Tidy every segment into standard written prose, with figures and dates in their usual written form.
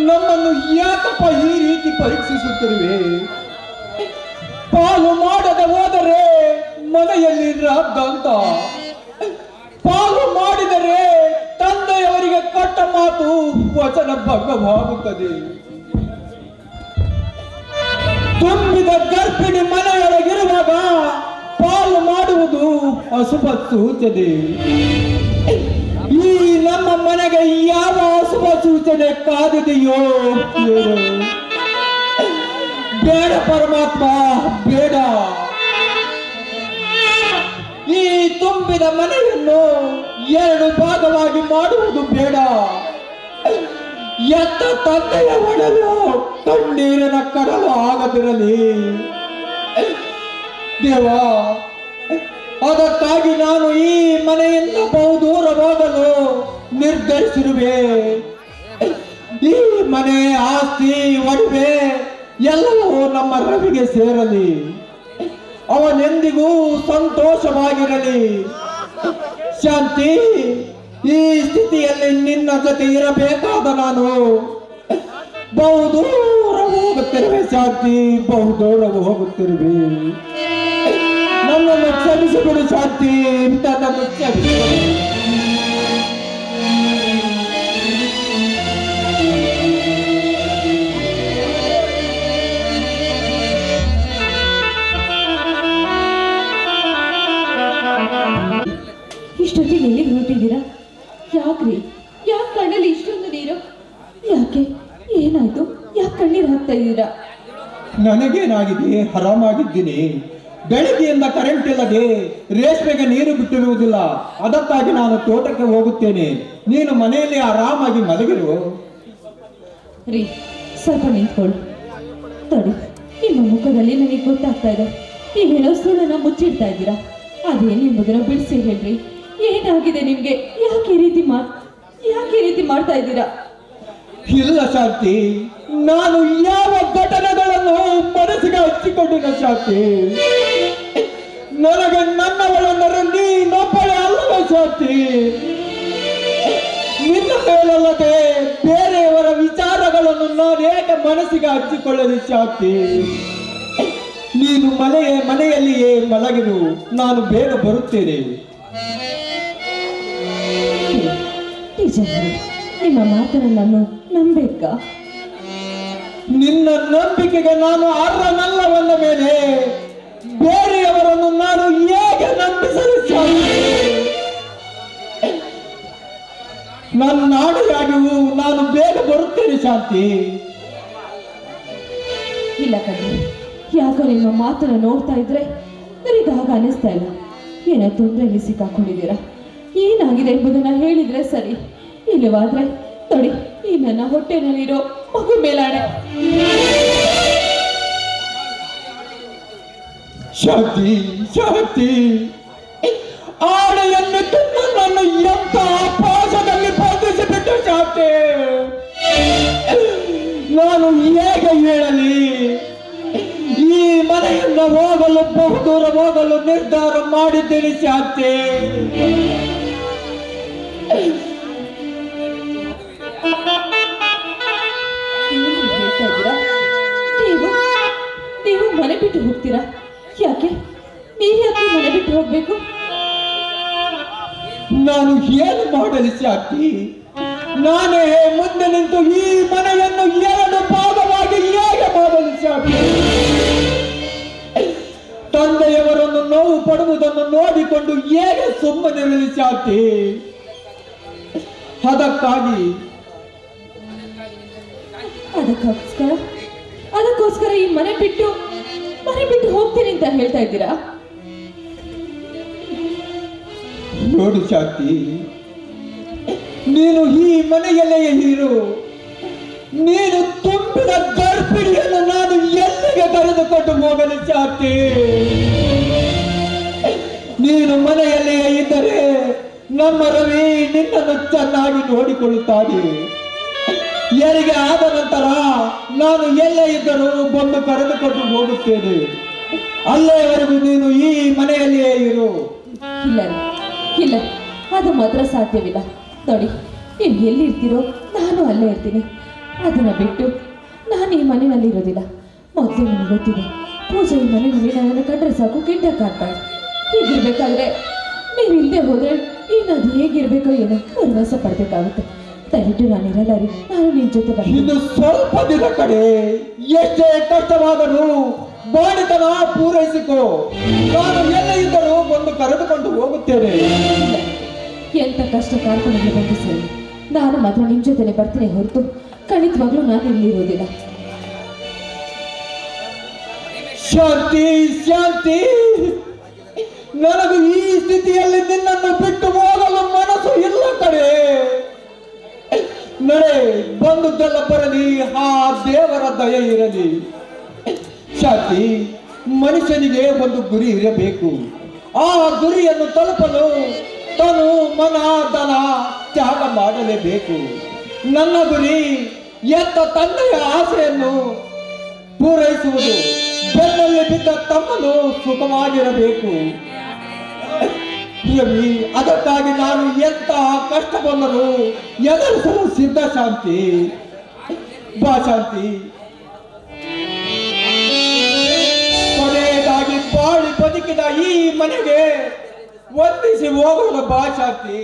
ನಮ್ಮನ್ನು ಯಾಕಪ್ಪ ಈ ರೀತಿ ಪರೀಕ್ಷಿಸುತ್ತಿರುವೆ? ಪಾಲು ಮಾಡದೆ ಹೋದರೆ ಮನೆಯಲ್ಲಿ ರಾದ್ಧಾಂತ, ಪಾಲು ಮಾಡಿದರೆ ತಂದೆಯವರಿಗೆ ಕೊಟ್ಟ ಮಾತು ವಚನ ಭಂಗವಾಗುತ್ತದೆ. ತುಂಬಿದ ಗರ್ಭಿಣಿ ಮನೆಯೊಳಗಿರುವಾಗ ಪಾಲು ಮಾಡುವುದು ಅಶುಭ ಸೂಚನೆ. ಈ ನಮ್ಮ ಮನೆಗೆ ಯಾವ ಅಶುಭ ಸೂಚನೆ ಕಾದಿದೆಯೋ ಏನೋ. ಬೇಡ ಪರಮಾತ್ಮ, ಬೇಡ. ಈ ತುಂಬಿದ ಮನೆಯನ್ನು 2 ಭಾಗವಾಗಿ ಮಾಡುವುದು ಬೇಡ. ಎತ್ತ ತಂದೆಯ ಒಡಲು ಕಣ್ಣೀರಿನ ಕಡಲು ಆಗದಿರಲಿ ದೇವ. ಅದಕ್ಕಾಗಿ ನಾನು ಈ ಮನೆಯಿಂದ ಬಹುದೂರ ಹೋಗಲು ನಿರ್ಧರಿಸಿರುವೆ. ಈ ಮನೆ, ಆಸ್ತಿ, ಒಡವೆ ಎಲ್ಲವೂ ನಮ್ಮ ರವಿಗೆ ಸೇರಲಿ. ಅವನೆಂದಿಗೂ ಸಂತೋಷವಾಗಿರಲಿ. ಶಾಂತಿ, ಈ ಸ್ಥಿತಿಯಲ್ಲಿ ನಿನ್ನ ಜೊತೆ ಇರಬೇಕಾದ ನಾನು ಬಹುದೂರ ಹೋಗುತ್ತಿರುವೆ. ಶಾಂತಿ, ಬಹುದೂರ ಹೋಗುತ್ತಿರುವೆ. ನನ್ನನ್ನು ಕ್ಷಮಿಸಿಬಿಡು ಶಾಂತಿ, ನನ್ನನ್ನು ಕ್ಷಮಿಸಿಬಿಡು. ಇಷ್ಟೊತ್ತಿಗೆ ಎಲ್ಲಿಗೆ ಹೊರಟಿದ್ದೀರಾ? ಯಾಕ್ರಿ? ಯಾಕೆ ಕಣ್ಣಲ್ಲಿ ಇಷ್ಟೊಂದು ನೀರು? ಯಾಕೆ? ಏನಾಯ್ತು? ಯಾಕೆ ಕಣ್ಣೀರು ಹಾಕ್ತಾ ಇದ್ದೀರಾ? ನನಗೇನಾಗಿದೆ? ಆರಾಮಾಗಿದ್ದೀನಿ. ಬೆಳಗ್ಗೆಯಿಂದ ಕರೆಂಟ್ ಇಲ್ಲದೆ ರೇಷ್ಮೆಗೆ ನೀರು ಬಿಟ್ಟಿರುವುದಿಲ್ಲ. ಅದಕ್ಕಾಗಿ ನಾನು ತೋಟಕ್ಕೆ ಹೋಗುತ್ತೇನೆ. ನೀನು ಮನೆಯಲ್ಲಿ ಆರಾಮಾಗಿ ಮಲಗಿರು. ರೀ, ಸ್ವಲ್ಪ ನಿಂತ್ಕೊಳ್ಳಿ. ತಡಿ, ನಿಮ್ಮ ಮುಖದಲ್ಲಿ ನನಗೆ ಗೊತ್ತಾಗ್ತಾ ಇದೆ. ನೀವು ಹೇಳೋ ಸುಳ್ಳನ್ನ ಮುಚ್ಚಿಡ್ತಾ ಇದ್ದೀರಾ. ಅದೇನೆಂಬುದನ್ನ ಬಿಡಿಸಿ ಹೇಳ್ರಿ. ಏನಾಗಿದೆ ನಿಮ್ಗೆ? ಯಾಕೆ ಈ ರೀತಿ ಮಾಡ್ತಾ ಇದ್ದೀರಾ? ಇಲ್ಲ ಶಾಂತಿ, ನಾನು ಯಾವ ಘಟನೆಗಳನ್ನು ಮನಸ್ಸಿಗೆ ಹಚ್ಚಿಕೊಂಡಿನ ಶಾಂತಿ. ನನಗೆ ನನ್ನವಳನ್ನರು ನೀನೊಬ್ಬಳೇ ಅಲ್ಲವ ಶಾಂತಿ. ನಿನ್ನ ಮೇಲಲ್ಲದೆ ಬೇರೆಯವರ ವಿಚಾರಗಳನ್ನು ನಾನು ಹೇಗೆ ಮನಸ್ಸಿಗೆ ಹಚ್ಚಿಕೊಳ್ಳಲಿ ಶಾಂತಿ. ನೀನು ಮನೆಯಲ್ಲಿಯೇ ಮಲಗಿರು, ನಾನು ಬೇಗ ಬರುತ್ತೇನೆ. ನಿಮ್ಮ ಮಾತನ್ನು ನಾನು ನಂಬೇಕಾ? ನಿನ್ನ ನಂಬಿಕೆಗೆ ನಾನು ಅರ್ಹನಲ್ಲವನ್ನ ಮೇಲೆ ಬೇರೆಯವರನ್ನು ನಾನು ಹೇಗೆ ನಂಬಿಸಲು ಸಾಧ್ಯ? ನನ್ನ ನಾಡಿಯಾಗಿಯೂ ನಾನು ಬೇಗ ಬರುತ್ತೇನೆ ಶಾಂತಿ. ಇಲ್ಲ ಕಣ್ರಿ, ಯಾಕೋ ನಿಮ್ಮ ಮಾತನ್ನ ನೋಡ್ತಾ ಇದ್ರೆ ನನಗಾಗ ಅನಿಸ್ತಾ ಇಲ್ಲ. ಏನೋ ತೊಂದರೆಯಲ್ಲಿ ಸಿಕ್ಕಾಕೊಂಡಿದ್ದೀರಾ. ಏನಾಗಿದೆ ಎಂಬುದನ್ನ ಹೇಳಿದ್ರೆ ಸರಿ. ಇಲ್ಲವಾದ್ರೆ ನೋಡಿ, ಈ ನನ್ನ ಹೊಟ್ಟೆನಲ್ಲಿರೋ ಮಗು ಮೇಲಾಣೆ. ಶಾಂತಿ, ಶಾಂತಿ, ಆಳೆಯನ್ನು ನನ್ನನ್ನು ಎಂತ ಅಪಾಸದಲ್ಲಿ ಬಂಧಿಸಿಬಿಟ್ಟು ಶಾಂತಿ. ನಾನು ಹೇಗೆ ಹೇಳಲಿ? ಈ ಮನೆಯಿಂದ ಹೋಗಲು ಬಹುದೂರ ಹೋಗಲು ನಿರ್ಧಾರ ಮಾಡಿದ್ದೇನೆ ಶಾಂತಿ. ಹೇಳ್ತಾ ಇದ್ದೀರಾ? ನೀವು ಮನೆ ಬಿಟ್ಟು ಹೋಗ್ತೀರಾ? ಯಾಕೆ? ನೀವು ಯಾಕೆ ಮನೆ ಬಿಟ್ಟು ಹೋಗ್ಬೇಕು? ನಾನು ಏನು ಮಾಡಲಿ ಶಾಂತಿ? ನಾನೇ ಮುಂದೆ ನಿಂತು ಈ ಮನೆಯನ್ನು 2 ಭಾಗವಾಗಿ ಹೇಗೆ ಮಾಡಲಿ ಶಾಂತಿ? ತಂದೆಯವರನ್ನು ನೋವು ಪಡುವುದನ್ನು ನೋಡಿಕೊಂಡು ಹೇಗೆ ಸುಮ್ಮನಿರಲಿ ಶಾಂತಿ? ಅದಕ್ಕೋಸ್ಕರ ಈ ಮನೆ ಬಿಟ್ಟು ಹೋಗ್ತೀನಿ ಅಂತ ಹೇಳ್ತಾ ಇದ್ದೀರಾ? ನೋಡು ಶಾಂತಿ, ನೀನು ಈ ಮನೆಯಲ್ಲೇ ಇರು. ನೀನು ತುಂಬಿದ ಗರ್ಭಿಣಿಯನ್ನು ನಾನು ಎಲ್ಲಿಗೆ ಕರೆದುಕೊಂಡು ಹೋಗಲಿ ಶಾಂತಿ? ನೀನು ಮನೆಯಲ್ಲೇ ಇದ್ದರೆ ನಮ್ಮ ರವಿ ನಿನ್ನನ್ನು ಚೆನ್ನಾಗಿ ನೋಡಿಕೊಳ್ಳುತ್ತಾನೆ. ಹೆರಿಗೆ ಆದ ನಂತರ ನಾನು ಎಲ್ಲೇ ಇದ್ದರೂ ಬಂದು ಕರೆದುಕೊಂಡು ಹೋಗುತ್ತೇನೆ. ಅಲ್ಲೇವರೆಗೂ ನೀನು ಈ ಮನೆಯಲ್ಲಿಯೇ ಇರು. ಇಲ್ಲ, ಅದು ಮಾತ್ರ ಸಾಧ್ಯವಿಲ್ಲ. ನೋಡಿ, ನೀವು ಎಲ್ಲಿರ್ತೀರೋ ನಾನು ಅಲ್ಲೇ ಇರ್ತೀನಿ. ಅದನ್ನ ಬಿಟ್ಟು ನಾನು ಈ ಮನೆಯಲ್ಲಿ ಇರೋದಿಲ್ಲ. ಮೊದಲು ನನಗೆ ಗೊತ್ತಿದೆ, ಪೂಜೆ ಈ ಮನೆಯಲ್ಲಿ ನನ್ನನ್ನು ಕಂಡ್ರೆ ಸಾಕು ಗಿಡ್ಡ ಕಾಡ್ತಾಳೆ. ಹೀಗಿರ್ಬೇಕಾದ್ರೆ ನೀವು ಇಲ್ಲದೆ ಹೋದ್ರೆ ಇನ್ನು ಅದು ಹೇಗಿರ್ಬೇಕೋ ಏನೋ ವನವಾಸ ಪಡ್ಬೇಕಾಗುತ್ತೆ. ದಯವಿಟ್ಟು ನಾನಿರಲ್ಲ ರೀ, ನಾನು ನಿನ್ ಜೊತೆ ಬರ್ತೀನಿ. ಇನ್ನು ಸ್ವಲ್ಪ ದಿನ ಕಡೆ ಎಷ್ಟೇ ಕಷ್ಟವಾದರೂ ಬಾಡಿತನ ಪೂರೈಸಿಕೋ. ನಾನು ಎಲ್ಲ ಇದ್ದರೂ ಬಂದು ಕರೆದುಕೊಂಡು ಹೋಗುತ್ತೇನೆ. ಎಂತ ಕಷ್ಟ ಕಾರ್ಕೊಂಡು ಬಂದು ಸರಿ, ನಾನು ಮಾತ್ರ ನಿಮ್ ಜೊತೆನೆ ಬರ್ತೀನಿ ಹೊರತು ಖಂಡಿತವಾಗ್ಲೂ ನಾನು ಇಲ್ಲಿರೋದಿಲ್ಲ. ಶಾಂತಿ ಶಾಂತಿ, ನನಗೂ ಈ ಸ್ಥಿತಿಯಲ್ಲಿ ನಿನ್ನನ್ನು ಬಿಟ್ಟು ಹೋಗಲು ಮನಸ್ಸು ಇಲ್ಲ ಕಡೆ. ನಡೆ, ಬಂದುದೆಲ್ಲ ಬರಲಿ, ಆ ದೇವರ ದಯೆ ಇರಲಿ. ಶಾಂತಿ, ಮನುಷ್ಯನಿಗೆ ಒಂದು ಗುರಿ ಇರಬೇಕು. ಆ ಗುರಿಯನ್ನು ತಲುಪಲು ತನು ಮನ ಧನ ತ್ಯಾಗ ಮಾಡಲೇಬೇಕು. ನನ್ನ ಗುರಿ ಎತ್ತ ತಂದೆಯ ಆಸೆಯನ್ನು ಪೂರೈಸುವುದು. ಬೆನ್ನಲ್ಲಿ ಬಿದ್ದ ತಮ್ಮನು ಸುಖವಾಗಿರಬೇಕು. ರವಿ, ಅದಕ್ಕಾಗಿ ನಾನು ಎಂತಹ ಕಷ್ಟ ಬಂದರೂ ಎದುರಿಸಲು ಸಿದ್ಧ. ಶಾಂತಿ, ಬಾ ಶಾಂತಿ. ಕೊನೆಯದಾಗಿ ಬಾಳಿ ಬದುಕಿದ ಈ ಮನೆಗೆ ವಂದಿಸಿ ಹೋಗೋಣ. ಬಾ ಶಾಂತಿ.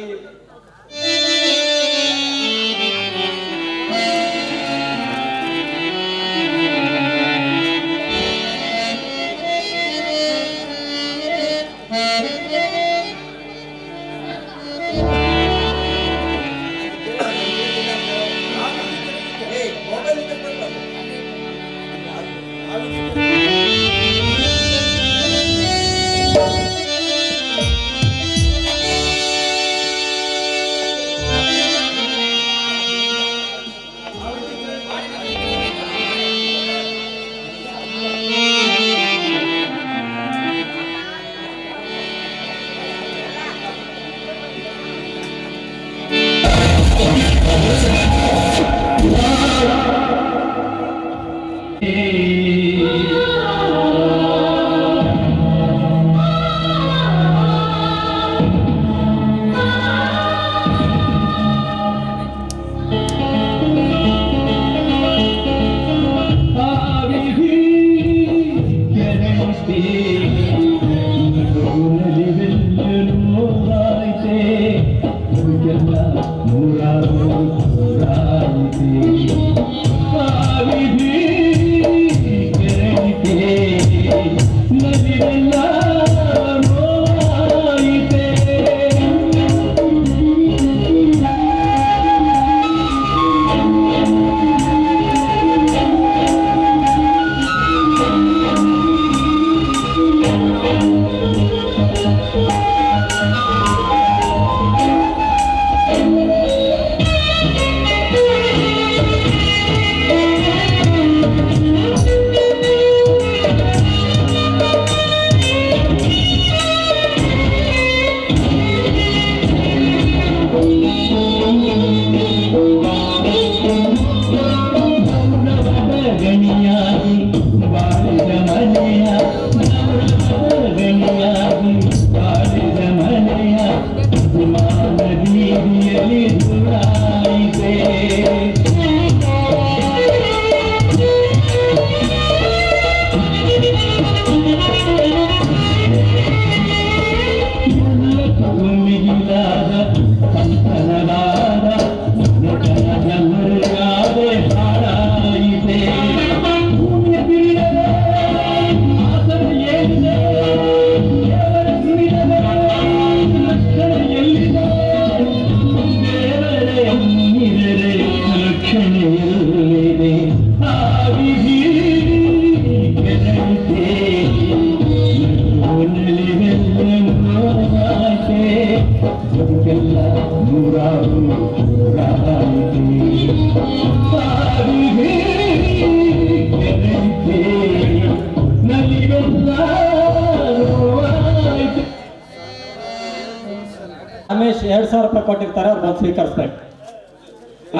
ರಮೇಶ್ 2,000 ರೂಪಾಯಿ ಕೊಟ್ಟಿರ್ತಾರೆ, ಅವ್ರು ಬಂದು ಸ್ವೀಕರಿಸ್ಬೇಕು.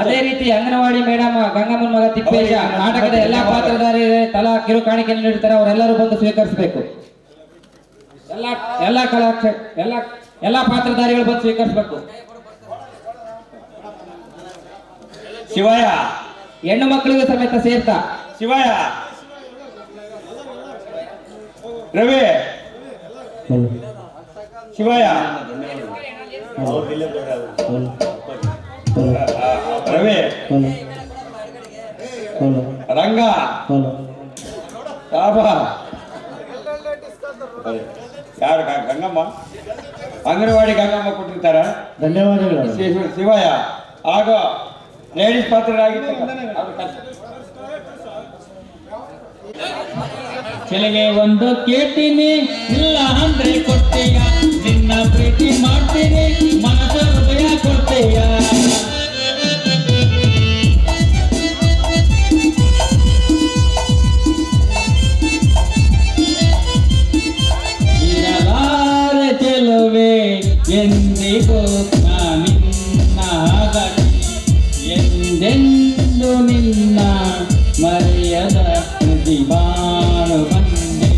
ಅದೇ ರೀತಿ ಅಂಗನವಾಡಿ ಮೇಡಮ್ ಗಂಗಮ್ಮನ ಮಗ ತಿಪ್ಪೇಶ ನಾಟಕದ ಎಲ್ಲಾ ಪಾತ್ರಧಾರಿ ತಲಾ ಕಿರು ಕಾಣಿಕೆಯನ್ನು ನೀಡುತ್ತಾರೆ, ಅವರೆಲ್ಲರೂ ಬಂದು ಸ್ವೀಕರಿಸಬೇಕು. ಎಲ್ಲಾ ಪಾತ್ರಧಾರಿಗಳು ಬಂದು ಸ್ವೀಕರಿಸಬೇಕು. ಶಿವಯ್ಯ, ಹೆಣ್ಣು ಮಕ್ಕಳಿಗೂ ಸಮೇತ ಸೇರ್ತಾ. ಶಿವಯ್ಯ, ರವಿ, ಶಿವಯ್ಯ, ರವಿ, ರಂಗ, ಸಾಬ, ಯಾರು ಗಂಗಮ್ಮ, ಅಂಗನವಾಡಿ ಗಂಗಮ್ಮ ಕೊಟ್ಟಿರ್ತಾರ. ಧನ್ಯವಾದಗಳು. ಶಿವಯ್ಯ ಆಗ ಲೇಡೀಸ್ ಪಾತ್ರರಾಗಿತ್ತು. ಕೆಳಗೆ ಒಂದು ಕೇಳ್ತೀನಿ, ಇಲ್ಲ ಅಂದ್ರೆ ಕೊಡ್ತೀಯ, ನಿನ್ನ ಪ್ರೀತಿ ಮಾಡ್ತೀನಿ, ಮನಸ್ಸು ಹೃದಯ ಕೊಡ್ತೀಯ. ಇರಲಾರೆ ಚೆಲುವೆ ಎಂದಿಗೂ ನಿನ್ನ ಹಾಗಾಗಿ, ಎಂದೆಂದು ನಿನ್ನ ಮರೆಯದ ಪ್ರತಿಭಾನು ಬಂದೆ.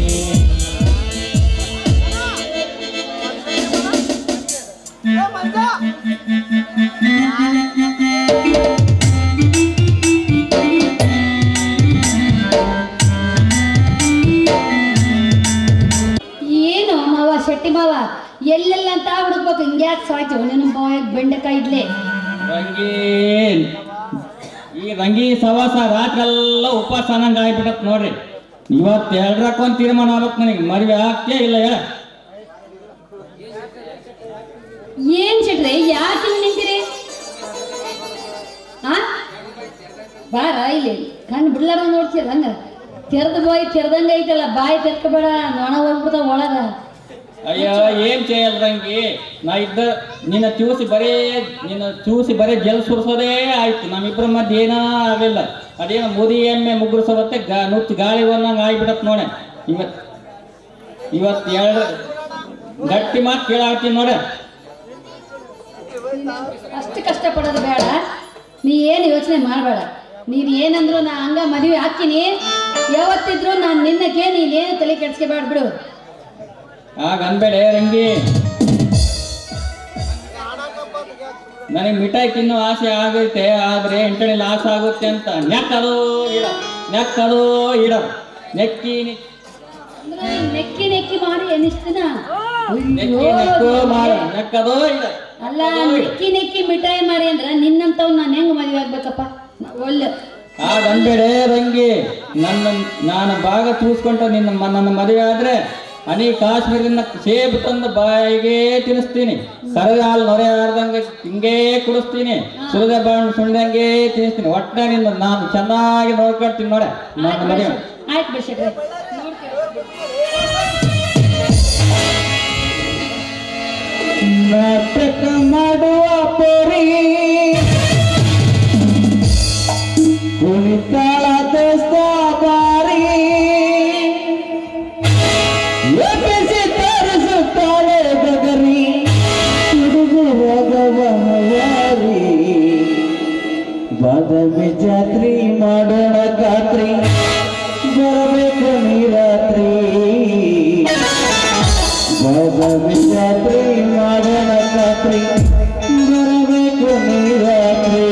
ಏನು ಮಾವ ಶೆಟ್ಟಿ ಮಾವ, ಎಲ್ಲೆಲ್ಲ ಅಂತ ಹುಡುಕ್ಬೇಕು, ಹಿಂಗ್ಯಾಕೆ ಸಾಯ್ತು ನಿನ್ನ ಬಾಯಾಗ ಬೆಂಡೆಕಾಯಿ ಇಡ್ಲಿ. ರಂಗೀನ್ ಈ ರಂಗಿ ಸವಾಸ ರಾತ್ರೆಲ್ಲ ಉಪವಾಸ ಅನ್ನಂಗ ಆಗ್ಬಿಟ್ಟತ್ ನೋಡ್ರಿ. ಇವತ್ತು ಎರಡಕ್ಕೊಂದು ತೀರ್ಮಾನ ಆಗ್ಬೇಕು, ನನಗೆ ಮದುವೆ ಆಗ್ತೇ ಇಲ್ಲ ಹೇಳ. ಏನ್ ಶೆಟ್ರಿ ಯಾಕೆ ಹಿಂಗ್ ನಿಂತೀರಿ? ಆ ಬಾರ ಇಲ್ಲಿ ಕಣ್ಣು ಬಿಡ್ಲಾರ ನೋಡ್ತೀರ ಹಂಗ ತೆರೆದ ಬಾಯಿ ತೆರೆದಂಗ ಐತಲ್ಲ, ಬಾಯಿ ತೆರ್ಕಬೇಡ, ನೊಣ ಹೋಗ್ಬಿಡ್ತಾವ ಒಳಗ. ಅಯ್ಯೋ ಏನ್ చేయಲ್ಲ ರಂಗಿ, ನಾ ಇದ್ದ ನಿನ್ನ ಚೂಸಿ ಬರೇ ಜಲ್ ಸುರಿಸೋದೇ ಆಯ್ತು. ನಮ್ಮಿಬ್ಬರ ಮಧ್ಯೆ ಏನೋ ಆಗಿಲ್ಲ. ಅದೇನೋ ಮುದಿ ಎಮ್ಮೆ ಮುಗ್ರಿಸೋದತ್ತೆ ನುಚ್ಚು ಗಾಳಿ ಬಂದಂಗ ಆಗ್ಬಿಡತ್ ನೋಡೆ. ಇವತ್ತು ಎರಡು ಗಟ್ಟಿ ಮಾತು ಕೇಳಾಡ್ತೀನಿ ನೋಡೆ. ಅಷ್ಟು ಕಷ್ಟಪಡೋದು ಬೇಡ, ನೀ ಏನು ಯೋಚನೆ ಮಾಡಬೇಡ. ನೀನು ಏನಂದ್ರು ನಾ ಹಂಗ ಮದುವೆ ಹಾಕಿನಿ, ಯಾವತ್ತಿದ್ರು ನಾನು ನಿನ್ನಕ್ಕೆ ನೀನೇನು ತಲೆ ಕೆಡ್ಸ್ಕೊಬೇಡ ಬಿಡು. ಆಗ ಅನ್ಬೇಡೆ ರಂಗಿ, ನನಗೆ ಮಿಠಾಯಿ ತಿನ್ನೋ ಆಸೆ ಆಗೈತೆ, ಆದ್ರೆ ಎಂಟನೇ ಲಾಸ್ ಆಗುತ್ತೆ ಅಂತ ನೆಕ್ಕದು ಇಡ ನೆಕ್ಕಿ ಅಂದ್ರೆ ನೆಕ್ಕಿ ನೆಕ್ಕಿ ಮಾಡಿ ಎನಿಸ್ತೀನ. ನೆಕ್ಕದು ಇಡ. ಅಲ್ಲ, ನೆಕ್ಕಿ ನೆಕ್ಕಿ ಮಿಠಾಯಿ ಮಾಡಿ ಅಂದ್ರೆ ನಿನ್ನಂತವ್ ನಾನು ಹೆಂಗ್ ಮದುವೆ ಆಗ್ಬೇಕಪ್ಪ? ಒಳ್ಳೆ ಆಗ ಅನ್ಬೇಡೆ ರಂಗಿ, ನಾನು ಭಾಗ ತೂಸ್ಕೊಂಡು ನನ್ನ ಮದುವೆ ಆದ್ರೆ ಹನಿ ಕಾಶ್ಮೀರದಿಂದ ಸೇಬು ತಂದು ಬಾಯಿಗೆ ತಿನ್ನಿಸ್ತೀನಿ, ಕರದ ಹಾಲು ನೊರೆ ಆರ್ದಂಗೆ ಹಿಂಗೇ ಕುಡಿಸ್ತೀನಿ, ಸುರಿದ ಬಾಣ್ ಸುಳ್ದಂಗೆ ತಿನ್ನಿಸ್ತೀನಿ. ಒಟ್ಟಿನಿಂದ ನಾನು ಚೆನ್ನಾಗಿ ನೋಡ್ಕೊಳ್ತೀನಿ ನೋಡೆ ನನ್ನ ಮದುವೆ. ಆಯ್ತು ಬಿಡ್ಶೆಟ್ರೆ, ನಾಟಕ ಮಾಡುವ ಪರಿ ಕುಣಿತಾಳ ದೋಸ್ತ ಬಾರಿ, ಎಬ್ಬಿಸಿ ತರಿಸುತ್ತಾಳೆ ಗಗರಿ, ಹುಡುಗು ಭಗವನವಾರಿ. ಬಾದಾಮಿ ಜಾತ್ರಿ ಮಾಡೋಣ ಖಾತ್ರಿ, ಬರಬೇಕು ನೀರಾತ್ರಿ. ಬಾದಾಮಿ ಜಾತ್ರಿ ಮಾಡೋಣ ಖಾತ್ರಿ, ಬರಬೇಕು ನೀರಾತ್ರಿ.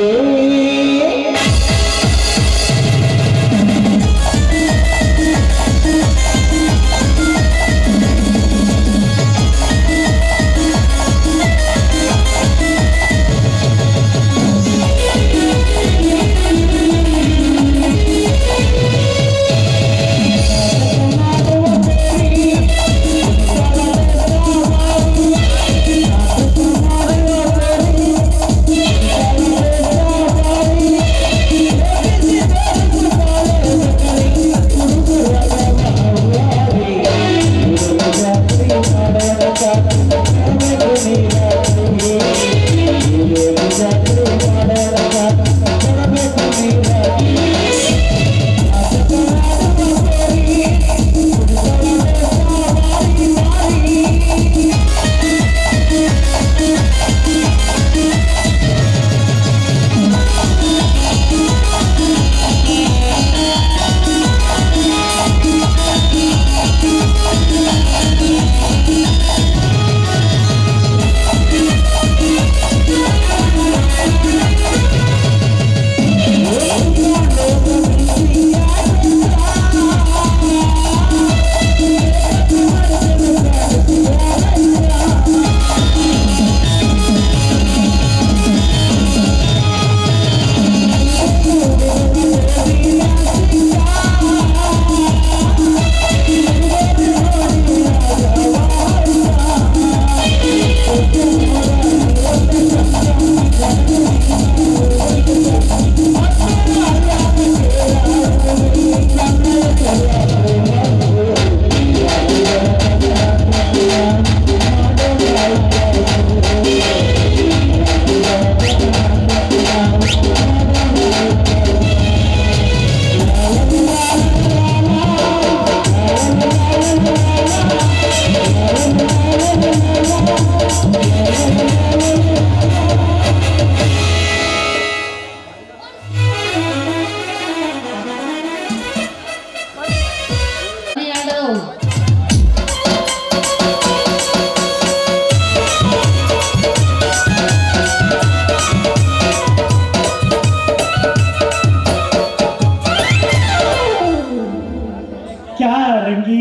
ಕ್ಯಾ ರಂಗಿ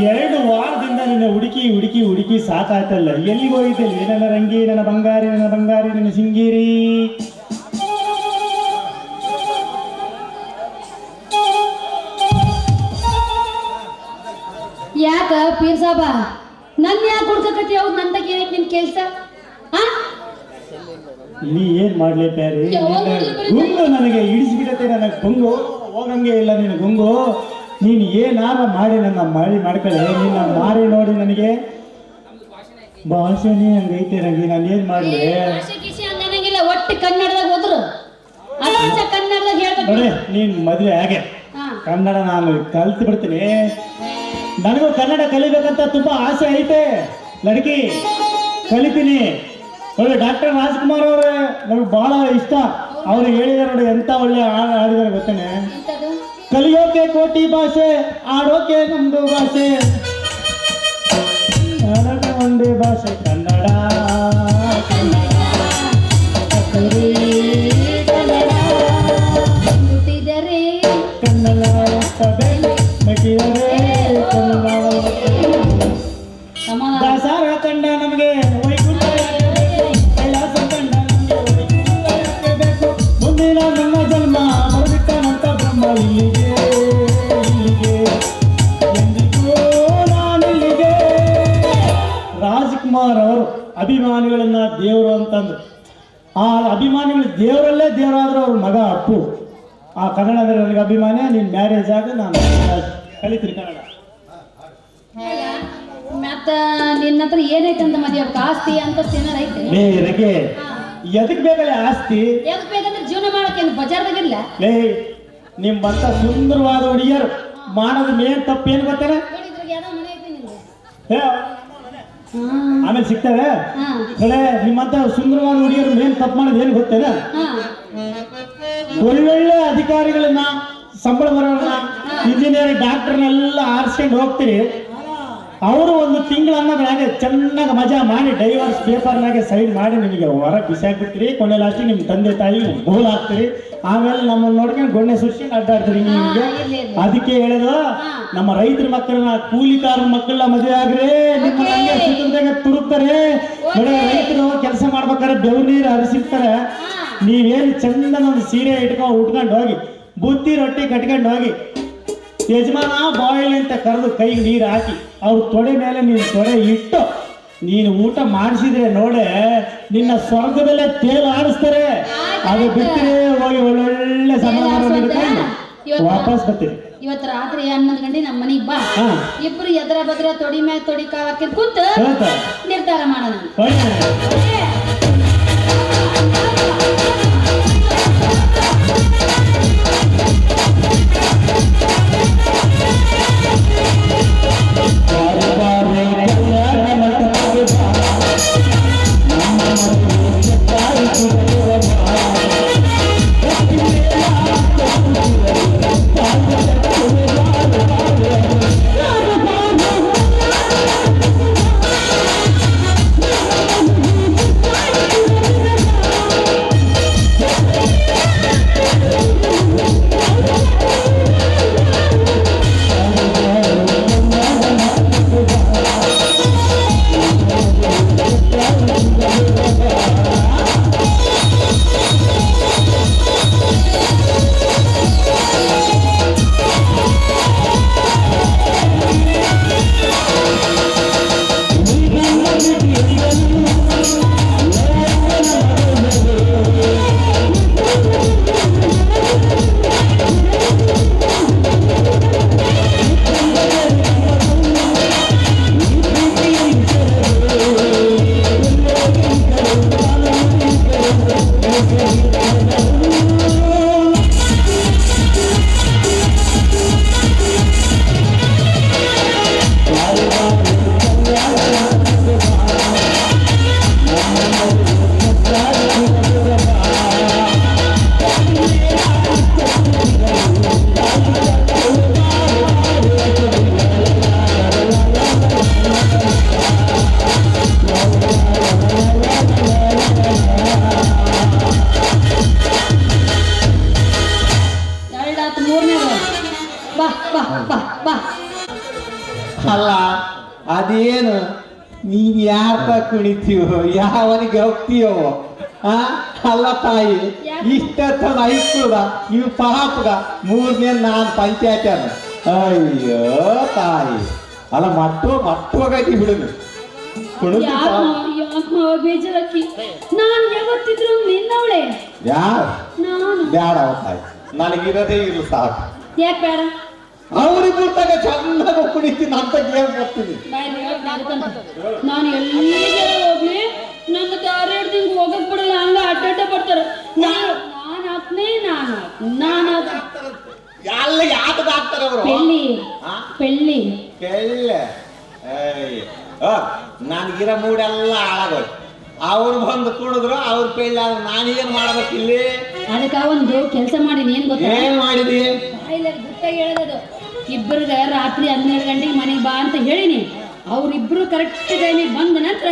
2 ವಾರದಿಂದ ನಿನ್ನ ಹುಡುಕಿ ಸಾಕಾಯ್ತಲ್ಲ. ಎಲ್ಲಿಗೆ ಹೋಗಿದ್ದಲ್ಲಿ ನನ್ನ ರಂಗಿ, ನನ್ನ ಬಂಗಾರಿ, ನನ್ನ ಸಿಂಗೇರಿ? ಯಾಕ ಪೀರ್ ಸಾಬ ನನ್ ಯಾಕೆ ಹುಡ್ಕಕತ್ತಿ? ಹೌದು ನಂದಕ್ಕೆ ಏನೈತಿ ನಿನ್ ಕೆಲ್ಸ? ನೀ ಏನ್ ಮಾಡ್ಲಿ ಪ್ಯಾರಿ? ಗುಂಗು ನನಗೆ ಇಡಿಸ್ಬಿಡತ್ತೆ, ನನಗೆ ಗುಂಗು ಹೋಗಂಗೆ ಇಲ್ಲ ನಿನ್ನ ಗುಂಗು. ನೀನು ಏನಾರ ಮಾಡಿ ನನ್ನ ಮಾಡ್ಕೊಳ್ಳಿ. ನಿನ್ನ ಮಾರಿ ನೋಡಿ ನನಗೆ ಭಾಷೆನೇ ಹಂಗೈತೆ ರಂಗಿ. ನಾನು ಏನ್ ಮಾಡ್ಲಿ? ಅನ್ನಂಗಿಲ್ಲ, ಒಟ್ಟು ಕನ್ನಡದಾಗ ಹೋದ್ರು ಕನ್ನಡದಾಗ ಹೇಳ್ಬೇಕು ನೋಡಿ. ನೀನ್ ಮದ್ವೆ ಹಾಗೆ ಕನ್ನಡ ನಾನು ಕಲ್ತು ಬಿಡ್ತೀನಿ. ನನಗೂ ಕನ್ನಡ ಕಲಿಬೇಕಂತ ತುಂಬಾ ಆಸೆ ಐತೆ ಲಡ್ಕಿ, ಕಲಿತೀನಿ. ಒಳ್ಳೆ ಡಾಕ್ಟರ್ ರಾಜ್ಕುಮಾರ್ ಅವರೇ ನಮ್ಗೆ ಬಹಳ ಇಷ್ಟ. ಅವ್ರು ಹೇಳಿದಾರೆ ನೋಡಿ, ಎಂತ ಒಳ್ಳೆ ಹಾಡಿದಾರೆ ಗೊತ್ತೇನೆ. ಕಲಿಯೋಕೆ ಕೋಟಿ ಭಾಷೆ, ಆಡೋಕೆ ನಮ್ದು ಭಾಷೆ, ಆಡೋಕೆ ಒಂದೇ ಭಾಷೆ ಕನ್ನಡ. ದಾಸಾರ ಕಂಡ ನಮಗೆ ವೈಕುಂಠ ಕೈಲಾಸ ಕಂಡ ನಮಗೆ ವೈಕುಂಠ ಬೇಕು. ಮುಂದಿನ ನನ್ನ ಜನ್ಮ ಬರಬಿಟ್ಟನಂತ ಬ್ರಹ್ಮ ಇಲ್ಲಿಗೆ ಎಂದಿಗೂ ನಾನಿಲ್ಲಿಗೆ. ರಾಜ್ಕುಮಾರ್ ಅವರು ಅಭಿಮಾನಿಗಳನ್ನ ದೇವರು ಅಂತಂದ್ರು. ಆ ಅಭಿಮಾನಿಗಳು ದೇವರಲ್ಲೇ ದೇವರಾದ್ರು ಅವ್ರ ಮಗ ಅಪ್ಪು. ಆ ಕನ್ನಡ ಅಂದ್ರೆ ನನಗೆ ಅಭಿಮಾನಿ. ನೀನ್ ಮ್ಯಾರೇಜ್ ಆಗ ನಾನು ಕಲಿತೀನಿ ಕನ್ನಡ. ಮತ್ತ ನಿನ್ನ ಹತ್ರ ಏನೈತೆ ಅಂತ ಮದುವೆ ಆಸ್ತಿ ಅಂತ ಏನಾರ ಐತೆ? ರಗೆ ಎದಕ್ ಬೇಕಲ್ಲ ಆಸ್ತಿ? ಎದಕ್ ಬೇಕಂದ್ರೆ ಜೀವನ ಮಾಡಕ್ಕೆ ಬಜಾರ್ದಾಗಿಲ್ಲ. ಲೇ ನಿಮ್ಮಂತ ಸುಂದರವಾದ ಹುಡುಗಿಯರು ಮಾಡೋದು ಮೇನ್ ತಪ್ಪೇನು ಗೊತ್ತೇನೆ? ಆಮೇಲೆ ಸಿಗ್ತವೆ. ಕಡೆ ನಿಮ್ಮಂತ ಸುಂದರವಾದ ಹುಡುಗಿಯರು ಮೇನ್ ತಪ್ಪು ಮಾಡೋದು ಏನು ಗೊತ್ತೇನೆ? ಒಳ್ಳೊಳ್ಳೆ ಅಧಿಕಾರಿಗಳನ್ನ, ಸಂಬಳ ಬರೋರನ್ನ, ಇಂಜಿನಿಯರ್, ಡಾಕ್ಟರ್ನೆಲ್ಲ ಆರಿಸ್ಕೊಂಡು ಹೋಗ್ತೀರಿ. ಅವರು ಒಂದು ತಿಂಗಳ ಅನ್ನೋದ್ರಾಗೆ ಚೆನ್ನಾಗಿ ಮಜಾ ಮಾಡಿ ಡೈವರ್ಸ್ ಪೇಪರ್ನಾಗೆ ಸೈನ್ ಮಾಡಿ ನಿಮಗೆ ಹೊರಗೆ ಬಿಸಾಕ್ಬಿಡ್ತೀರಿ. ಕೊನೆ ಲಾಸ್ಟಿಗೆ ನಿಮ್ಮ ತಂದೆ ತಾಯಿ ಗೋಲ್ ಹಾಕ್ತೀರಿ. ಆಮೇಲೆ ನಮ್ಮನ್ನು ನೋಡ್ಕೊಂಡು ಗೊಣ್ಣೆ ಸುರ್ಸ್ಕೊಂಡು ಅಡ್ಡಾಡ್ತೀರಿ ನಿಮಗೆ. ಅದಕ್ಕೆ ಹೇಳೋದು, ನಮ್ಮ ರೈತರ ಮಕ್ಕಳನ್ನ, ಕೂಲಿಕಾರ ಮಕ್ಕಳನ್ನ ಮದುವೆ ಆಗ್ರೆ ನಿಮ್ಮ ಸುತ್ತದಾಗ ತುರುಕ್ತಾರೆ. ರೈತರು ಕೆಲಸ ಮಾಡ್ಬೇಕಾದ್ರೆ ಬೆವ್ರು ನೀರು ಹರಿಸಿರ್ತಾರೆ. ನೀವೇನು ಚಂದನ ಒಂದು ಸೀರೆ ಉಟ್ಕೊಂಡು ಹೋಗಿ, ಬುತ್ತಿ ರೊಟ್ಟಿ ಕಟ್ಕೊಂಡು ಹೋಗಿ, ಯಜಮಾನ ಬಾಯಿಲ್ ಅಂತ ಕರೆದು ಕೈಗೆ ನೀರು ಹಾಕಿ ಅವ್ರ ತೊಡೆ ಮೇಲೆ ನೀನು ತೊಡೆ ಇಟ್ಟು ನೀನು ಊಟ ಮಾಡಿಸಿದ್ರೆ ನೋಡೆ, ನಿನ್ನ ಸ್ವರ್ಗದಲ್ಲೇ ತೇಲು ಆಡಿಸ್ತಾರೆ. ಅದು ಬಿಟ್ಟರೆ ಹೋಗಿ ಒಳ್ಳೊಳ್ಳೆ ಸಮಾಧಾನ ವಾಪಸ್ ಬರ್ತೀರಿ. ಇವತ್ತು ರಾತ್ರಿ 11 ಗಂಟೆ ನಮ್ಮ ಮನೆಗೆ ಬಾ. ಇಬ್ರು ಎದ್ರ ಬದ್ರ ತೊಡಿ ಮ್ಯಾಗ ತೊಡಿ ಕಾಲಕ್ಕೆ ಕೂತು ನಿರ್ಧಾರ ಮಾಡೋಣ. ಅದೇನು ನೀನ್ ಯಾಕ ಕುಣಿತೀವೋ ಯಾವನಿಗೆ ಹೋಗ್ತೀಯೋ ಅಲ್ಲ ತಾಯಿ ಇಷ್ಟೊತ್ತ ಐಕ್ಳಗ ಇವ್ ಪಾಪಗ ಮೂರನೇ ನಾನ್ ಪಂಚಾಯತ್ ಅಯ್ಯೋ ತಾಯಿ ಅಲ್ಲ ಮಟ್ಟೋಗೈತಿ ಬಿಡುದು ಯಾಕೋ ಬೇಜಾರಕ್ಕಿ ನಾನು ಯಾವತ್ತಿದ್ರು ನಿನ್ನವಳೆ ಯಾರು ನಾನು ಬ್ಯಾಡ ತಾಯಿ ನನಗಿರೋದೇ ಇರು ಸಾಕು ಯಾಕೆ ಬೇಡ ಅವ್ರಿಗೂ ತಗ ಚೆನ್ನಾಗ ಕುಣಿತೀನಿ ಅಂತ ಗೇಮ್ ಬರ್ತೀನಿ ನಾನು ಎಲ್ಲಿಗೆ ಹೋಗ್ಲಿ ನನ್ನ ದಾರಿ ಹಿಡ್ದಿಂಗ್ ಹೋಗಕ್ ಬಿಡಲ್ಲ ಹಂಗ ಅಡ್ಡ ಬರ್ತಾರ ನಾನು ಹಾಕ್ನೇ ನಾನು ಎಲ್ಲ ಯಾತದ ಆಗ್ತಾರೆ ಅವರು ಪೆಳ್ಳಿ ನನಗಿರೋ ಮೂಡೆಲ್ಲ ಹಾಳಾಗೋಯ್ತು ಅವ್ರು ಬಂದು ಕುಡಿದ್ರು ಅವ್ರ ಪೆಳ್ಳಿ ನಾನೇನ್ ಮಾಡ್ಬೇಕು ಇಲ್ಲಿ ಅದಕ್ಕ ಒಂದು ಕೆಲಸ ಮಾಡೀನಿ ಏನ್ ಗೊತ್ತಾ ಏನ್ ಮಾಡಿದಿ ಗುಟ್ಟಾಗಿ ಹೇಳೋದು ಇಬ್ಬರಿಗ ರಾತ್ರಿ 12 ಗಂಟೆಗೆ ಮನೆಗೆ ಬಾ ಅಂತ ಹೇಳಿನಿ ಅವ್ರಿಬ್ರು ಕರೆಕ್ಟ್ ಟೈಮಿಗೆ ಬಂದ ನಂತರ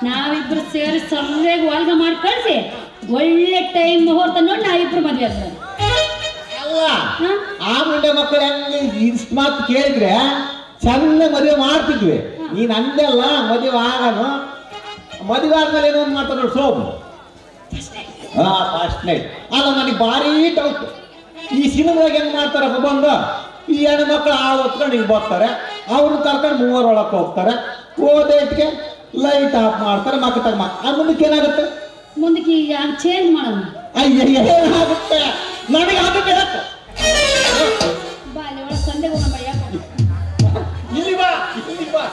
ನಾವಿಬ್ರು ಸೇರಿ ಸರಿಯಾಗಿ ವಾಲ್ಗ ಮಾಡಿ ಕಳ್ಸಿ ಒಳ್ಳೆ ಟೈಮ್ ಮುಹೂರ್ತ ನೋಡಿ ನಾವಿಬ್ರು ಮದ್ವೆ ಆಗ್ತದೆ ಅಲ್ಲ ಆ ಮುಂಡೆ ಮಕ್ಕಳು ಹೆಂಗ ಇಷ್ಟು ಮಾತು ಕೇಳಿದ್ರೆ ಚೆನ್ನ ಮದುವೆ ಮಾಡ್ತಿದ್ವಿ ನೀನ್ ಅಂದೆಲ್ಲ ಮದುವೆ ಆಗನು ಮದುವೆ ಆದ್ಮೇಲೆ ಏನೋ ಒಂದು ಮಾತಾಡೋ ಸೋಬು ಫಸ್ಟ್ ನೈಟ್ ಅಲ್ಲ ನನಗೆ ಭಾರಿ ಡೌಟ್ ಈ ಸಿನಿಮಾಗ ಹೆಂಗ್ ಮಾಡ್ತಾರಪ್ಪ ಬಂದು ಈ ಹೆಣ್ಣು ಮಕ್ಕಳು ಆ ಹೊತ್ಕೊಂಡು ಹಿಂಗೆ ಬರ್ತಾರೆ ಅವ್ರನ್ನ ಕರ್ಕೊಂಡು ಮೂವರೊಳಕ್ಕೆ ಹೋಗ್ತಾರೆ ಹೋದೈಟ್ಗೆ ಲೈಟ್ ಆಫ್ ಮಾಡ್ತಾರೆ ಮಕ್ಕ ಮುಂದಕ್ಕೆ ಏನಾಗುತ್ತೆ ಮುಂದಕ್ಕೆ ಈಗ ಚೇಂಜ್ ಮಾಡೋಣ ಅಯ್ಯ ಏನಾಗುತ್ತೆ ನನಗೆ ಅದು ಬೇಕು ಬಾ ಅಲ್ಲಿ ಒಳಗೆ ಸಂದೆಗೆ ಹೋಗೋಣ ಯಾಕೆ ಇಲ್ಲಿ ಬಾ ಇಲ್ಲಿ ಬಾ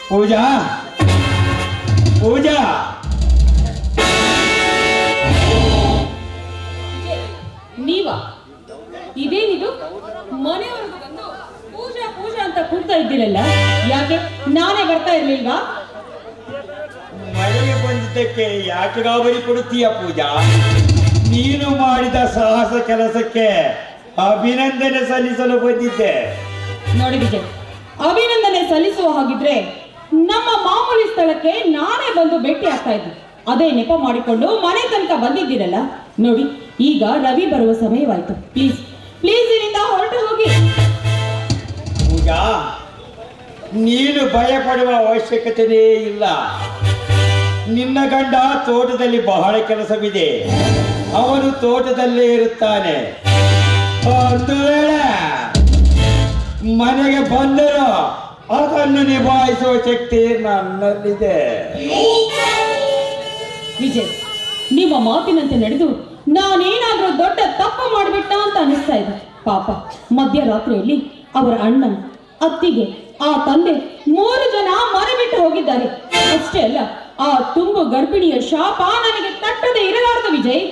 ಪೂಜಾ ಪೂಜಾ ನೀವಾ ಇದೇನಿದು ಮನೆಯವ್ರಿಗೆ ಬಂದು ಪೂಜಾ ಪೂಜಾ ಅಂತ ಕೂಗ್ತಾ ಇದ್ದೀರಲ್ಲ ಯಾಕೆ ನಾನೇ ಬರ್ತಾ ಇರ್ಲಿಲ್ವಾ ಮಳೆಗೆ ಬಂದಿದ್ದಕ್ಕೆ ಯಾಕೆ ಗಾಬರಿ ಕೊಡುತ್ತೀಯ ಪೂಜಾ ನೀನು ಮಾಡಿದ ಸಾಹಸ ಕೆಲಸಕ್ಕೆ ಅಭಿನಂದನೆ ಸಲ್ಲಿಸಲು ಬಂದಿದ್ದೆ ನೋಡಿ ವಿಜಯ್, ಅಭಿನಂದನೆ ಸಲ್ಲಿಸುವ ಹಾಗಿದ್ರೆ ನಮ್ಮ ಮಾಮೂಲಿ ಸ್ಥಳಕ್ಕೆ ನಾನೇ ಬಂದು ಭೇಟಿ ಆಗ್ತಾ ಇದ್ದೆ. ಅದೇ ನೆಪ ಮಾಡಿಕೊಂಡು ಮನೆ ತನಕ ಬಂದಿದ್ದೀರಲ್ಲ. ನೋಡಿ, ಈಗ ರವಿ ಬರುವ ಸಮಯವಾಯ್ತು. ಪ್ಲೀಸ್ ಪ್ಲೀಸ್ ಇಲ್ಲಿಂದ ಹೊರಟು ಹೋಗಿ. ಪೂಜಾ, ನೀನು ಭಯ ಪಡುವ ಅವಶ್ಯಕತೆಯೇ ಇಲ್ಲ. ನಿನ್ನ ಗಂಡ ತೋಟದಲ್ಲಿ ಬಹಳ ಕೆಲಸವಿದೆ, ಅವನು ತೋಟದಲ್ಲೇ ಇರುತ್ತಾನೆ. ಒಂದು ವೇಳೆ ಮನೆಗೆ ಬಂದರೂ ಅದನ್ನು ನಿಭಾಯಿಸುವ ಶಕ್ತಿ ನನ್ನಲ್ಲಿದೆ. ವಿಜಯ್, ನಿಮ್ಮ ಮಾತಿನಂತೆ ನಡೆದು ನಾನೇನಾದ್ರೂ ದೊಡ್ಡ ತಪ್ಪು ಮಾಡಿಬಿಟ್ಟ ಅಂತ ಅನಿಸ್ತಾ ಇದೆ. ಪಾಪ, ಮಧ್ಯರಾತ್ರಿಯಲ್ಲಿ ಅವರ ಅಣ್ಣ, ಅತ್ತಿಗೆ, ಆ ತಂದೆ 3 ಜನ ಮನೆ ಬಿಟ್ಟು ಹೋಗಿದ್ದಾರೆ. ಅಷ್ಟೇ ಅಲ್ಲ, ಆ ತುಂಬು ಗರ್ಭಿಣಿಯ ಶಾಪ ನನಗೆ ತಟ್ಟದೆ ಇರಲಾರದು ವಿಜಯ್.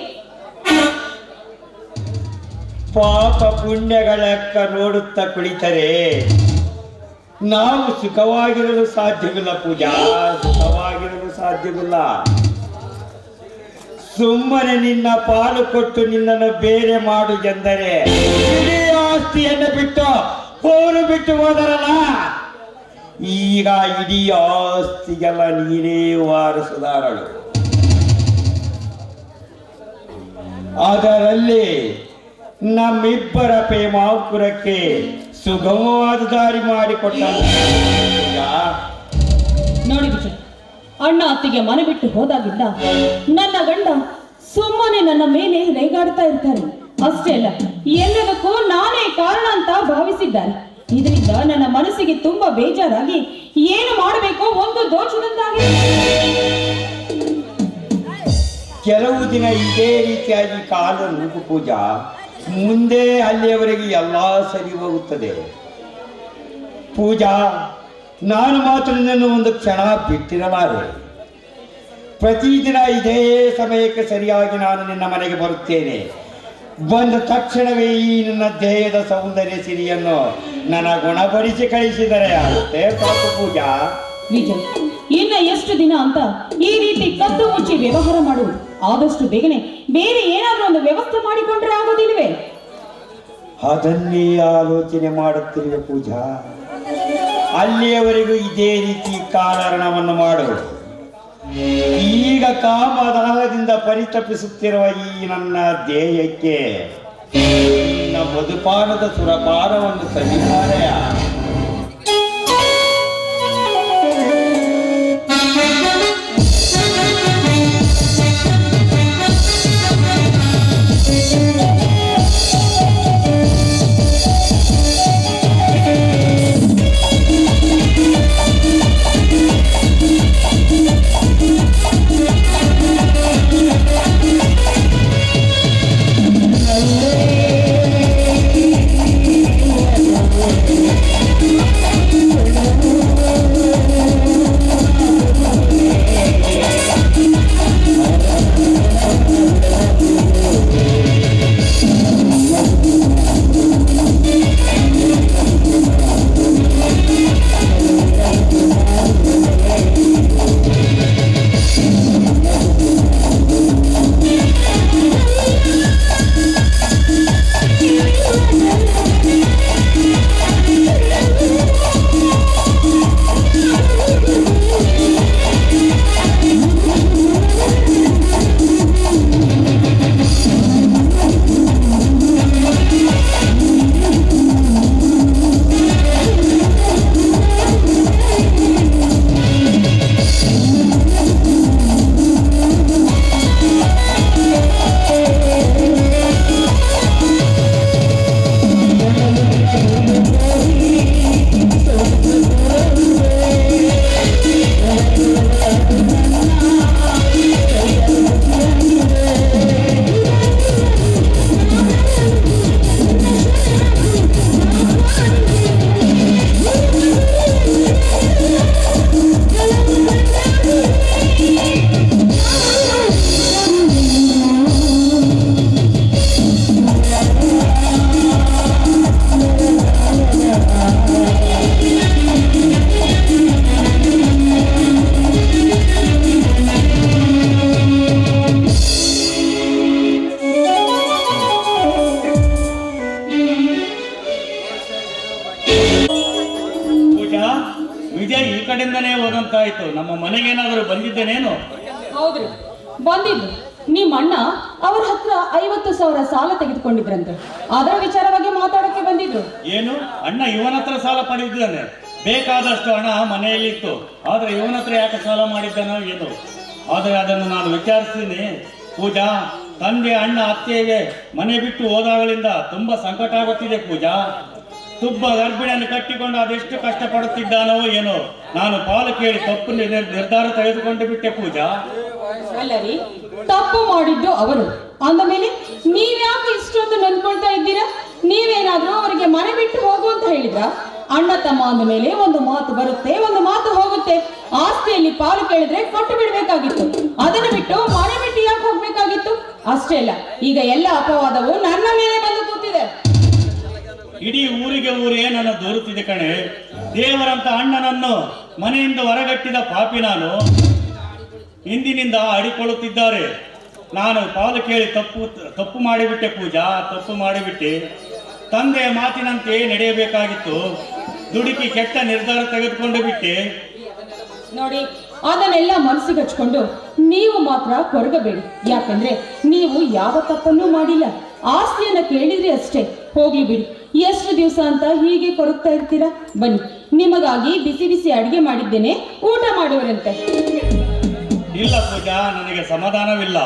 ಪಾಪ ಪುಣ್ಯಗಳ ಲೆಕ್ಕ ನೋಡುತ್ತಾ ಕುಳಿತರೆ ನಾವು ಸುಖವಾಗಿರಲು ಸಾಧ್ಯವಿಲ್ಲ ಪೂಜಾ, ಸುಖವಾಗಿರಲು ಸಾಧ್ಯವಿಲ್ಲ. ಸುಮ್ಮನೆ ನಿನ್ನ ಪಾಲು ಕೊಟ್ಟು ನಿನ್ನನ್ನು ಬೇರೆ ಮಾಡುವುದೆಂದರೆ ಇಡೀ ಆಸ್ತಿಯನ್ನು ಬಿಟ್ಟು ಹೋರು ಬಿಟ್ಟು ಹೋದರಲ್ಲ, ಈಗ ಇಡೀ ಆಸ್ತಿಗೆಲ್ಲ ನೀನೇ ವಾರಸುದಾರಳು. ಅದರಲ್ಲಿ ನಮ್ಮಿಬ್ಬರ ಪ್ರೇಮಾಪುರಕ್ಕೆ ಸುಗಮವಾದ ದಾರಿ ಮಾಡಿಕೊಟ್ಟ. ನೋಡಿ ವಿಜಯ್, ಅಣ್ಣ ಅತ್ತಿಗೆ ಮನೆ ಬಿಟ್ಟು ಹೋದಾಗಿದ್ದ ನನ್ನ ಗಂಡ ಸುಮ್ಮನೆ ನನ್ನ ಮೇಲೆ ರೇಗಾಡ್ತಾ ಇರ್ತಾರೆ. ಅಷ್ಟೇ ಅಲ್ಲ, ಎಲ್ಲದಕ್ಕೂ ನಾನೇ ಕಾರಣ ಅಂತ ಭಾವಿಸಿದ್ದಾರೆ. ಇದರಿಂದ ನನ್ನ ಮನಸ್ಸಿಗೆ ತುಂಬಾ ಬೇಜಾರಾಗಿ ಏನು ಮಾಡಬೇಕೋ ಒಂದು ದೋಷದಂತಾಗಿ. ಕೆಲವು ದಿನ ಇದೇ ರೀತಿಯಾಗಿ ಕಾಲ ನುಗ್ಗು ಪೂಜಾ, ಮುಂದೆ ಅಲ್ಲಿಯವರೆಗೆ ಎಲ್ಲ ಸರಿ ಹೋಗುತ್ತದೆ. ಪೂಜಾ, ನಾನು ಮಾತ್ರ ನಿನ್ನನ್ನು ಒಂದು ಕ್ಷಣ ಬಿಟ್ಟಿರಲಾರೆ. ಪ್ರತಿದಿನ ಇದೇ ಸಮಯಕ್ಕೆ ಸರಿಯಾಗಿ ನಾನು ನಿನ್ನ ಮನೆಗೆ ಬರುತ್ತೇನೆ. ಬಂದ ತಕ್ಷಣವೇ ಈ ನನ್ನ ದೇಹದ ಸೌಂದರ್ಯ ಸಿರಿಯನ್ನು ನನ್ನ ಗುಣಪಡಿಸಿ ಕಳಿಸಿದರೆ ಆಗುತ್ತೆ ಸಾಕು ಪೂಜಾ. ವಿಜಯ್, ಇನ್ನ ಎಷ್ಟು ದಿನ ಅಂತ ಈ ರೀತಿ ಕದ್ದು ಮುಚ್ಚಿ ವ್ಯವಹಾರ ಮಾಡುವುದು? ಆದಷ್ಟು ಬೇಗನೆ ಬೇರೆ ಏನಾದ್ರೂ ಒಂದು ವ್ಯವಸ್ಥೆ ಮಾಡಿಕೊಂಡ್ರೆ ಆಗೋದಿಲ್ವೇ? ಅದನ್ನೇ ಆಲೋಚನೆ ಮಾಡುತ್ತಿರುವ ಪೂಜಾ. ಅಲ್ಲಿಯವರೆಗೂ ಇದೇ ರೀತಿ ಕಾಲಹರಣವನ್ನು ಮಾಡುವುದು. ಈಗ ಕಾಮದಾಹದಿಂದ ಪರಿತಪಿಸುತ್ತಿರುವ ಈ ನನ್ನ ದೇಹಕ್ಕೆ ನಿನ್ನ ಮಧುಪಾನದ ಸುರಪಾನವನ್ನು ಸವಿಸಾರೆಯ. ವಿಜಯ್ ಈ ಕಡೆಯಿಂದನೇ ಹೋದಂತಾಯ್ತು. ನಮ್ಮ ಮನೆಗೇನಾದರೂ ಬಂದಿದ್ದೇನೇನು? ಹೌದ್ರಿ, ಬಂದಿದ್ದು ನಿಮ್ಮ ಅಣ್ಣ ಅವ್ರ ಹತ್ರ 50,000 ಸಾಲ ತೆಗೆದುಕೊಂಡಿದ್ರಂತೆ. ಅದರ ವಿಚಾರವಾಗಿ ಮಾತಾಡಕ್ಕೆ ಬಂದಿದ್ರು. ಏನು, ಅಣ್ಣ ಇವನ ಹತ್ರ ಸಾಲ ಪಡೆದಿದ್ದಾನೆ? ಬೇಕಾದಷ್ಟು ಹಣ ಮನೆಯಲ್ಲಿತ್ತು, ಆದ್ರೆ ಇವನ ಹತ್ರ ಯಾಕೆ ಸಾಲ ಮಾಡಿದ್ದಾನೋ ಏನು? ಆದರೆ ಅದನ್ನು ನಾನು ವಿಚಾರಿಸ್ತೀನಿ. ಪೂಜಾ, ತಂದೆ ಅಣ್ಣ ಅತ್ತೆಗೆ ಮನೆ ಬಿಟ್ಟು ಹೋದಾಗಲಿಂದ ತುಂಬಾ ಸಂಕಟ ಆಗುತ್ತಿದೆ ಪೂಜಾ. ತುಬ್ಬ ಗರ್ಭಿಣಿಯನ್ನು ಕಟ್ಟಿಕೊಂಡು ಅದೆಷ್ಟು ಕಷ್ಟಪಡುತ್ತಿದ್ದಾನೋ ಏನೋ. ನಾನು ಪಾಲು ಕೇಳಿ ತಪ್ಪು ನಿರ್ಧಾರ ತೆಗೆದುಕೊಂಡು ಬಿಟ್ಟೆ ಪೂಜಾ. ಅಲ್ಲರಿ, ತಪ್ಪು ಮಾಡಿದ್ದು ಅವರು ಅಂದ ಮೇಲೆ ನೀವ್ಯಾಕೆ ಇಷ್ಟೊಂದು ನೊಂದ್ಕೊಳ್ತಾ ಇದ್ದೀರಾ? ನೀವೇನಾದ್ರೂ ಅವರಿಗೆ ಮನೆ ಬಿಟ್ಟು ಹೋಗು ಅಂತ ಹೇಳಿದ್ರ? ಅಣ್ಣ ತಮ್ಮ ಅಂದ ಮೇಲೆ ಒಂದು ಮಾತು ಬರುತ್ತೆ, ಒಂದು ಮಾತು ಹೋಗುತ್ತೆ. ಆಸ್ತಿಯಲ್ಲಿ ಪಾಲು ಕೇಳಿದ್ರೆ ಕೊಟ್ಟು ಬಿಡ್ಬೇಕಾಗಿತ್ತು, ಅದನ್ನು ಬಿಟ್ಟು ಮನೆ ಬಿಟ್ಟು ಯಾಕೆ ಹೋಗ್ಬೇಕಾಗಿತ್ತು? ಅಷ್ಟೇ ಅಲ್ಲ, ಈಗ ಎಲ್ಲ ಅಪವಾದವು ನನ್ನ ಮೇಲೆ ಬಂದು ಕೂತಿದೆ. ಇಡೀ ಊರಿಗೆ ಊರೇ ನನ್ನ ದೂರುತ್ತಿದೆ ಕಣೆ. ದೇವರಂತ ಅಣ್ಣನನ್ನು ಮನೆಯಿಂದ ಹೊರಗಟ್ಟಿದ ಪಾಪಿ ನಾನು. ಇಂದಿನಿಂದ ಆಡಿಕೊಳ್ಳುತ್ತಿದ್ದಾರೆ. ನಾನು ಪಾಲು ಕೇಳಿ ತಪ್ಪು ಮಾಡಿಬಿಟ್ಟೆ ಪೂಜಾ, ತಪ್ಪು ಮಾಡಿಬಿಟ್ಟೆ. ತಂದೆಯ ಮಾತಿನಂತೆ ನಡೆಯಬೇಕಾಗಿತ್ತು. ದುಡುಕಿ ಕೆಟ್ಟ ನಿರ್ಧಾರ ತೆಗೆದುಕೊಂಡು ಬಿಟ್ಟೆ. ನೋಡಿ, ಅದನ್ನೆಲ್ಲ ಮನಸ್ಸಿಗೆ ಹಚ್ಕೊಂಡು ನೀವು ಮಾತ್ರ ಕೊರಗಬೇಡಿ. ಯಾಕಂದ್ರೆ ನೀವು ಯಾವ ತಪ್ಪನ್ನೂ ಮಾಡಿಲ್ಲ. ಆಸ್ತಿಯನ್ನ ಕೇಳಿದ್ರಿ ಅಷ್ಟೇ, ಹೋಗ್ಲಿ ಬಿಡಿ. ಎಷ್ಟು ದಿವಸ ಅಂತ ಹೀಗೆ ಕೊರಗ್ತಾ ಇರ್ತೀರಾ? ಬನ್ನಿ, ನಿಮಗಾಗಿ ಬಿಸಿ ಬಿಸಿ ಅಡಿಗೆ ಮಾಡಿದ್ದೇನೆ, ಊಟ ಮಾಡುವರಂತೆ. ಇಲ್ಲ ಪೂಜಾ, ನನಗೆ ಸಮಾಧಾನವಿಲ್ಲ.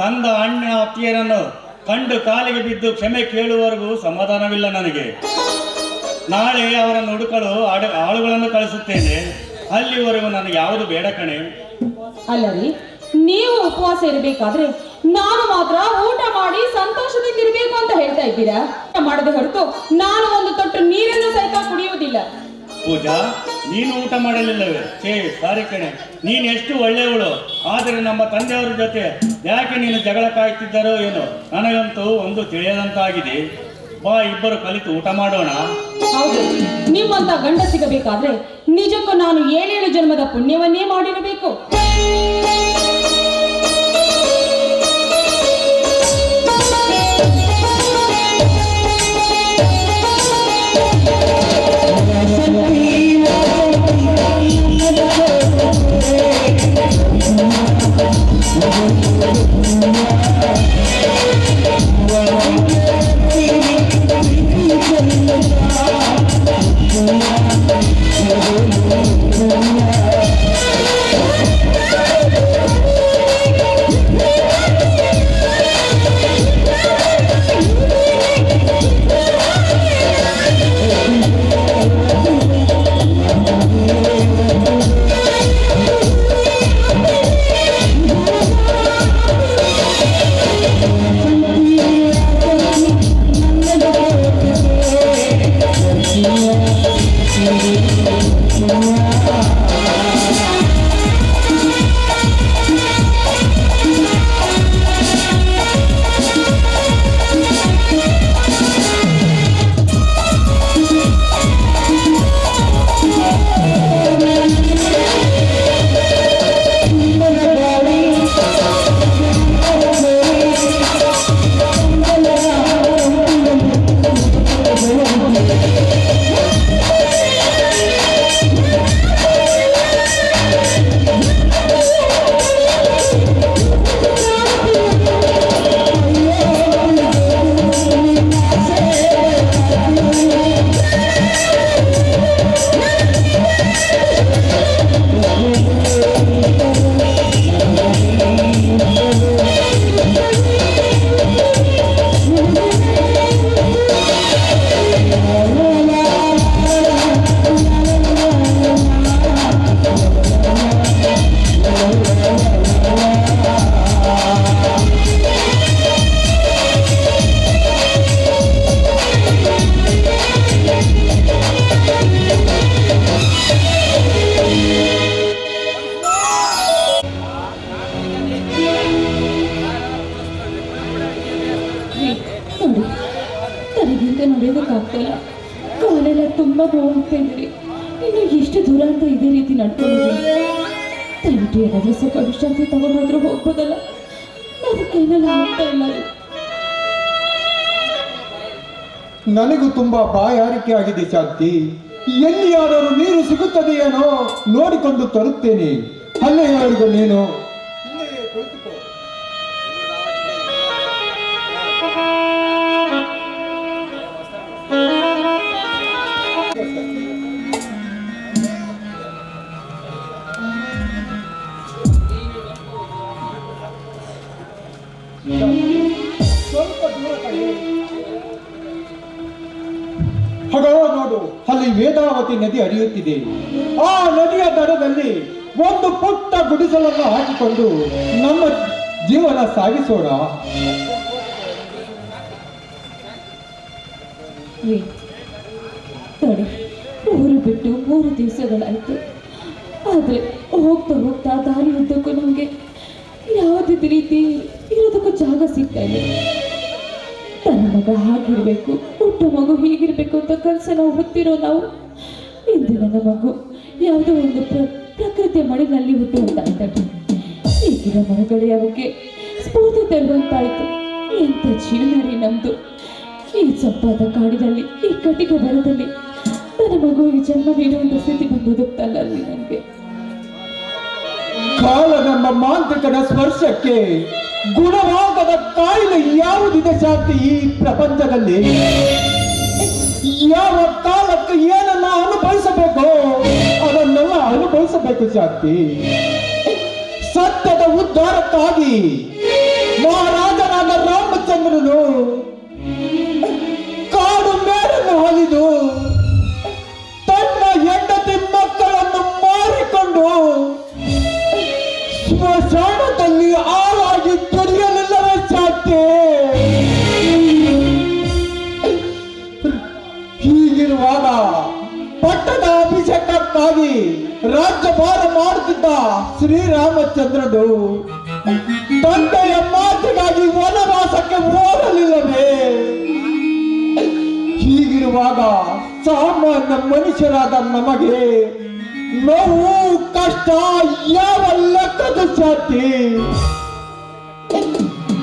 ತಂದ ಅಣ್ಣ ಅತ್ತಿಯರನ್ನು ಕಂಡು ಕಾಲಿಗೆ ಬಿದ್ದು ಕ್ಷಮೆ ಕೇಳುವವರೆಗೂ ಸಮಾಧಾನವಿಲ್ಲ ನನಗೆ. ನಾಳೆ ಅವರನ್ನು ಹುಡುಕಲು ಆಳುಗಳನ್ನು ಕಳಿಸುತ್ತೇನೆ. ಅಲ್ಲಿವರೆಗೂ ನನಗೆ ಯಾವುದು ಬೇಡ ಕಣೆ. ಅಲ್ಲರಿ, ನೀವು ಉಪವಾಸ ಇರಬೇಕಾದ್ರೆ ನಾನು ಮಾತ್ರ ಊಟ ಮಾಡಿ ಸಂತೋಷದಿಂದ ಇರಬೇಕು ಅಂತ ಹೇಳ್ತಾ ಇದ್ದೀರಾ? ಮಾಡದೆ ಹೊರತು ನಾನು ಒಂದು ತೊಟ್ಟು ನೀರನ್ನು ಸಹಿತ ಕುಡಿಯುವುದಿಲ್ಲ. ಪೂಜಾ, ನೀನು ಊಟ ಮಾಡಲಿಲ್ಲವೇ? ಸಾರಿ ಕಣೆ, ನೀನು ಎಷ್ಟು ಒಳ್ಳೆಯವಳು. ಆದರೆ ನಮ್ಮ ತಂದೆಯವರ ಜೊತೆ ಯಾಕೆ ನೀನು ಜಗಳ ಕಾಯ್ತಿದ್ದಾರೋ ಏನೋ, ನನಗಂತೂ ಒಂದು ತಿಳಿಯದಂತಾಗಿದೆ. ಬಾ, ಇಬ್ಬರು ಕಲಿತು ಊಟ ಮಾಡೋಣ. ಹೌದು, ನಿಮ್ಮಂತ ಗಂಡ ಸಿಗಬೇಕಾದ್ರೆ ನಿಜಕ್ಕೂ ನಾನು 7 ಜನ್ಮದ ಪುಣ್ಯವನ್ನೇ ಮಾಡಿರಬೇಕು. ತನಗಿಂತ ನಡೆಯೋದಕ್ಕಾಗ್ತಿಲ್ಲ, ಕಾಲೆಲ್ಲ ತುಂಬಾ ನೋವಾಗ್ತಾ ಇದ್ರಿ. ಇನ್ನು ಎಷ್ಟು ದೂರ ಅಂತ ಇದೇ ರೀತಿ ನಡ್ಕೊಂಡಿದ್ರಿ? ದಯವಿಟ್ಟು ಏನಾದ್ರೂ ಸ್ವಲ್ಪ ವಿಶ್ರಾಂತಿ ತಗೊಂಡಾದ್ರೂ ಹೋಗ್ಬೋದಲ್ಲ? ನನ್ನ ಕೈಲೆಲ್ಲ ಆಗ್ತಾ ಇಲ್ಲ. ನನಗೂ ತುಂಬಾ ಬಾಯಾರಿಕೆ ಆಗಿದೆ ಶಾಂತಿ. ಎಲ್ಲಿಯಾದರೂ ನೀರು ಸಿಗುತ್ತದೆಯೇನೋ ನೋಡಿಕೊಂಡು ತರುತ್ತೇನೆ. ಅಲ್ಲಿಯವರೆಗೂ ನೀನು ಹಗೋ ನೋಡು, ಅಲ್ಲಿ ವೇದಾವತಿ ನದಿ ಹರಿಯುತ್ತಿದೆ. ಆ ನದಿಯ ದಡದಲ್ಲಿ ಒಂದು ಪುಟ್ಟ ಗುಡಿಸಲನ್ನು ಹಾಕಿಕೊಂಡು ನಮ್ಮ ಜೀವನ ಸಾಗಿಸೋಣ. ತಡಿ, ಊರು ಬಿಟ್ಟು 3 ದಿವಸಗಳಾಯ್ತು. ಆದ್ರೆ ಹೋಗ್ತಾ ಹೋಗ್ತಾ ದಾರಿ ಉದ್ದಕ್ಕೂ ನಮ್ಗೆ ಯಾವುದೇ ರೀತಿ ಇರೋದಕ್ಕೂ ಜಾಗ ಸಿಗ್ತಾ ಇಲ್ಲ. ತನ್ನ ಮಗ ಹಾಗಿರ್ಬೇಕು, ಹುಟ್ಟು ಮಗು ಹೀಗಿರ್ಬೇಕು ಅಂತ ಕನಸನ್ನು ಹೊತ್ತಿರೋ ನಾವು ಇಂದು ನನ್ನ ಮಗು ಯಾವುದೋ ಒಂದು ಪ್ರಕೃತಿಯ ಮಡಿನಲ್ಲಿ ಹುಟ್ಟುವಂತಾಯ್ತು. ಈ ಗಿಡ ಮರಗಳೇ ಅವಕ್ಕೆ ಸ್ಫೂರ್ತಿ ತರುವಂತಾಯ್ತು. ಎಂಥ ಜೀವನ ನಮ್ದು. ಈ ಚಂಪಾದ ಕಾಡಿನಲ್ಲಿ, ಈ ಕಟ್ಟಿಗೆ ಬರದಲ್ಲಿ ನನ್ನ ಮಗುವಿಗೆ ಜನ್ಮ ನೀಡುವಂತ ಸ್ಥಿತಿ ಬಂದೊದಗ್ತಲ್ಲ ಅಲ್ಲಿ ನನಗೆ. ಕಾಲ ನಮ್ಮ ಮಾಂತ್ರಿಕನ ಸ್ಪರ್ಶಕ್ಕೆ ಗುಣವಾಗದ ಕಾಯಿಲೆ ಯಾವುದಿದೆ ಶಾಂತಿ ಈ ಪ್ರಪಂಚದಲ್ಲಿ? ಯಾವ ಕಾಲಕ್ಕೆ ಏನನ್ನ ಅನುಭವಿಸಬೇಕು ಅದನ್ನೆಲ್ಲ ಅನುಭವಿಸಬೇಕು ಶಾಂತಿ. ಸತ್ಯದ ಉದ್ಧಾರಕ್ಕಾಗಿ ಮಹಾರಾಜನಾದ ರಾಮಚಂದ್ರನು ಕಾಡು ಮೇಡನ್ನು ಹೊಲಿದು ತನ್ನ ಹೆಂಡತಿ ಮಕ್ಕಳನ್ನು ಮಾರಿಕೊಂಡು ಸ್ಮಶಾನದಲ್ಲಿ ಆಳಾಗಿ ದುಡಿಯಲಿಲ್ಲವೇ ಶಾಂತಿ? ಹೀಗಿರುವಾಗ ಪಟ್ಟದ ಅಭಿಷೇಕಕ್ಕಾಗಿ ರಾಜ್ಯಭಾರ ಮಾಡುತ್ತಿದ್ದ ಶ್ರೀರಾಮಚಂದ್ರನು ತಂದೆಯ ಮಾತಿಗಾಗಿ ವನವಾಸಕ್ಕೆ ಹೋಗಲಿಲ್ಲವೇ? ಹೀಗಿರುವಾಗ ಸಾಮಾನ್ಯ ಮನುಷ್ಯರಾದ ನಮಗೆ ನೋವು ಕಷ್ಟ ಯಾವ ಲೆಕ್ಕದ ಶಾಂತಿ?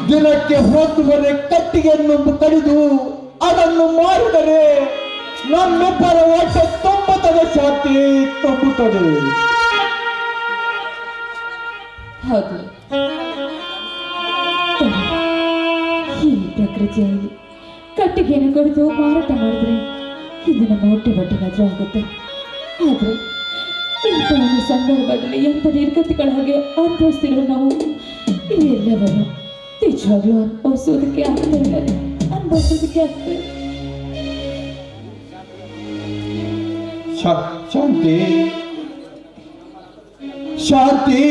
ದಿನಕ್ಕೆ 1 ಕಟ್ಟಿಗೆಯನ್ನು ಕಡಿದು ಅದನ್ನು ಮಾರಿದರೆ ನಮ್ಮಿಬ್ಬರ ಹೊಟ್ಟೆ ತುಂಬುತ್ತದೆ ಶಾಂತಿ, ತುಂಬುತ್ತದೆ. ಹೌದು, ಈ ಪ್ರಕೃತಿಯಲ್ಲಿ ಕಟ್ಟಿಗೆಯನ್ನು ಕಡಿದು ಮಾರಾಟ ಮಾಡಿದ್ರೆ ಇದು ನಮ್ಮ ಹೊಟ್ಟೆ ಬಟ್ಟೆಗಾದ್ರೂ ಆಗುತ್ತೆ. ಆದ್ರೆ ಇಂಥ ಒಂದು ಸಂದರ್ಭದಲ್ಲಿ ಎಂಥ ನಿರ್ಗತಿಗಳ ಹಾಗೆ ಅನುಭವಿಸ್ತಿರೋ ನಾವು ಇದೆಲ್ಲವನ್ನು ನಿಜವಾಗ್ಲೂ ಅನುಭವಿಸೋದಕ್ಕೆ ಆಗ್ತಾ ಇಲ್ಲ, ಅನುಭವಿಸೋದಕ್ಕೆ ಆಗ್ತಾ ಇಲ್ಲ. ಶಾಂತಿ, ಶಾಂತಿ,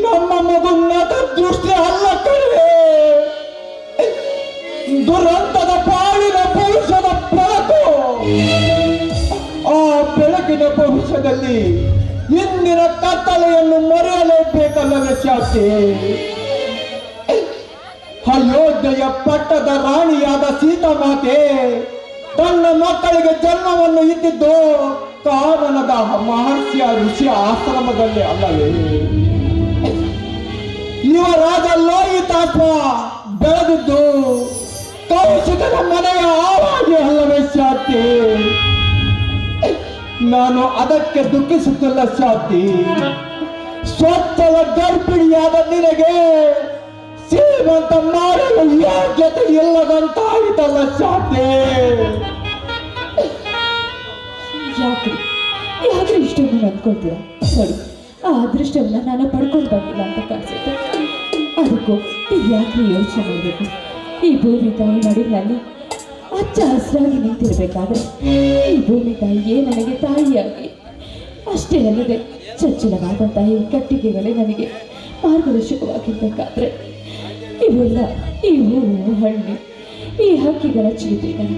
ನಮ್ಮ ಮಗುನ್ನತ ದೃಷ್ಟಿ ಅಲ್ಲ ಕಡಿಮೆ. ದುರಂತದ ಬಾಳಿನ ಭವಿಷ್ಯದ ಬೆಳಕು. ಆ ಬೆಳಕಿನ ಭವಿಷ್ಯದಲ್ಲಿ ಇಂದಿನ ಕತ್ತಲೆಯನ್ನು ಮರೆಯಲೇಬೇಕಲ್ಲವೇ ಶಾಂತಿ? ಅಯೋಧ್ಯೆಯ ಪಟ್ಟದ ರಾಣಿಯಾದ ಸೀತಾಮಾತೆ ತನ್ನ ಮಕ್ಕಳಿಗೆ ಜನ್ಮವನ್ನು ಇದ್ದಿದ್ದು ಕಾರಣದ ಮಹರ್ಷಿಯ ಋಷಿ ಆಶ್ರಮದಲ್ಲಿ ಅಲ್ಲವೇ? ಯುವರಾಜ ಲೋಹಿತಾಶ್ವ ಬೆಳೆದಿದ್ದು ಕೌಶಿಕನ ಮನೆಯ ಆವಾಗಿ ಅಲ್ಲವೇ ಶಾಂತಿ? ನಾನು ಅದಕ್ಕೆ ದುಃಖಿಸುತ್ತಿಲ್ಲ ಶಾಂತಿ. ಸ್ವಚ್ಛದ ಗರ್ಭಿಣಿಯಾದ ನಿನಗೆ ಶ್ರೀಮಂತ ಮಾಡಲು ಯೋಗ್ಯತೆ ಇಲ್ಲದಂತಾಯಿತಲ್ಲ ಶಾಂತಿ? ಯಾಕೆ ಇಷ್ಟವನ್ನು ಅಂದ್ಕೊಳ್ತೀರಾ? ನೋಡಿ, ಆ ಅದೃಷ್ಟವನ್ನ ನಾನು ಪಡ್ಕೊಂಡು ಬಂದಿಲ್ಲ ಅಂತ ಕಾಣಿಸುತ್ತೆ. ಅದಕ್ಕೂ ನೀವು ಯಾಕೆ ಯೋಚನೆ ಮಾಡಬೇಕು? ಈ ಭೂಮಿ ತಾಯಿ ನಡುವಿನಲ್ಲಿ ಹಚ್ಚ ಹಸಿರಾಗಿ ನಿಂತಿರ್ಬೇಕಾದ್ರೆ ಈ ಭೂಮಿ ತಾಯಿಯೇ ನನಗೆ ತಾಯಿಯಾಗಿ, ಅಷ್ಟೇ ಅಲ್ಲದೆ ಚಚ್ಚಲವಾದಂತಹ ಈ ಕಟ್ಟಿಗೆಗಳೇ ನನಗೆ ಮಾರ್ಗದರ್ಶಕವಾಗಿರ್ಬೇಕಾದ್ರೆ ಇವೆಲ್ಲ ಈ ಹೂವು ಹಣ್ಣು ಈ ಹಕ್ಕಿಗಳ ಚಿಲಿಪಿಗಳು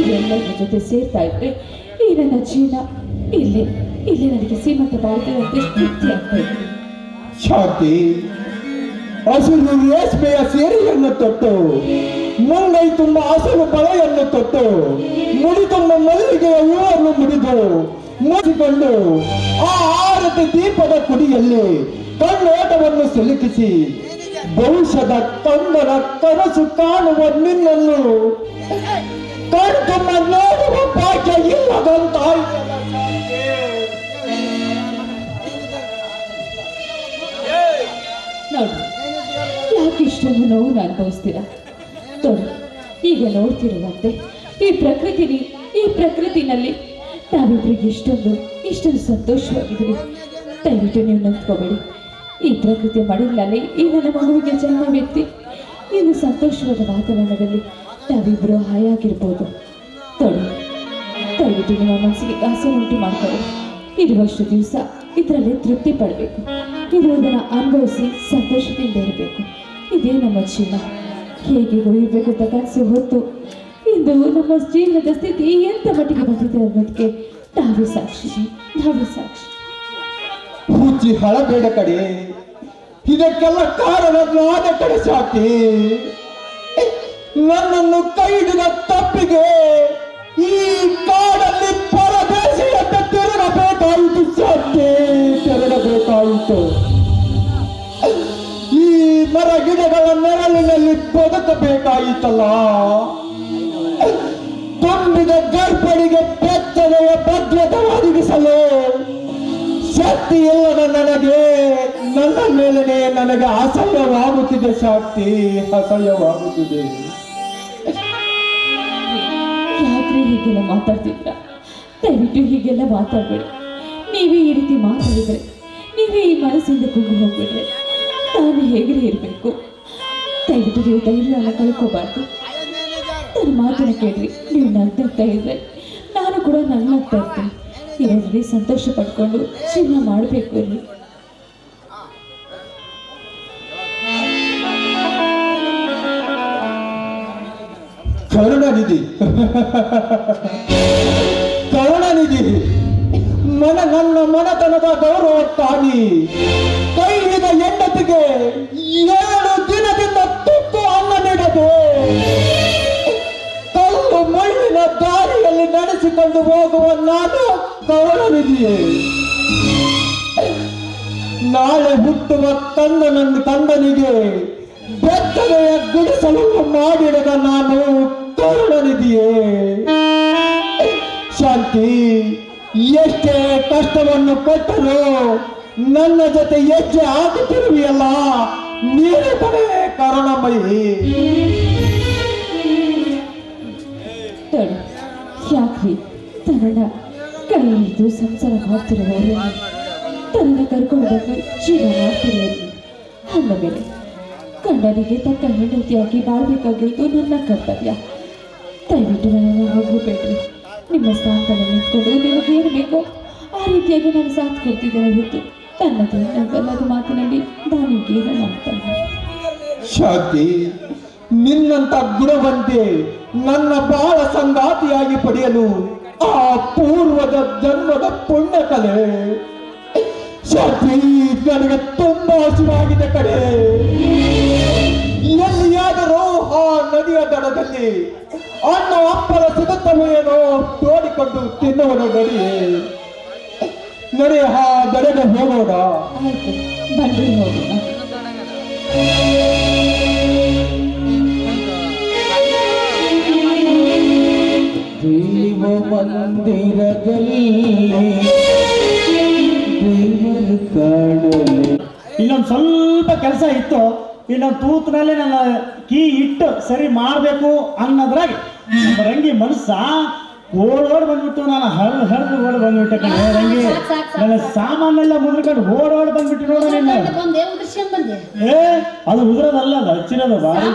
ಇವೆಲ್ಲರ ಜೊತೆ ಸೇರ್ತಾ ಇದ್ರೆ ಈ ನನ್ನ ಜೀವನ ಇಲ್ಲಿ ನನಗೆ ಸೀಮಂತ ಬಾಳ್ತಿರಂತೆ ತೃಪ್ತಿ ಆಗ್ತಾ ಇದೆ. ಶಾಂತಿ, ಹಸಿರು ರೇಷ್ಮೆಯ ಸೀರೆಯನ್ನು ತೊಟ್ಟು, ಮುಂಗೈ ತುಂಬ ಹಸಿರು ಬಳೆಯನ್ನು ತೊಟ್ಟು, ಮುಡಿ ತುಂಬ ಮಲ್ಲಿಗೆಯ ಹೂವನ್ನು ಮುಡಿದು ಮುಡಿಕೊಂಡು ಆ ಆರತಿ ದೀಪದ ಕುಡಿಯಲ್ಲಿ ಕಣ್ಣೋಟವನ್ನು ಸಿಲುಕಿಸಿ ಭವಿಷ್ಯದ ಕಂದನ ಕನಸು ಕಾಣುವ ನಿನ್ನನ್ನು ಕಣ್ತುಂಬ ನೋಡುವ ಭಾಗ್ಯ ಇಲ್ಲದಂತಾಯಿತು. ನೋಡ್ರಿ, ಯಾಕೆ ಇಷ್ಟೊಂದು ನೋವು ಅನುಭವಿಸ್ತೀರಾ? ನೋಡಿ, ಈಗ ನೋಡ್ತಿರುವಂತೆ ಈ ಪ್ರಕೃತಿನಲ್ಲಿ ನಾವಿಬ್ರಿಗೆ ಇಷ್ಟೊಂದು ಸಂತೋಷವಾಗಿದ್ದೀವಿ. ದಯವಿಟ್ಟು ನೀವು ನಂಬ್ಕೋಬೇಡಿ. ಈ ಪ್ರಕೃತಿ ಮಡಿಲಲ್ಲಿ ಈ ನನ್ನ ಮಗುವಿಗೆ ಜನ್ಮವೆತ್ತಿ ಇನ್ನು ಸಂತೋಷವಾದ ವಾತಾವರಣದಲ್ಲಿ ನಾವಿಬ್ಬರು ಹಾಯಾಗಿರ್ಬೋದು. ನೋಡಿ, ದಯವಿಟ್ಟು ನಿಮ್ಮ ಮನಸ್ಸಿಗೆ ಆಸೆ ಉಂಟು ಮಾಡ್ಕೊಳ್ಳಿ. ಇರುವಷ್ಟು ದಿವಸ ಇದರಲ್ಲಿ ತೃಪ್ತಿ ಪಡಬೇಕು, ಇರುವುದನ್ನು ಅನುಭವಿಸಿ ಸಂತೋಷದಿಂದ ಇರಬೇಕು. ಇದೇ ನಮ್ಮ ಜೀವನ. ಹೇಗೆ ಇರಬೇಕು ಅಂತ ಕನಸು ಹೊತ್ತು ಇಂದು ನಮ್ಮ ಜೀವನದ ಸ್ಥಿತಿ ಎಂತ ಮಟ್ಟಿಗೆ ಬಂದಿದೆ ಅನ್ನೋದಕ್ಕೆ ನಾವೇ ಸಾಕ್ಷಿ. ಹುಚ್ಚಿ ಹಳಬೇಡ ಕಡೆ, ಇದಕ್ಕೆಲ್ಲ ಕಾರಣ ನಾನೇ ಕಡೆ ಸಾಕಿ. ನನ್ನನ್ನು ಕೈ ಹಿಡಿದ ತಪ್ಪಿಗೆ ಈ ಕಾಡಲ್ಲಿ ಪರದೇಶಿಯಂತೆ ತಿರುಗಬೇಕಾಯಿತು ಸಾಕಿ, ತಿರುಗಬೇಕಾಯಿತು. ಈ ಮರ ಗಿಡಗಳ ನೆರಳಿನಲ್ಲಿ ಬದುಕಬೇಕಾಯಿತಲ್ಲ. ತುಂಬಿದ ಗರ್ಭಣಿಗೆ ಬೆಚ್ಚನೆಯ ಭದ್ರತೆ ಒದಗಿಸಲು ಶಕ್ತಿ ಇಲ್ಲದ ನನ್ನ ಮೇಲನೆ ನನಗೆ ಅಸಹ್ಯವಾಗುತ್ತಿದೆ ಶಾಂತಿ, ಅಸಹ್ಯವಾಗುತ್ತಿದೆ. ಯಾಕ್ರಿ ಹೀಗೆಲ್ಲ ಮಾತಾಡ್ತಿದ್ರ? ದಯವಿಟ್ಟು ಹೀಗೆಲ್ಲ ಮಾತಾಡ್ಬೇಡಿ. ನೀವೇ ಈ ರೀತಿ ಮಾತಾಡಿದ್ರೆ, ನೀವೇ ಈ ಮನಸ್ಸಿಂದ ಕುಗ್ಗಿ ಹೋಗ್ಬಿಟ್ರೆ ನಾನು ಹೇಗೆ ಇರಬೇಕು? ದಯವಿಟ್ಟು ನೀವು ಧೈರ್ಯನ ಕಳ್ಕೋಬಾರ್ದು. ನನ್ನ ಮಾತನ್ನ ಕೇಳ್ರಿ. ನೀವು ನಗ್ತಾ ಇದ್ರೆ ನಾನು ಕೂಡ ನಗ್ನಾಗ್ತಾ ಇರ್ತೀನಿ. ಇದರಲ್ಲಿ ಸಂತೋಷ ಪಡ್ಕೊಂಡು ಜೀವನ ಮಾಡಬೇಕು ಅಲ್ಲಿ. ಕರುಣನಿಧಿ ನನ್ನ ಮನತನದ ಗೌರವಕ್ಕಾಗಿ ಕೈ ಹಿಡಿದ ಹೆಂಡತಿಗೆ 7 ದಿನದಿಂದ ತುತ್ತು ಅನ್ನ ನೀಡದೆ ಕಲ್ಲು ಮಣ್ಣಿನ ದಾರಿಯಲ್ಲಿ ನಡೆಸಿಕೊಂಡು ಹೋಗುವ ನಾನು ಕರುಣನಿಧಿಯೇ. ನಾಳೆ ಹುಟ್ಟುವ ಕಂದನಿಗೆ ಬೆತ್ತನೆಯ ಗುಡಿಸಲನ್ನು ಮಾಡಿಡದ ನಾನು ಕರುಣನಿಧಿಯೇ. ಶಾಂತಿ, ಎಷ್ಟೇ ಕಷ್ಟವನ್ನು ಕೊಟ್ಟರು ನನ್ನ ಜೊತೆ ಹೆಜ್ಜೆ ಹಾಕುತ್ತಿರುವಿಯಲ್ಲ, ನೀನು ಕಡೆ ಕರುಣಮಯಿ. ಯಾಕ್ರಿ ತನ್ನ ಕೈ ಹಿಡಿದು ಸಂಸಾರ ಮಾಡ್ತಿರುವವರು, ತನ್ನ ಕರ್ಕೊಂಡು ಬಂದು ಜೀವನ ಮಾಡ್ತಿರೋರು, ಅಂದ ಮೇಲೆ ಗಂಡನಿಗೆ ತಕ್ಕ ಹೆಂಡತಿಯಾಗಿ ಬಾಳ್ಬೇಕಾಗಿದ್ದು ನನ್ನ ಕರ್ತವ್ಯ. ದಯವಿಟ್ಟು ನನ್ನನ್ನು ಹೋಗಬೇಡ್ರಿ. ನಿಮ್ಮ ಸ್ಥಾನದಲ್ಲಿ ನಿಂತ್ಕೊಂಡು ನಿಮಗೆ ಏನು ಬೇಕೋ ಆ ರೀತಿಯಾಗಿ ನಾನು ಸಾಥ್ ಕೊಡ್ತಿದ್ದೇನೆ ಹೊತ್ತು ತನ್ನದೇ ನನ್ನದು ಮಾತಿನಲ್ಲಿ ನಾನಿಗೇನು ಮಾಡ್ತಾನೆ. ಶಾಂತಿ, ನಿನ್ನಂತ ಗುಣವಂತೆ ನನ್ನ ಬಾಳ ಸಂಗಾತಿಯಾಗಿ ಪಡೆಯಲು ಆ ಪೂರ್ವದ ಜನ್ಮದ ಪುಣ್ಯ ಕಲೆ. ಶಾಂತಿ, ನನಗೆ ತುಂಬಾ ಹಸಿವಾಗಿದೆ ಕಡೆ. ಎಲ್ಲಿಯಾದರೂ ಆ ನದಿಯ ದಡದಲ್ಲಿ ಅಣ್ಣ ಅಪ್ಪಲ ಸಿಗುತ್ತವೆಯೇನೋ ತೋಡಿಕೊಂಡು ತಿನ್ನುವನು. ನಡಿ ಆ ದಡಗೆ ಹೋಗೋಣ. ಆಯ್ತು, ಬನ್ರಿ ಹೋಗೋಣ. ದೇವ ಮಂದಿರದಲ್ಲಿ ದೇವರು ಕಾಣಲೆ. ಇನ್ನೊಂದು ಸ್ವಲ್ಪ ಕೆಲಸ ಇತ್ತು. ಇನ್ನೊಂದು ತೂತಿನಲ್ಲಿ ನನ್ನ ಕೀ ಇಟ್ಟು ಸರಿ ಮಾಡಬೇಕು ಅನ್ನೋದ್ರಾಗ ನಮ್ಮ ರಂಗಿ ಮನಸ್ಸ ಓಡೋಡ್ ಬಂದ್ಬಿಟ್ಟು ನಾನು ಹರಿದು ಓಡ್ ಬಂದ್ಬಿಟ್ಟೆ ಕಣೆ. ರಂಗಿ ನನ್ನ ಸಾಮಾನೆಲ್ಲ ಮುದ್ರಕೊಂಡು ಓಡೋಡ್ ಬಂದ್ಬಿಟ್ಟು ನೋಡು ನಿನ್ನ. ಅದು ಉದ್ರದಲ್ಲ, ಅದು ಹಚ್ಚಿರೋದು ಬಾರಿ.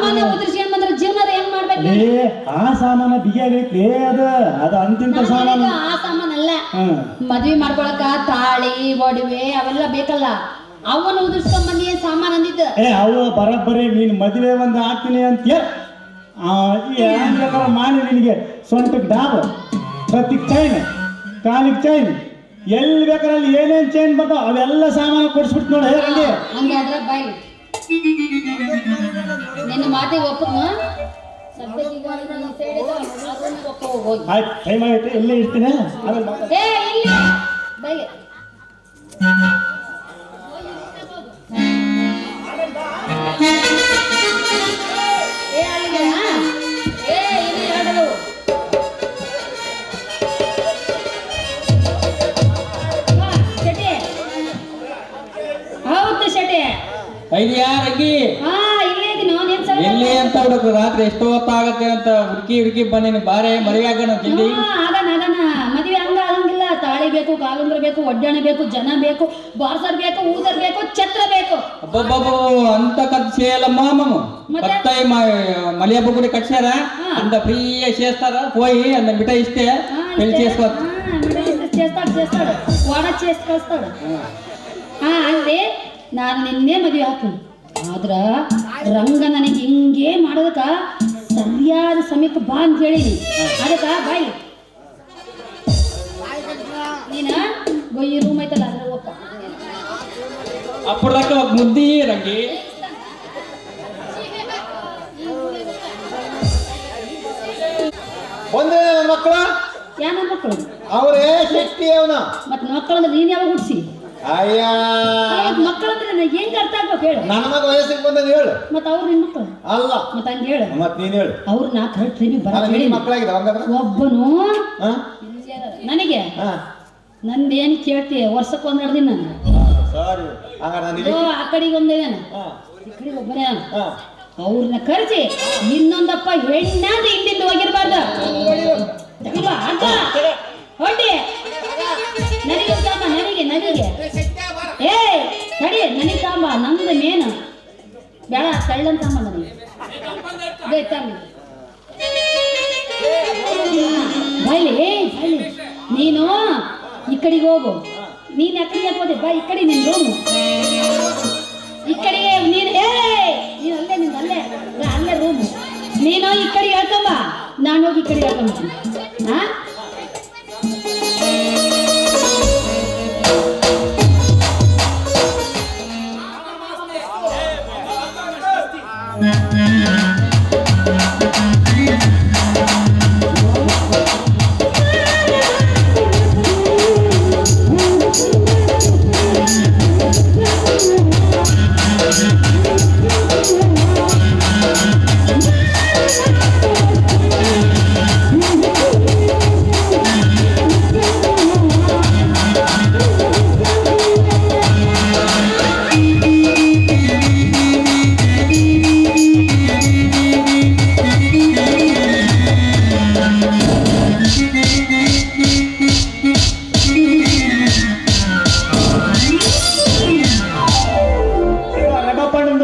ಆ ಸಾಮಾನ ಬಿಗಿಯಾಗೈತಿ. ಅದು ಅಂತಿಂತ ಸಾಮಾನು. ಮದ್ವಿ ಮಾಡ್ಕೊಳಕ ತಾಳಿ ಒಡವೆ ಅವೆಲ್ಲ ಬೇಕಲ್ಲ, ಅವನ್ನ ಉದುರ್ಸ್ಕೊಂಡ್ ಬಂದಿ ಸಾಮಾನ್ ಅಂದಿದ್ದ. ಅವು ಬರಬ್ಬರಿ ನೀನು ಮದುವೆ ಒಂದು ಹಾಕ್ತೀನಿ ಅಂತ ಮಾಡಿ ನಿನಗೆ ಸೊಂಟಕ್ಕೆ ಡಾಬ್, ಕತ್ತಿಗೆ ಚೈನ್, ಕಾಲಿಗೆ ಚೈನ್, ಎಲ್ಲಿ ಬೇಕಾರಲ್ಲಿ ಏನೇನ್ ಚೈನ್ ಬರ್ತಾವ ಅವೆಲ್ಲ ಸಾಮಾನು ಕೊಡಿಸ್ಬಿಟ್ಟು ನೋಡಿ. ಹಂಗಾದ್ರ ಬಾಯ್ ನಿನ್ನ ಮಾತಿಗೆ ಒಪ್ಪದ್ನ. ಆಯ್ತು, ಟೈಮ್ ಆಗೈತೆ, ಇಲ್ಲೇ ಇರ್ತೀನಿ. ಬೈಗೆ ಇದೆಯಾ ರಂಗಿ? ಹಾ ಇಲ್ಲೇ ಇದೀನಿ ನೀನ್ ಸ್ವಲ್ಪ ಎಲ್ಲಿ ಅಂತ ಹುಡುಕ್ರು ರಾತ್ರಿ ಎಷ್ಟು ಹೊತ್ತಾಗತ್ತೆ ಅಂತ ಹುಡುಕಿ ಬಂದಿನಿ. ಬಾರೆ ಮದುವೆ ಆಗೋಣ ಜಲ್ದಿ. ಆಗಣ ಮದುವೆ ಹಂಗ ಆಗಂಗಿಲ್ಲ. ತಾಳಿ ಬೇಕು, ಕಾಲುಂಗ್ರ ಬೇಕು, ಒಡ್ಡಾಣ ಬೇಕು, ಜನ ಬೇಕು, ಬಾರ್ಸರ್ ಬೇಕು, ಊದರ್ ಬೇಕು, ಛತ್ರ ಬೇಕು. ಅಬ್ಬಬ್ಬಬ್ಬೋ ಅಂತ ಕಟ್ಸೇಯಲ್ಲ ಮಾಮು. ಮತ್ತೆ? పత్తాయి మలి హబ్బ కూడా కట్టారా అంత ఫ్రీగా చేస్తారా పోయి అంత మిఠాయి ఇస్తే పెళ్లి చేసుకో చేస్తాడు వాడ చేసి ಕಳಿಸ್ತಾడు. ಅಲ್ಲಿ ನಾನು ನಿನ್ನೆ ಮದುವೆ ಹಾಕ್ತೀನಿ. ಆದ್ರ ರಂಗ ನನಗೆ ಹಿಂಗೆ ಮಾಡೋದಕ್ಕ ಸರಿಯಾದ ಸಮಯಕ್ಕೆ ಬಾ ಅಂತ ಹೇಳಿನಿ. ಅದಕ್ಕ ಬಾಯಿ ನೀನ ಗೊಯ್ಯಿ ರೂಮ್ ಐತಲ್ಲ ಅದ್ರ ಹೋಗ್ಕ అప్పుడు దాకా ఒక ముద్ది రంగి. ಬಂದ್ರೆ ನನ್ನ ಮಕ್ಕಳ ಯಾನ ಮಕ್ಕಳು ಅವರೇ ಶಕ್ತಿ ಅವನ ಮತ್ ಮಕ್ಕಳಂದ್ರೆ ನೀನ್ ಯಾವಾಗ ಹುಡ್ಸಿ ಅಯ್ಯ ಮಕ್ಕಳಂದ್ರೆ ನನಗೆ ಹೆಂಗ್ ಅರ್ಥ ಆಗ್ಬೇಕು ಹೇಳು. ನನ್ನ ಮಗ ವಯಸ್ಸಿಗೆ ಬಂದದ ಹೇಳು. ಮತ್ ಅವ್ರು ನಿನ್ ಮಕ್ಕಳು ಅಲ್ಲ ಮತ್ ಹಂಗ ಹೇಳು. ಮತ್ ನೀನ್ ಹೇಳು. ಅವ್ರು ನಾ ಕರೆಕ್ಟ್ ಟ್ರೈನಿಂಗ್ ಬರ ಮಕ್ಕಳಾಗಿದೆ ಹಂಗಾದ್ರೆ ಒಬ್ಬನು ಹಾ ನನಗೆ ಹಾ ನಂದೇನು ಕೇಳ್ತೀಯ ವರ್ಷಕ್ಕೆ ಒಂದ್ ಎರಡು ದಿನ ನಾನು ಸಾರಿ ಹಂಗಾರೆ ನಾನು ಆ ಕಡೆಗೆ ಒಂದೇನ ಹಾ ಈ ಕಡೆಗೆ ಒಬ್ಬನೇ ಹಾ ಅವ್ರನ್ನ ಕರೆಸಿ ಇನ್ನೊಂದಪ್ಪ ಹೆಣ್ಣಾದ ಇಲ್ಲಿಂದ ಹೋಗಿರ್ಬಾರ್ದು ಇಲ್ವಾ ಅಕ್ಕ ಹೊಡ್ಡಿ ನನಗೆ ಸಾಂಬ ನನಗೆ ಏ ತಡಿ ನನಗೆ ಸಾಂಬ ನಮ್ದು ಮೇನು ಬೇಡ ತಳ್ಳನ್ ಸಾಂಬ ನನಗೆ ಬೈಲಿ ನೀನು ಈ ಕಡೆಗೆ ಹೋಗು. ನೀನ್ ಆ ಕಡೆಗೆ ಹೋದೆ ಬಾ ಈ ಕಡೆ ನಿನ್ ರೂಮು ಈ ಕಡೆಗೆ ನೀನು ನೀನು ಅಲ್ಲೇ ನಿಂದ ಅಲ್ಲೇ ರೂಮು. ನೀನು ಈ ಕಡೆಗೆ ಹೇಳ್ಕೊಂಬ ನಾನು ಹೋಗಿ ಈ ಕಡೆಗೆ ಹೇಳ್ಕೊಂಬ. ಹಾ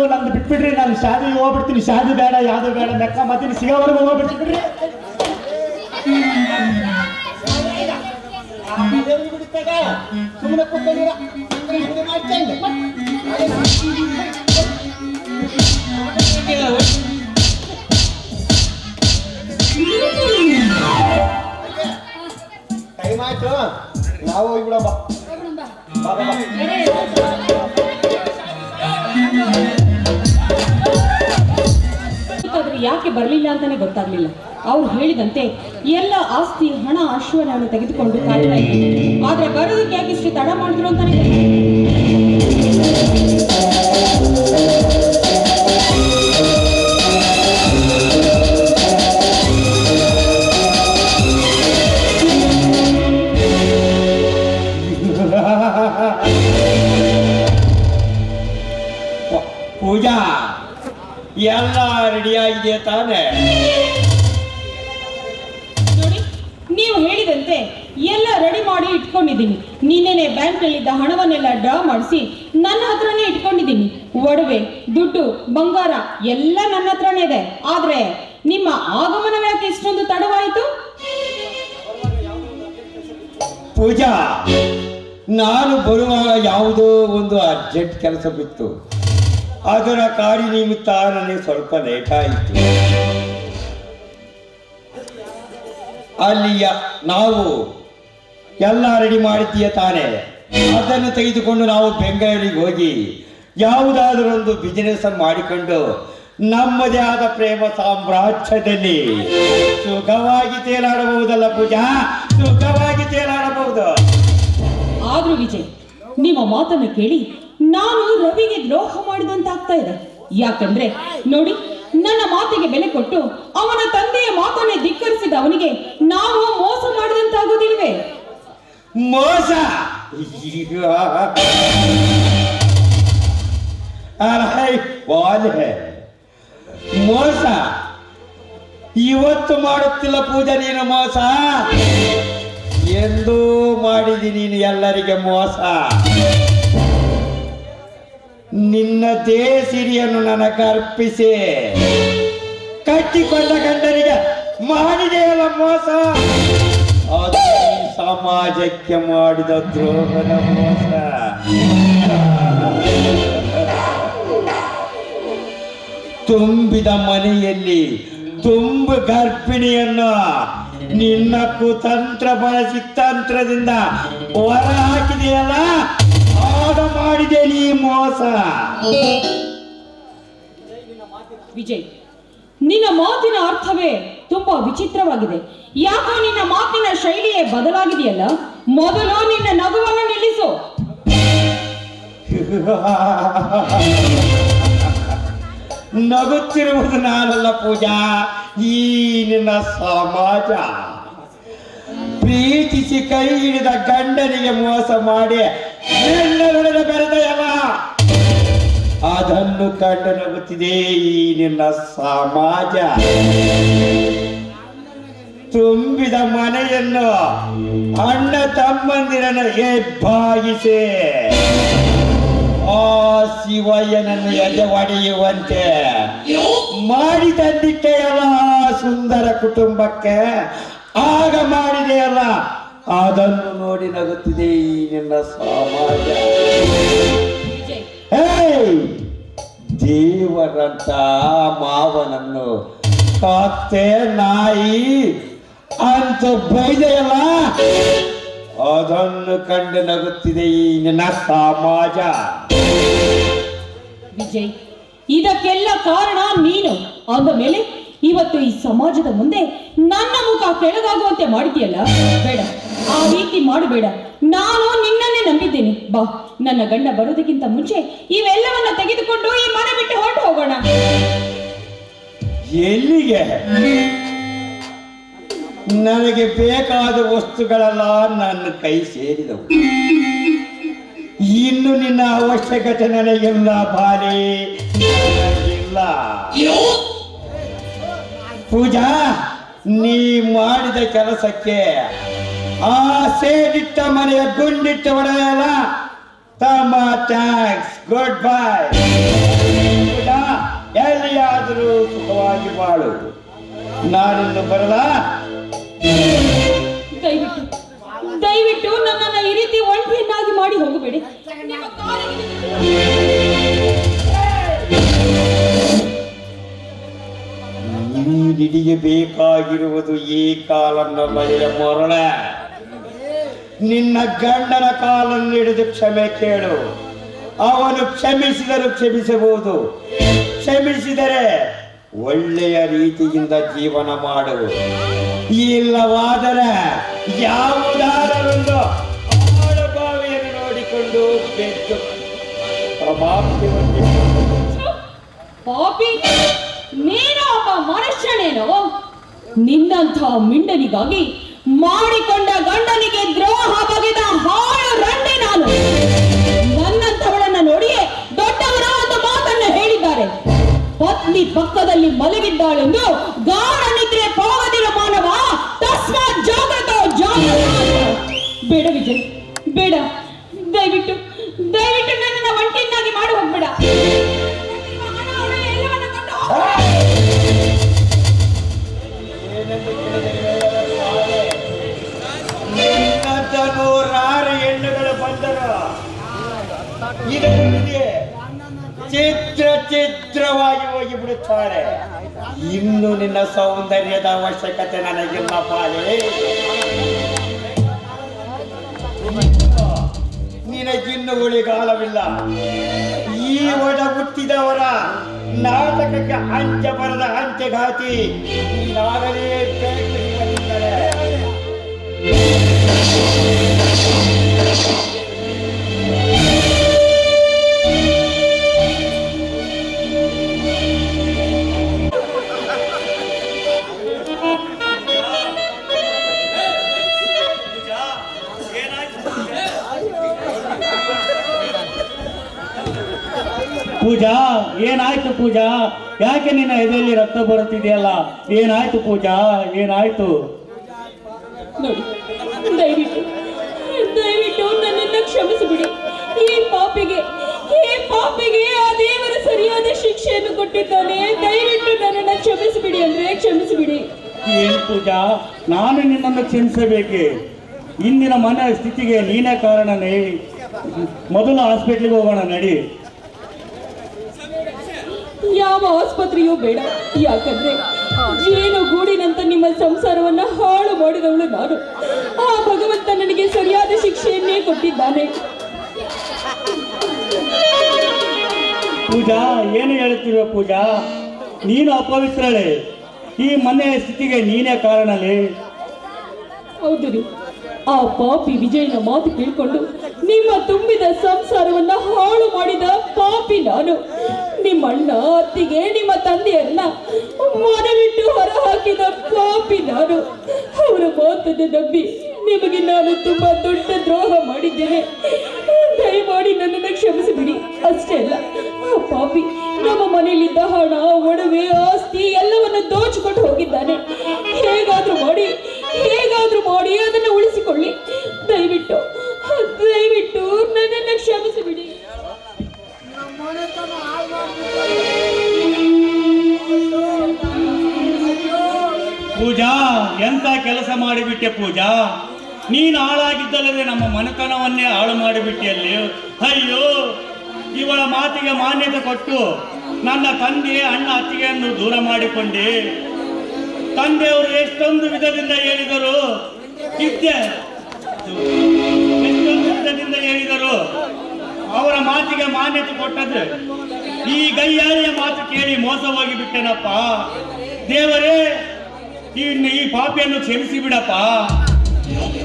ನಂದು ಬಿಟ್ಬಿಡ್ರಿ. ನಾನು ಶಾದಿಗೆ ಹೋಗ್ಬಿಡ್ತೀನಿ. ಶಾದಿ ಬೇಡ ಯಾವ್ದು ಬೇಡ ಲೆಕ್ಕ ಮತ್ತೆ ಸಿಗೋವರೆಗೂ ಹೋಗ್ಬಿಡ್ತೀನಿ ಬಿಡ್ರಿ. ಸುಮ್ಮನೆ ಕೂತ್ಕೊಂಡಿರ ಟೈಮ್ ಆಯ್ತು ನಾವು ಹೋಗ್ಬಿಡಮ್ಮ. ಯಾಕೆ ಬರಲಿಲ್ಲ ಅಂತಾನೆ ಗೊತ್ತಾಗ್ಲಿಲ್ಲ. ಅವ್ರು ಹೇಳಿದಂತೆ ಎಲ್ಲ ಆಸ್ತಿ ಹಣ ಅಶ್ವವನ್ನು ತೆಗೆದುಕೊಂಡು ಕಾಯ್ತಾ ಇದ್ರು. ಆದ್ರೆ ಬರೋದಕ್ಕೆ ಯಾಕೆ ಇಷ್ಟು ತಡ ಮಾಡಿದ್ರು ಅಂತಾನೆ ಪೂಜಾ ಎಲ್ಲ ರೆಡಿಯಾಗಿದೆ ತಾನೆ? ನೋಡಿ, ನೀವು ಹೇಳಿದಂತೆ ಎಲ್ಲ ರೆಡಿ ಮಾಡಿ ಇಟ್ಕೊಂಡಿದ್ದೀನಿ. ನಿನ್ನೆನೆ ಬ್ಯಾಂಕ್ನಲ್ಲಿದ್ದ ಹಣವನ್ನೆಲ್ಲ ಡ್ರಾ ಮಾಡಿಸಿ ನನ್ನ ಹತ್ರನೇ ಇಟ್ಕೊಂಡಿದ್ದೀನಿ. ಒಡವೆ, ದುಡ್ಡು, ಬಂಗಾರ ಎಲ್ಲ ನನ್ನ ಹತ್ರನೇ ಇದೆ. ಆದ್ರೆ ನಿಮ್ಮ ಆಗಮನ ಯಾಕೆ ಇಷ್ಟೊಂದು ತಡವಾಯಿತು? ಪೂಜಾ, ನಾನು ಬರುವಾಗ ಯಾವುದೋ ಒಂದು ಅರ್ಜೆಂಟ್ ಕೆಲಸ ಬಿತ್ತು. ಅದರ ಕಾರ್ಯನಿಮಿತ್ತ ನನಗೆ ಸ್ವಲ್ಪ ಲೇಟ್ ಆಯಿತು. ಅಲ್ಲಿಯ ನಾವು ಎಲ್ಲ ರೆಡಿ ಮಾಡಿದ್ದೀಯ ತಾನೆ? ಅದನ್ನು ತೆಗೆದುಕೊಂಡು ನಾವು ಬೆಂಗಳೂರಿಗೆ ಹೋಗಿ ಯಾವುದಾದರೂ ಒಂದು ಬಿಸಿನೆಸ್ ಮಾಡಿಕೊಂಡು ನಮ್ಮದೇ ಆದ ಪ್ರೇಮ ಸಾಮ್ರಾಜ್ಯದಲ್ಲಿ ಸುಖವಾಗಿ ತೇಲಾಡಬಹುದಲ್ಲ ಪೂಜಾ, ಸುಖವಾಗಿ ತೇಲಾಡಬಹುದು. ಆದ್ರೂ ವಿಜಯ್, ನಿಮ್ಮ ಮಾತನ್ನು ಕೇಳಿ ನಾನು ರವಿಗೆ ದ್ರೋಹ ಮಾಡಿದಂತಾಗ್ತಾ ಇದೆ. ಯಾಕಂದ್ರೆ ನೋಡಿ, ನನ್ನ ಮಾತಿಗೆ ಬೆಲೆ ಕೊಟ್ಟು ಅವನ ತಂದೆಯ ಮಾತನ್ನೇ ಧಿಕ್ಕರಿಸಿದ ಅವನಿಗೆ ನಾವು ಮೋಸ ಮಾಡಿದಂತಾಗೋದಿಲ್ವೇ? ಮೋಸ? ವಾಲೆ ಮೋಸ ಇವತ್ತು ಮಾಡುತ್ತಿಲ್ಲ ಪೂಜಾ ನೀನು ಮೋಸ, ಎಂದೂ ಮಾಡಿದಿ ನೀನು ಎಲ್ಲರಿಗೆ ಮೋಸ. ನಿನ್ನ ದೇಸಿರಿಯನ್ನು ನನಗೆ ಅರ್ಪಿಸಿ ಕಟ್ಟಿಕೊಂಡ ಗಂಡನಿಗೆ ಮಾಡಿದೆಯಲ್ಲ ಮೋಸ, ಅದು ಈ ಸಮಾಜಕ್ಕೆ ಮಾಡಿದ ದ್ರೋಹದ ಮೋಸ. ತುಂಬಿದ ಮನೆಯಲ್ಲಿ ತುಂಬ ಗರ್ಭಿಣಿಯನ್ನು ನಿನ್ನ ಕುತಂತ್ರ ಬಳಸಿ ತಂತ್ರದಿಂದ ಹೊರ ಹಾಕಿದೆಯಲ್ಲ, ಆಗ ಮಾಡಿದೆ ನೀ ಮೋಸ. ವಿಜಯ್, ನಿನ್ನ ಮಾತಿನ ಅರ್ಥವೇ ತುಂಬಾ ವಿಚಿತ್ರವಾಗಿದೆ. ಯಾಕೋ ನಿನ್ನ ಮಾತಿನ ಶೈಲಿಯೇ ಬದಲಾಗಿದೆಯಲ್ಲ. ಮೊದಲು ನಿನ್ನ ನಗುವನ್ನು ನಿಲ್ಲಿಸು. ನಗುತ್ತಿರುವುದು ನಾನಲ್ಲ ಪೂಜಾ, ಈ ನಿನ್ನ ಸಮಾಜ. ಪ್ರೀತಿಸಿ ಕೈ ಹಿಡಿದ ಗಂಡನಿಗೆ ಮೋಸ ಮಾಡಿ ಬೆಣ್ಣೆ ಬೆರೆದೆಯಲ್ಲ, ಅದನ್ನು ಕಂಡು ನಗುತ್ತಿದೆ ಈ ನಿನ್ನ ಸಮಾಜ. ತುಂಬಿದ ಮನೆಯನ್ನು ಅಣ್ಣ ತಮ್ಮಂದಿರನ್ನು ಹೆಬ್ಬಾಗಿಸಿ ಆ ಶಿವಯ್ಯನನ್ನು ಎದೆ ಒಡೆಯುವಂತೆ ಮಾಡಿ ತಂದಿಟ್ಟೆಯಲ್ಲ ಸುಂದರ ಕುಟುಂಬಕ್ಕೆ, ಆಗ ಮಾಡಿದೆಯಲ್ಲ, ಅದನ್ನು ನೋಡಿ ನಗುತ್ತಿದೆ ಈ ನಿನ್ನ ಸಮಾಜ. ದೇವರಂತ ಮಾವನನ್ನು ಕತ್ತೆ ನಾಯಿ ಅಂತ ಬೈದೆಯಲ್ಲ, ಅದನ್ನು ಕಂಡು ನಗುತ್ತಿದೆ ಈ ನಿನ್ನ ಸಮಾಜ. ವಿಜಯ್, ಇದಕ್ಕೆಲ್ಲ ಕಾರಣ ನೀನು. ಅಂದ ಮೇಲೆ ಇವತ್ತು ಈ ಸಮಾಜದ ಮುಂದೆ ನನ್ನ ಮುಖ ಕೆಳಗಾಗುವಂತೆ ಮಾಡಿದ್ಯಲ್ಲ, ಬೇಡ, ಆ ರೀತಿ ಮಾಡಬೇಡ. ನಾನು ನಿನ್ನನ್ನೇ ನಂಬಿದ್ದೇನೆ. ಬಾ, ನನ್ನ ಗಂಡ ಬರೋದಕ್ಕಿಂತ ಮುಂಚೆ ಇವೆಲ್ಲವನ್ನ ತೆಗೆದುಕೊಂಡು ಈ ಮನೆ ಬಿಟ್ಟು ಹೊರಟು ಹೋಗೋಣ. ಎಲ್ಲಿಗೆ? ನನಗೆ ಬೇಕಾದ ವಸ್ತುಗಳೆಲ್ಲ ನನ್ನ ಕೈ ಸೇರಿದವು. ಇನ್ನು ನಿನ್ನ ಅವಶ್ಯಕತೆ ನನಗಿಲ್ಲ ಬಾಲಿ, ನನಗಿಲ್ಲ. ಪೂಜಾ, ನೀ ಮಾಡಿದ ಕೆಲಸಕ್ಕೆ ಆ ಸೇಡಿಟ್ಟ ಮನೆಯ ಗುಂಡಿಟ್ಟ ಒಡೆಯಲ್ಲ ತಮ್ಮ, ಥ್ಯಾಂಕ್ಸ್, ಗುಡ್ ಬೈ. ಪೂಜಾ, ಎಲ್ಲಿಯಾದರೂ ಸುಖವಾಗಿ ಬಾಳು. ನಾನಿನ್ನು ಬರಲಾ? ದಯವಿಟ್ಟು ದಯವಿಟ್ಟು ನನ್ನನ್ನು ಈ ರೀತಿ ಒಂಟಿಯನ್ನಾಗಿ ಮಾಡಿ ಹೋಗಬೇಡಿ. ನಿಮ್ಮ ಕಾಲಿಗೆ ನೀನಿಗೆ ಬೇಕಾಗಿರುವುದು ಈ ಕಾಲನ್ನ ಬಗೆಯ ಮೊರಳ. ನಿನ್ನ ಗಂಡನ ಕಾಲನ್ನು ಹಿಡಿದು ಕ್ಷಮೆ ಕೇಳು. ಅವನು ಕ್ಷಮಿಸಿದರೂ ಕ್ಷಮಿಸಬಹುದು, ಕ್ಷಮಿಸಿದರೆ ಒಳ್ಳೆಯ ರೀತಿಯಿಂದ ಜೀವನ ಮಾಡು. ಇಲ್ಲವಾದರೆ ಯಾವುದಾದರೊಂದು ಆಳಬಾವಿಯನ್ನು ನೋಡಿಕೊಂಡು ಬೆದ್ದು ಪ್ರಮಾಪ್ತಿ ಪಾಪಿ, ನೀನು ಒಬ್ಬ ಮನುಷ್ಯನೇನೋ? ನಿನ್ನಂಥ ಮಿಂಡನಿಗಾಗಿ ಮಾಡಿಕೊಂಡ ಗಂಡನಿಗೆ ದ್ರೋಹ ಬಗೆದ ಹಾಳು ರಂಡೆ ನಾನು. ನನ್ನಂಥವಳನ್ನ ನೋಡಿಯೇ ದೊಡ್ಡವರು ಒಂದು ಮಾತನ್ನು ಹೇಳಿದ್ದಾರೆ. ಪತ್ನಿ ಪಕ್ಕದಲ್ಲಿ ಮಲಗಿದ್ದಾಳೆಂದು ಗಾಢ ನಿದ್ರೆ ಹೋಗದಿರೋ ಮಾನವ, ತಸ್ಮಾತ್ ಜಾಗ್ರತ ಜಾಗ್ರತ. ಬೇಡ ವಿಜಯ್, ಬೇಡ, ದಯವಿಟ್ಟು ದಯವಿಟ್ಟು ನನ್ನನ್ನು ಒಂಟಿಯನ್ನಾಗಿ ಮಾಡಿ ಹೋಗ್ಬೇಡ. ನೂರಾರು ಹೆಣ್ಣುಗಳು ಬಂದರು, ಇದಕ್ಕೆ ಚಿತ್ರವಾಗಿ ಹೋಗಿ ಬಿಡುತ್ತಾರೆ. ಇನ್ನು ನಿನ್ನ ಸೌಂದರ್ಯದ ಅವಶ್ಯಕತೆ ನನಗಿಲ್ಲ ಪಾಲೆ. ನಿನಗಿನ್ನು ಉಳಿಗಾಲವಿಲ್ಲ. ಈ ಒಡ ಹುಟ್ಟಿದವರ ನಾಟಕಕ್ಕೆ ಅಂತ್ಯ ಬರದ ಅಂತ್ಯಘಾತಿ ನಾಗಲೇ ಬೇಕಿದ್ದಾರೆ. ಪೂಜಾ, ಏನಾಯ್ತು ಪೂಜಾ? ಯಾಕೆ ನಿನ್ನ ಎದೆಯಲ್ಲಿ ರಕ್ತ ಬರುತ್ತಿದೆಯಲ್ಲ? ಏನಾಯ್ತು ಪೂಜಾ, ಏನಾಯ್ತು? ನೋಡಿ, ದಯವಿಟ್ಟು ದಯವಿಟ್ಟು ನನ್ನನ್ನು ಕ್ಷಮಿಸಿಬಿಡಿ. ಈ ಪಾಪಿಗೆ ಆ ದೇವರು ಸರಿಯಾದ ಶಿಕ್ಷೆಯನ್ನು ಕೊಟ್ಟಿದ್ದಾನೆ. ದಯವಿಟ್ಟು ನನ್ನನ್ನು ಕ್ಷಮಿಸಿಬಿಡಿ ಅಂದ್ರೆ ಕ್ಷಮಿಸಿಬಿಡಿ. ಏನು ಪೂಜಾ, ನಾನು ನಿನ್ನನ್ನು ಕ್ಷಮಿಸಬೇಕೆ? ಇಂದಿನ ಮನೆ ಸ್ಥಿತಿಗೆ ನೀನೇ ಕಾರಣನೇ. ಮೊದಲು ಹಾಸ್ಪಿಟ್ಲಿಗೆ ಹೋಗೋಣ, ನಡಿ. ಯಾವ ಆಸ್ಪತ್ರೆಯೂ ಬೇಡ. ಯಾಕಂದ್ರೆ ಜೇನು ಗೂಡಿನಂತ ನಿಮ್ಮ ಸಂಸಾರವನ್ನ ಹಾಳು ಮಾಡಿದವಳು ನಾನು. ಆ ಭಗವಂತ ನನಗೆ ಸರಿಯಾದ ಶಿಕ್ಷೆಯನ್ನೇ ಕೊಟ್ಟಿದ್ದಾನೆ. ಪೂಜಾ, ಏನು ಹೇಳುತ್ತಿರುವ ಪೂಜಾ? ನೀನು ಅಪವಿತ್ರಳೆ. ಈ ಮನೆಯ ಸ್ಥಿತಿಗೆ ನೀನೇ ಕಾರಣಲೇ. ಹೌದು ರೀ, ಆ ಪಾಪಿ ವಿಜಯನ ಮಾತು ಕೇಳಿಕೊಂಡು ನಿಮ್ಮ ತುಂಬಿದ ಸಂಸಾರವನ್ನ ಹಾಳು ಮಾಡಿದ ಪಾಪಿ ನಾನು. ನಿಮ್ಮ ಅಣ್ಣ ಅತ್ತಿಗೆ ನಿಮ್ಮ ತಂದೆಯನ್ನ ಮನವಿಟ್ಟು ಹೊರ ಹಾಕಿದ ಪಾಪಿ ನಾನು. ಅವರ ಮಾತನ್ನು ನಂಬಿ ನಿಮಗೆ ನಾನು ತುಂಬಾ ದೊಡ್ಡ ದ್ರೋಹ ಮಾಡಿದ್ದೇನೆ. ದಯಮಾಡಿ ನನ್ನನ್ನು ಕ್ಷಮಿಸಿಬಿಡಿ. ಅಷ್ಟೇ ಅಲ್ಲ, ಆ ಪಾಪಿ ನಮ್ಮ ಮನೆಯಲ್ಲಿದ್ದ ಹಣ, ಒಡವೆ, ಆಸ್ತಿ ಎಲ್ಲವನ್ನು ದೋಚಿಕೊಂಡು ಹೋಗಿದ್ದಾನೆ. ಹೇಗಾದ್ರೂ ಮಾಡಿ ಅದನ್ನು ಉಳಿಸಿಕೊಳ್ಳಿ. ದಯವಿಟ್ಟು ನನ್ನನ್ನು ಕ್ಷಮಿಸಿಬಿಡಿ. ಪೂಜಾ, ಎಂತ ಕೆಲಸ ಮಾಡಿಬಿಟ್ಟೆ ಪೂಜಾ? ನೀನು ಹಾಳಾಗಿದ್ದಲ್ಲದೆ ನಮ್ಮ ಮನೆತನವನ್ನೇ ಹಾಳು ಮಾಡಿಬಿಟ್ಟಿಯಲ್ಲಿ. ಅಯ್ಯೋ, ಇವಳ ಮಾತಿಗೆ ಮಾನ್ಯತೆ ಕೊಟ್ಟು ನನ್ನ ತಂದೆ, ಅಣ್ಣ, ಅತ್ತಿಗೆಯನ್ನು ದೂರ ಮಾಡಿಕೊಂಡೆ. ತಂದೆಯವರು ಎಷ್ಟೊಂದು ವಿಧದಿಂದ ಹೇಳಿದರು, ಅವರ ಮಾತಿಗೆ ಮಾನ್ಯತೆ ಕೊಟ್ಟದ್ದು ಈ ಗೈಯಾಳಿಯ ಮಾತು ಕೇಳಿ ಮೋಸ ಹೋಗಿ ಬಿಟ್ಟೆನಪ್ಪ. ದೇವರೇ, ಈ ಪಾಪಿಯನ್ನು ಕ್ಷಮಿಸಿ ಬಿಡಪ್ಪ.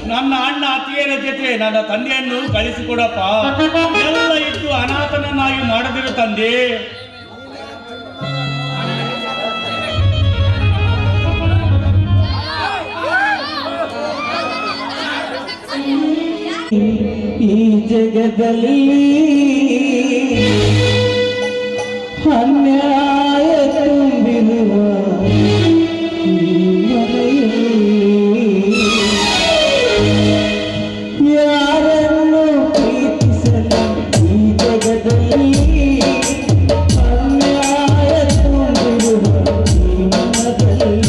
ನನ್ನ ಅಣ್ಣ ಅತ್ತಿಗೆಯ ಜೊತೆ ನನ್ನ ತಂದೆಯನ್ನು ಕಳಿಸಿಕೊಡಪ್ಪ. ಎಲ್ಲ ಇದ್ದು ಅನಾಥನನ್ನಾಗಿ ಮಾಡದಿರು ತಂದೆ. ಈ ಜಗದಲ್ಲಿ ಅನ್ಯಾಯ ತುಂಬಿರುವ ಯಾರನ್ನು ಪ್ರೀತಿಸಲು ಈ ಜಗದಲ್ಲಿ ಅನ್ಯಾಯ ತುಂಬಿರುವ ಜೀವನದಲ್ಲಿ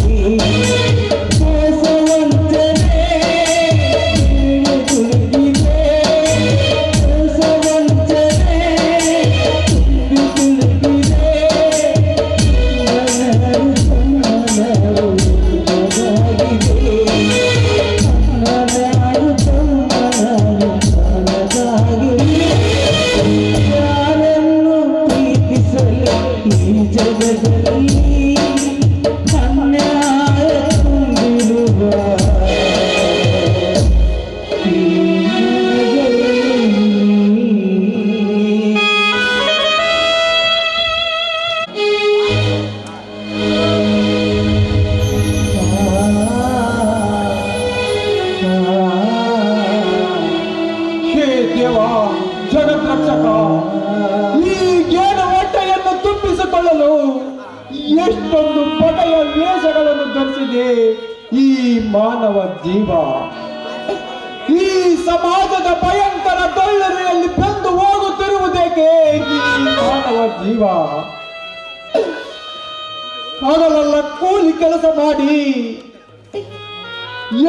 ಜಗದ್ರಕ್ಷಕ, ಈ ಗೇಣ ಹೊಟ್ಟೆಯನ್ನು ತುಂಬಿಸಿಕೊಳ್ಳಲು ಎಷ್ಟೊಂದು ಬಗೆಯ ವೇಷಗಳನ್ನು ಧರಿಸಿದೆ ಈ ಮಾನವ ಜೀವ. ಈ ಸಮಾಜದ ಭಯಂಕರ ದೊಳ್ಳರಿಯಲ್ಲಿ ಬೆಂದು ಹೋಗುತ್ತಿರುವುದೇಕೆ ಈ ಮಾನವ ಜೀವ? ಹಗಲೆಲ್ಲ ಕೂಲಿ ಕೆಲಸ ಮಾಡಿ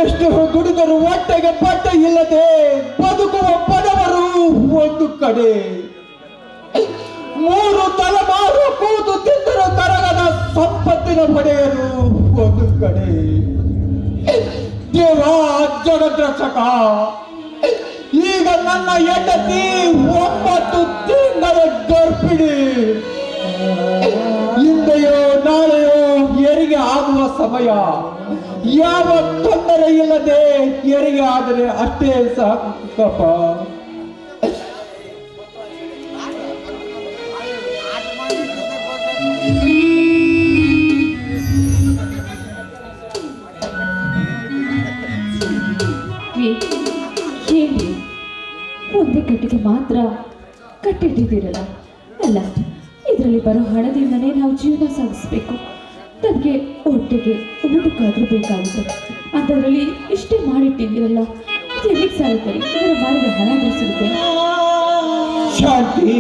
ಎಷ್ಟು ದುಡಿದರೂ ಹೊಟ್ಟೆಗೆ ಬಟ್ಟೆ ಇಲ್ಲದೆ ಬದುಕುವ ಬಡವರು ಒಂದು ಕಡೆ, 3 ತಲೆಮಾರು ಕೂತು ತಿಂದರೂ ಕರಗದ ಸಂಪತ್ತಿನ ಪಡೆಯರು ಒಂದು ಕಡೆ. ದೇವ ಜಗದ್ರಕ್ಷಕ, ಈಗ ನನ್ನ ಹೆಂಡತಿ 9 ತಿಂಗಳ ಗರ್ಭಿಣಿ. ಹಿಂದೆಯೋ ನಾಳೆಯೋ ಹೆರಿಗೆ ಆಗುವ ಸಮಯ. ಯಾವ ತೊಂದರೆ ಇಲ್ಲದೆ ಹೆರಿಗೆ ಆದರೆ ಅಷ್ಟೇ ಸಾಕಪ್ಪ. ಹೇಳಿ, ಒಂದೇ ಕಟ್ಟಿಗೆ ಮಾತ್ರ ಕಟ್ಟಿಟ್ಟಿದ್ದೀರಲ್ಲ. ಅಲ್ಲ, ಇದರಲ್ಲಿ ಬರೋ ಹಣದಿಂದನೇ ನಾವು ಜೀವನ ಸಾಗಿಸ್ಬೇಕು. ನಮಗೆ ಹೊಟ್ಟೆಗೆ ಊಟಕ್ಕಾದ್ರೂ ಬೇಕಾಗುತ್ತೆ. ಅದರಲ್ಲಿ ಇಷ್ಟೇ ಮಾಡಿಟ್ಟಿದ್ದೀರಲ್ಲ, ಇದು ಎಲ್ಲಿಗೆ ಸಾಗುತ್ತೆ? ಇದರ ಮಾಡಿದ ಹಣ ಸಿಗುತ್ತೆ. ಶಾಂತಿ,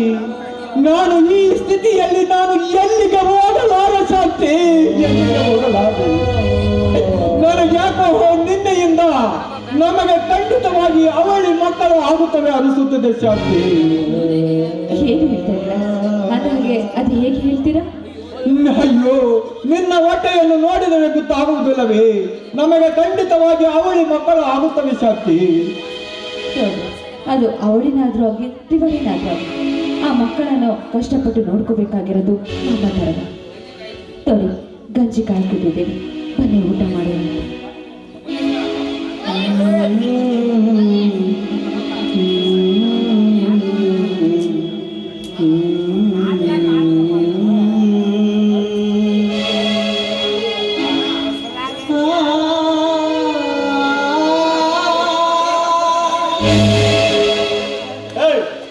ನಾನು ಈ ಸ್ಥಿತಿಯಲ್ಲಿ ನಾನು ಎಲ್ಲಿಗೆ ಹೋಗಲಾರ ಶಾಂತಿ, ಎಲ್ಲಿಗೆ ಹೋಗಲಾರೆ. ನನಗೆ ಯಾಕೋ ನಿನ್ನೆಯಿಂದ ನಮಗೆ ಖಂಡಿತವಾಗಿ ಅವಳಿ ಮಕ್ಕಳು ಆಗುತ್ತವೆ ಅನಿಸುತ್ತದೆ ಶಾಂತಿ. ಏನು ಹೇಳ್ತಾ ಅದಾಗೆ ಅದು ಹೇಗೆ ಹೇಳ್ತೀರಾ? ಅಯ್ಯೋ, ನಿನ್ನ ಹೊಟ್ಟೆಯನ್ನು ನೋಡಿದರೆ ಗೊತ್ತಾಗುವುದಿಲ್ಲವೇ? ನಮಗೆ ಖಂಡಿತವಾಗಿ ಅವಳಿ ಮಕ್ಕಳು ಆಗುತ್ತವೆ ಶಾಂತಿ. ಅದು ಅವಳಿನಾದ್ರೂ ಆಗಿ ತ್ರಿವಳಿನಾದ್ರೂ ಆಗಿ ಆ ಮಕ್ಕಳನ್ನು ಕಷ್ಟಪಟ್ಟು ನೋಡ್ಕೋಬೇಕಾಗಿರೋದು ನಮ್ಮ ಧರ್ಮ. ತೊಡಿ, ಗಂಜಿ ಕಾಯ್ತಿದ್ದೇವೆ, ಬನ್ನಿ ಊಟ ಮಾಡೋಣ.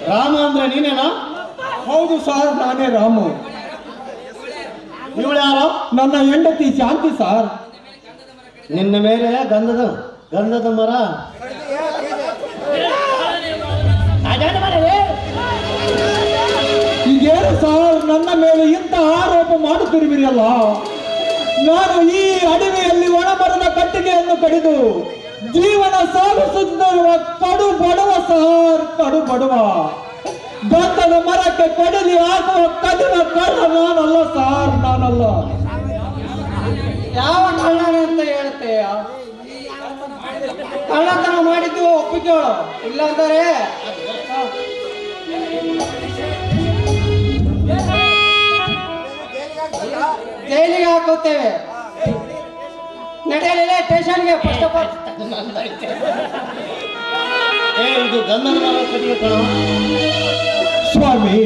ರಾಮ ಅಂದ್ರೆ ನೀನೇನಾ? ಹೌದು ಸಾರ್, ನಾನೇ ರಾಮು. ಇವಳು ಯಾರು? ನನ್ನ ಹೆಂಡತಿ ಶಾಂತಿ ಸಾರ್. ನಿನ್ನ ಮೇಲೆ ಗಂಧದ ಮರ. ಈಗೇನು ಸಾರ್ ನನ್ನ ಮೇಲೆ ಇಂಥ ಆರೋಪ ಮಾಡುತ್ತಿರುವಿರಲ್ಲ? ನಾನು ಈ ಅಡವಿಯಲ್ಲಿ ಒಣಮರದ ಕಟ್ಟಿಗೆಯನ್ನು ಕಡಿದು ಜೀವನ ಸಾಗಿಸುತ್ತಿರುವ ಕಡು ಬಡವ ಸಾರ್, ಕಡು ಬಡವ. ಗಂಧದ ಮರಕ್ಕೆ ಕಡಲಿ ಹಾಕುವ ಕದಿನ ಕಳ್ಳ ನಾನಲ್ಲ ಸಾರ್, ನಾನಲ್ಲ. ಯಾವ ಕಳ್ಳನ ಅಂತ ಹೇಳ್ತೀಯ? ಕಳ್ಳತನ ಮಾಡಿದ್ದು ಒಪ್ಪಿಕೊಳ್ಳು, ಇಲ್ಲಾಂದರೆ ಜೈಲಿಗೆ ಹಾಕುತ್ತೇವೆ. ನಡೆಯಲಿಲ್ಲ ಸ್ಟೇಷನ್ಗೆ. ಫಸ್ಟ್ ಆಫ್ ಆಲ್ ಇದು ಗಂಧದ ಮರ ಕಟ್ಟಿಗೆ ಕಣ. ಸ್ವಾಮಿ,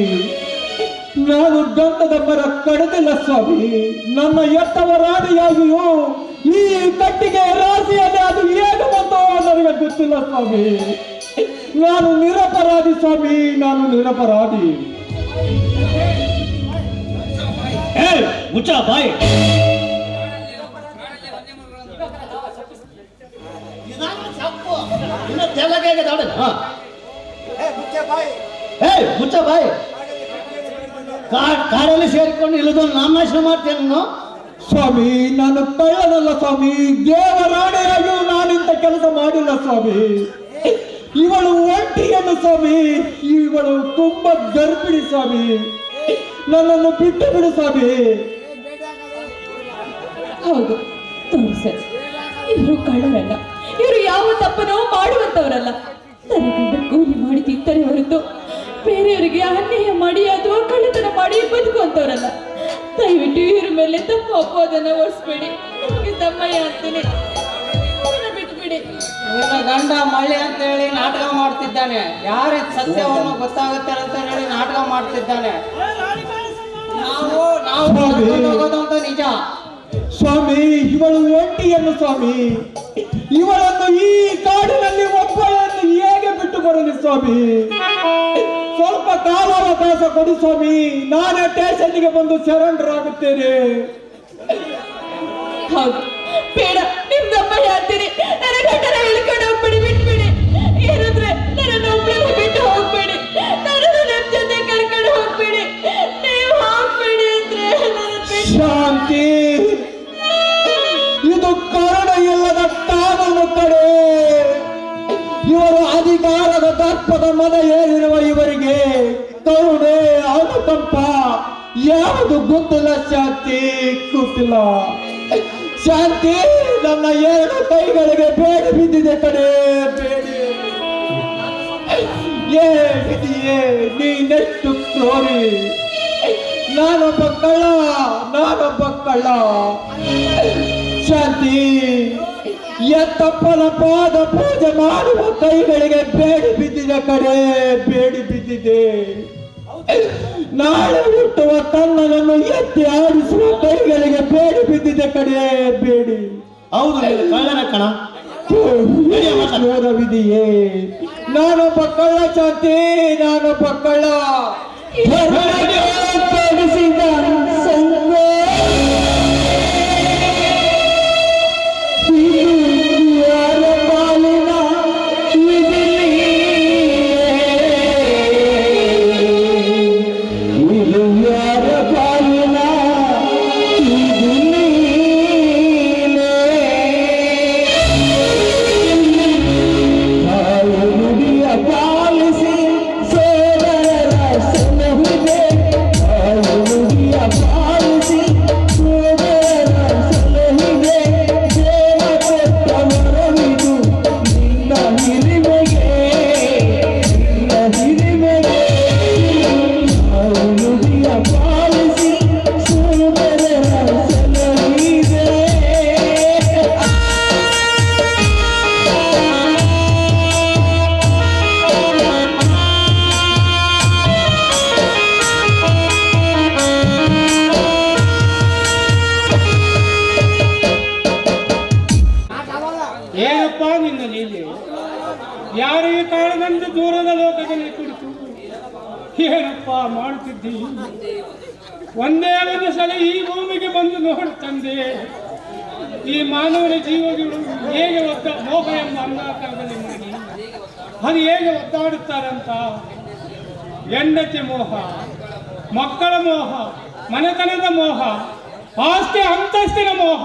ನಾನು ಗಂಧದ ಮರ ಕಡಿದಿಲ್ಲ ಸ್ವಾಮಿ. ನನ್ನ ಎತ್ತವ ರಾಣಿಯಾಗಿಯೂ ಈ ಕಟ್ಟಿಗೆ ರಾಶಿಯಲ್ಲಿ ಅದು ಹೇಗೆ ಬಂತೋ ನನಗೆ ಗೊತ್ತಿಲ್ಲ ಸ್ವಾಮಿ. ನಾನು ನಿರಪರಾಧಿ ಸ್ವಾಮಿ, ನಾನು ನಿರಪರಾಧಿ. ಮುಚ್ಚ ಬಾಯಿ. ಮುಚ್ಚ ಬಾಯಿ. ಕಾಡಲ್ಲಿ ಸೇರಿಕೊಂಡು ಇಲ್ಲದೊಂದು ನಾಮನಾಶ ಮಾಡ್ತೇನೆ. ಸ್ವಾಮಿ, ನಾನು ಕಳ್ಳನಲ್ಲ ಸ್ವಾಮಿ. ದೇವರಾಣೆಯಾಗಿಯೂ ನಾನಿಂತ ಕೆಲಸ ಮಾಡಿಲ್ಲ ಸ್ವಾಮಿ. ಇವಳು ಒಂಟಿಯನ್ನು ಸ್ವಾಮಿ, ಇವಳು ತುಂಬಾ ಗರ್ಭಿಣಿ ಸ್ವಾಮಿ. ನನ್ನನ್ನು ಬಿಟ್ಟು ಬಿಡು ಸ್ವಾಮಿ. ಹೌದು, ತೋರಿ ಸರ್, ಇವರು ಕಳ್ಳರಲ್ಲ. ಇವರು ಯಾವ ತಪ್ಪನೋ ಮಾಡುವಂತವರಲ್ಲ. ತನಗಂಡ ಕೂಲಿ ಮಾಡಿ ತಿಂತಾರೆ ಹೊರತು ಬೇರೆಯವರಿಗೆ ಅನ್ಯಾಯ ಮಾಡಿ ಅಥವಾ ಕಳ್ಳತನ ಮಾಡಿ ಬದುಕುವಂತವರಲ್ಲ. ದಯವಿಟ್ಟು ಇವ್ರ ಮೇಲೆ ತಪ್ಪು ಅಪವಾದನ ಹೊರಿಸ್ಬೇಡಿ. ನಿಮಗೆ ತಮ್ಮಯ್ಯ ಅಂತೀನಿ, ಬಿಟ್ಬಿಡಿ. ನಿನ್ನ ಗಂಡ ಮಳ್ಳಿ ಅಂತ ಹೇಳಿ ನಾಟಕ ಮಾಡ್ತಿದ್ದಾನೆ. ಯಾರ ಸತ್ಯವನ್ನು ಗೊತ್ತಾಗುತ್ತೆ ಅಂತ ಹೇಳಿ ನಾಟಕ ಮಾಡ್ತಿದ್ದಾನೆ. ನಾವು ಹೋಗೋದಂತ ನಿಜ ಸ್ವಾಮಿ. ಇವಳು ಒಂಟಿಯನ್ನು ಸ್ವಾಮಿ. ಇವಳನ್ನು ಈ ಕಾಡಿನಲ್ಲಿ ಒಬ್ಬಳನ್ನು ಹೇಗೆ ಬಿಟ್ಟು ಬರಲಿ ಸ್ವಾಮಿ? ಸ್ವಲ್ಪ ಕಾಲಾವಕಾಶ ಕೊಡಿ ಸ್ವಾಮಿ. ನಾನೇ ಸ್ಟೇಷನ್ಗೆ ಬಂದು ಸರೆಂಡರ್ ಆಗುತ್ತೇನೆ. ಹೌದು, ಬೇಡ, ನಿಮ್ದಮ್ಮಯ್ಯ ಅಂತೀನಿ. ನನ್ನ ಗಂಡನ ಹೇಳ್ಕೊಂಡು ಹೋಗ್ಬೇಡಿ, ಬಿಟ್ಬಿಡಿ. ಏನಂದ್ರೆ ನನ್ನನ್ನು ಒಬ್ಬಳನ್ನು ಬಿಟ್ಟು ಹೋಗ್ಬೇಡಿ. ನನ್ನನ್ನು ನಮ್ಮ ಜೊತೆ ಕರ್ಕೊಂಡು ಹೋಗ್ಬೇಡಿ. ನೀವು ಹೋಗ್ಬೇಡಿ ಅಂದ್ರೆ ಶಾಂತಿ, ಇದು ಕಾರಣ ಇಲ್ಲದ ಕಾನೂನು ಕಡೆ. ಇವರು ಅಧಿಕಾರದ ದರ್ಪದ ಮನ ಏರಿರುವ ಇವರಿಗೆ ಕರುಣೆ, ಅನುಕಂಪ ಯಾವುದು ಗೊತ್ತಿಲ್ಲ ಶಾಂತಿ, ಗೊತ್ತಿಲ್ಲ ಶಾಂತಿ. ನನ್ನ ಎರಡು ಕೈಗಳಿಗೆ ಬೇಡಿ ಬಿದ್ದಿದೆ ಕಡೆ, ಬೇಡಿ. ಏನಿದೆಯೇ ನೀನೆಷ್ಟು ಕ್ರೋರಿ. ನಾನೊಬ್ಬ ಕಳ್ಳ ಶಾಂತಿ. ಎತ್ತಪ್ಪನ ಪಾದ ಪೂಜೆ ಮಾಡುವ ಕೈಗಳಿಗೆ ಬೇಡಿ ಬಿದ್ದಿದೆ ಕಡೆ, ಬೇಡಿ ಬಿದ್ದಿದೆ. ನಾಳೆ ಹುಟ್ಟುವ ತನ್ನನ್ನು ಎತ್ತಿ ಆಡಿಸುವ ಕೈಗಳಿಗೆ ಬೇಡಿ ಬಿದ್ದಿದೆ ಕಡೆ, ಬೇಡಿ. ಹೌದು, ಕಳ್ಳನ ಕಣ. ವಿಧಿಯೇ, ನಾನೊಬ್ಬ ಕಳ್ಳ ಶಾಂತಿ, ನಾನೊಬ್ಬ ಕಳ್ಳ. ದೂರದ ಲೋಕದಲ್ಲಿ ಕುಳಿತು ಏನಪ್ಪ ಮಾಡುತ್ತಿದ್ದಿ? ಒಂದೇ ಒಂದು ಸಲ ಈ ಭೂಮಿಗೆ ಬಂದು ನೋಡು ತಂದೆ, ಈ ಮಾನವನ ಜೀವಗಳು ಹೇಗೆ ಮೋಹ ಎಂಬ ಅಂಗಾಕಾರದಲ್ಲಿ ಮಾಡಿ ಅದು ಹೇಗೆ ಒದ್ದಾಡುತ್ತಾರಂತ. ಹೆಂಡತಿ ಮೋಹ, ಮಕ್ಕಳ ಮೋಹ, ಮನೆತನದ ಮೋಹ, ಆಸ್ತಿ ಅಂತಸ್ತಿನ ಮೋಹ,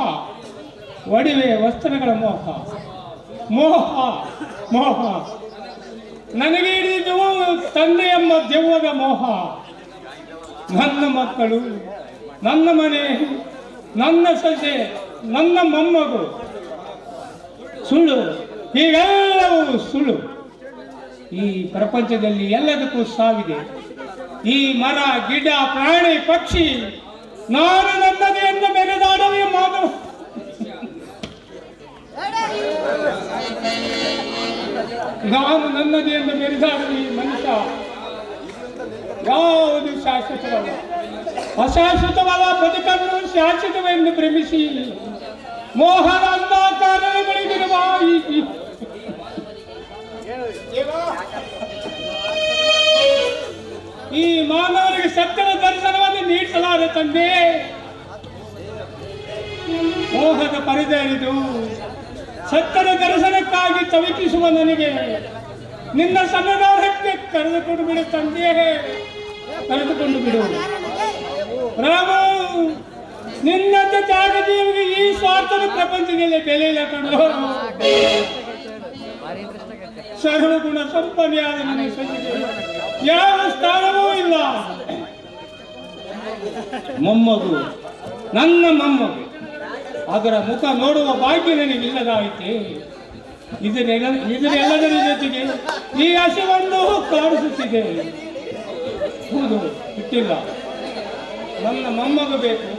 ಒಡವೆ ವಸ್ತ್ರಗಳ ಮೋಹ, ಮೋಹ ಮೋಹ. ನನಗೆ ಹಿಡಿದು ತಂದೆ ಎಂಬ ದೆವ್ವದ ಮೋಹ. ನನ್ನ ಮಕ್ಕಳು, ನನ್ನ ಮನೆ, ನನ್ನ ಸೊಸೆ, ನನ್ನ ಮೊಮ್ಮಗು ಸುಳ್ಳು, ಇವೆಲ್ಲವೂ ಸುಳ್ಳು. ಈ ಪ್ರಪಂಚದಲ್ಲಿ ಎಲ್ಲದಕ್ಕೂ ಸಾವಿದೆ. ಈ ಮರ, ಗಿಡ, ಪ್ರಾಣಿ, ಪಕ್ಷಿ ನಾನು ನನ್ನದು ಎಂದು ಮೆರೆದಾಡವೇ ಮಾನವ. ನಾನು ನನ್ನದು ಎಂದು ಮೆರೆದಾಡುವ ಈ ಮನುಷ್ಯ ಯಾವುದು ಶಾಶ್ವತವಲ್ಲ, ಅಶಾಶ್ವತವಾದ ಬದುಕನ್ನು ಶಾಶ್ವತವೆಂದು ಭ್ರಮಿಸಿ ಮೋಹದ ಅಂಧಾಕಾರಗಳಿಗಿರುವ ಈ ಮಾನವರಿಗೆ ಸತ್ಯದ ದರ್ಶನವನ್ನು ನೀಡಿಸಲಾರೆ ತಂದೆ. ಮೋಹದ ಪರಿಧರಿದು ಸತ್ಯದ ದರ್ಶನಕ್ಕಾಗಿ ತವಕಿಸುವ ನನಗೆ ನಿನ್ನ ಸನ್ನದಾರಕ್ಕೆ ಕರೆದುಕೊಂಡು ಬಿಡು ತಂದೆ, ಕರೆದುಕೊಂಡು ಬಿಡು. ರಾಮು, ನಿನ್ನಂತ ಜಾಗಜೀವಿಗೆ ಈ ಸ್ವಾರ್ಥದ ಪ್ರಪಂಚದಲ್ಲಿ ಬೆಲೆ ಇಲ್ಲ ಕಣೋ. ಸರ್ವಗುಣ ಸಂಪನ್ನೆಯಾದ ನನ್ನ ಸನ್ನಿಧಿಗೆ ಯಾವ ಸ್ಥಾನವೂ ಇಲ್ಲ. ಮೊಮ್ಮಗು, ನನ್ನ ಮೊಮ್ಮಗು, ಅದರ ಮುಖ ನೋಡುವ ಭಾಗ್ಯ ನನಗಿಲ್ಲದಾಯಿತೆ. ಇದರೆಲ್ಲದರ ಜೊತೆಗೆ ಈ ಹಸಿವನ್ನು ಕಾಣಿಸುತ್ತಿದೆ. ಹೌದು, ಬಿಟ್ಟಿಲ್ಲ. ನನ್ನ ಮೊಮ್ಮಗ ಬೇಕು,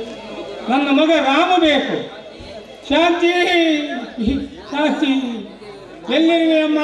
ನನ್ನ ಮಗ ರಾಮ ಬೇಕು. ಶಾಂತಿ, ಶಾಂತಿ ಎಲ್ಲಿರುವೆ ಅಮ್ಮ?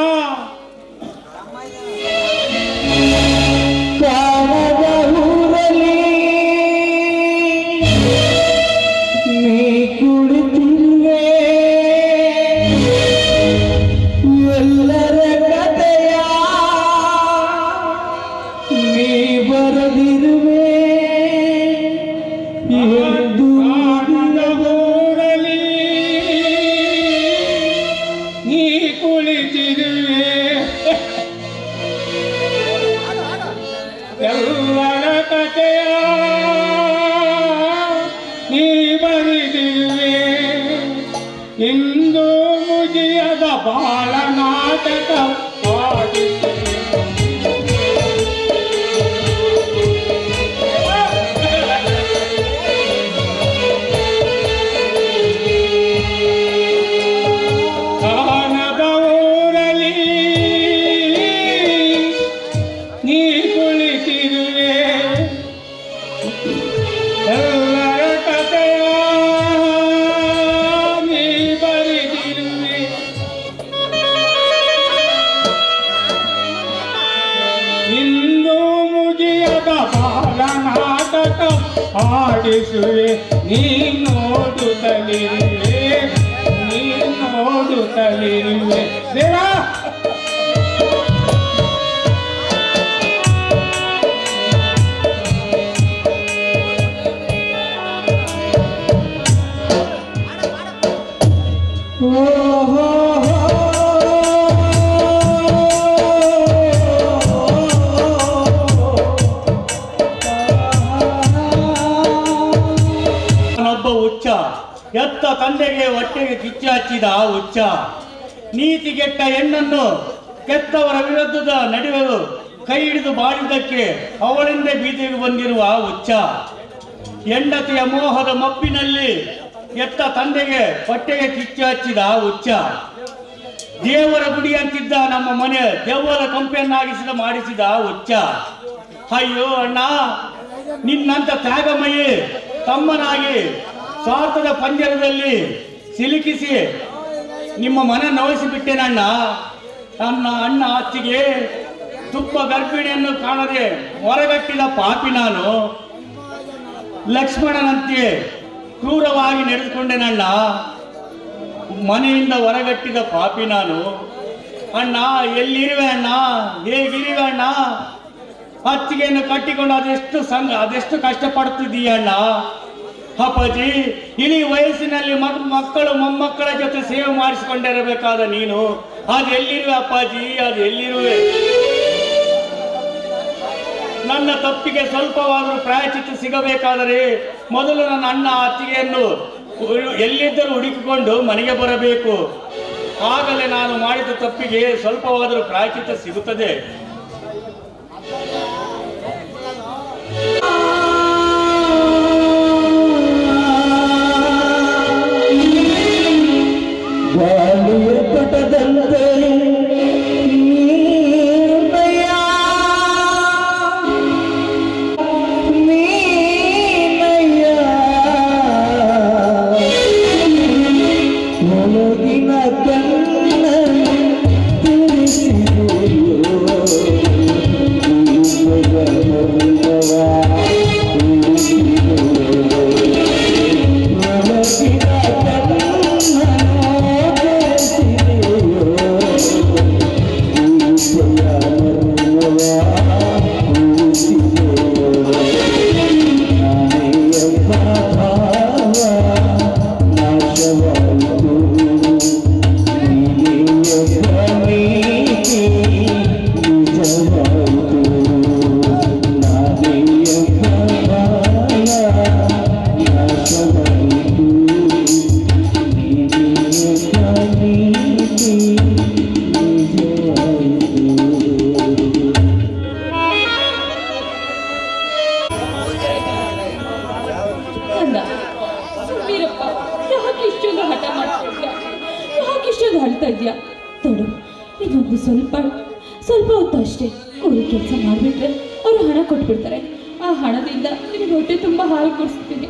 ಎಲ್ಲರ ಕಥೆಯ ನೀ ಬರೆದಿರುವೆ, ಇಂದು ಮುಗಿಯದ ಬಾಳ ನಾಟಕ ಕಾಣದ ಊರಲ್ಲಿ ನೀ ಕುಳಿತಿರುವೆ, ಎಲ್ಲರ ಕಥೆಯ ನೀ ಬರೆದಿರುವೆ. ಇಂದು ಮುಗಿಯದ ಬಾಲ ನಾಟಕ ಆಡಿಸುವೆ, ನೀ ನೋಡುತ್ತಲಿರುವೆ, ನೀ ನೋಡುತ್ತಲಿರುವೆ. ದೇವಾ ಒಬ್ಬ ಹುಚ್ಚ, ಎತ್ತ ತಂದೆಗೆ ಹೊಟ್ಟೆಗೆ ಕಿಚ್ಚು ಹಚ್ಚಿದ ಹುಚ್ಚ, ನೀತಿಗೆಟ್ಟ ಹೆಣ್ಣನ್ನು ಕೆತ್ತವರ ವಿರುದ್ಧದ ನಡುವೆ ಕೈ ಹಿಡಿದು ಬಾಳಿದ್ದಕ್ಕೆ ಅವಳಿಂದ ಬೀದಿಗೆ ಬಂದಿರುವ ಹುಚ್ಚ, ಹೆಂಡತಿಯ ಮೋಹದ ಮಬ್ಬಿನಲ್ಲಿ ಎತ್ತ ತಂದೆಗೆ ಹೊಟ್ಟೆಗೆ ಕಿಚ್ಚು ಹಚ್ಚಿದ ಹುಚ್ಚ, ದೇವರ ಗುಡಿ ಅಂತಿದ್ದ ನಮ್ಮ ಮನೆ ದೆವ್ವದ ಕಂಪೆಯನ್ನಾಗಿಸಿದ ಮಾಡಿಸಿದ ಹುಚ್ಚ. ಅಯ್ಯೋ ಅಣ್ಣ, ನಿನ್ನಂತ ತ್ಯಾಗಮಯಿ ತಮ್ಮನಾಗಿ ಸ್ವಾರ್ಥದ ಪಂಜರದಲ್ಲಿ ಸಿಲುಕಿಸಿ ನಿಮ್ಮ ಮನ ನೋಯಿಸಿಬಿಟ್ಟೆನಣ್ಣ. ನನ್ನ ಅಣ್ಣ ಅತ್ತಿಗೆ ತುಪ್ಪ ಗರ್ಭಿಣಿಯನ್ನು ಕಾಣದೆ ಹೊರಗಟ್ಟಿದ ಪಾಪಿ ನಾನು. ಲಕ್ಷ್ಮಣನಂತೆ ಕ್ರೂರವಾಗಿ ನಡೆದುಕೊಂಡೆನಣ್ಣ. ಮನೆಯಿಂದ ಹೊರಗಟ್ಟಿದ ಪಾಪಿ ನಾನು. ಅಣ್ಣ ಎಲ್ಲಿರುವೆ ಅಣ್ಣ, ಹೇಗಿರುವೆ ಅಣ್ಣ? ಅತ್ತಿಗೆಯನ್ನು ಕಟ್ಟಿಕೊಂಡು ಅದೆಷ್ಟು ಕಷ್ಟಪಡ್ತಿದ್ದೀಯ ಅಣ್ಣ. ಅಪ್ಪಾಜಿ, ಇಳಿ ವಯಸ್ಸಿನಲ್ಲಿ ಮಕ್ಕಳು ಮೊಮ್ಮಕ್ಕಳ ಜೊತೆ ಸೇವೆ ಮಾಡಿಸಿಕೊಂಡಿರಬೇಕಾದ ನೀನು ಅದು ಎಲ್ಲಿರುವೆ ಅಪ್ಪಾಜಿ, ಅದು ಎಲ್ಲಿರುವೆ? ನನ್ನ ತಪ್ಪಿಗೆ ಸ್ವಲ್ಪವಾದರೂ ಪ್ರಾಯಶ್ಚಿತ್ತ ಸಿಗಬೇಕಾದರೆ ಮೊದಲು ನನ್ನ ಅಣ್ಣ ಅತ್ತಿಗೆಯನ್ನು ಎಲ್ಲಿದ್ದರೂ ಹುಡುಕಿಕೊಂಡು ಮನೆಗೆ ಬರಬೇಕು. ಆಗಲೇ ನಾನು ಮಾಡಿದ ತಪ್ಪಿಗೆ ಸ್ವಲ್ಪವಾದರೂ ಪ್ರಾಯಶ್ಚಿತ್ತ ಸಿಗುತ್ತದೆ. ಅಳ್ತಾ ಇದೆಯಾ? ತೊಡು, ಇದೊಂದು ಸ್ವಲ್ಪ ಹೊತ್ತು ಅಷ್ಟೇ. ಕೂಲಿ ಕೆಲಸ ಮಾಡಿಬಿಟ್ರೆ ಅವರು ಹಣ ಕೊಟ್ಬಿಡ್ತಾರೆ. ಆ ಹಣದಿಂದ ನಿನಗೆ ಹೊಟ್ಟೆ ತುಂಬ ಹಾಲು ಕೊಡಿಸ್ತೀನಿ.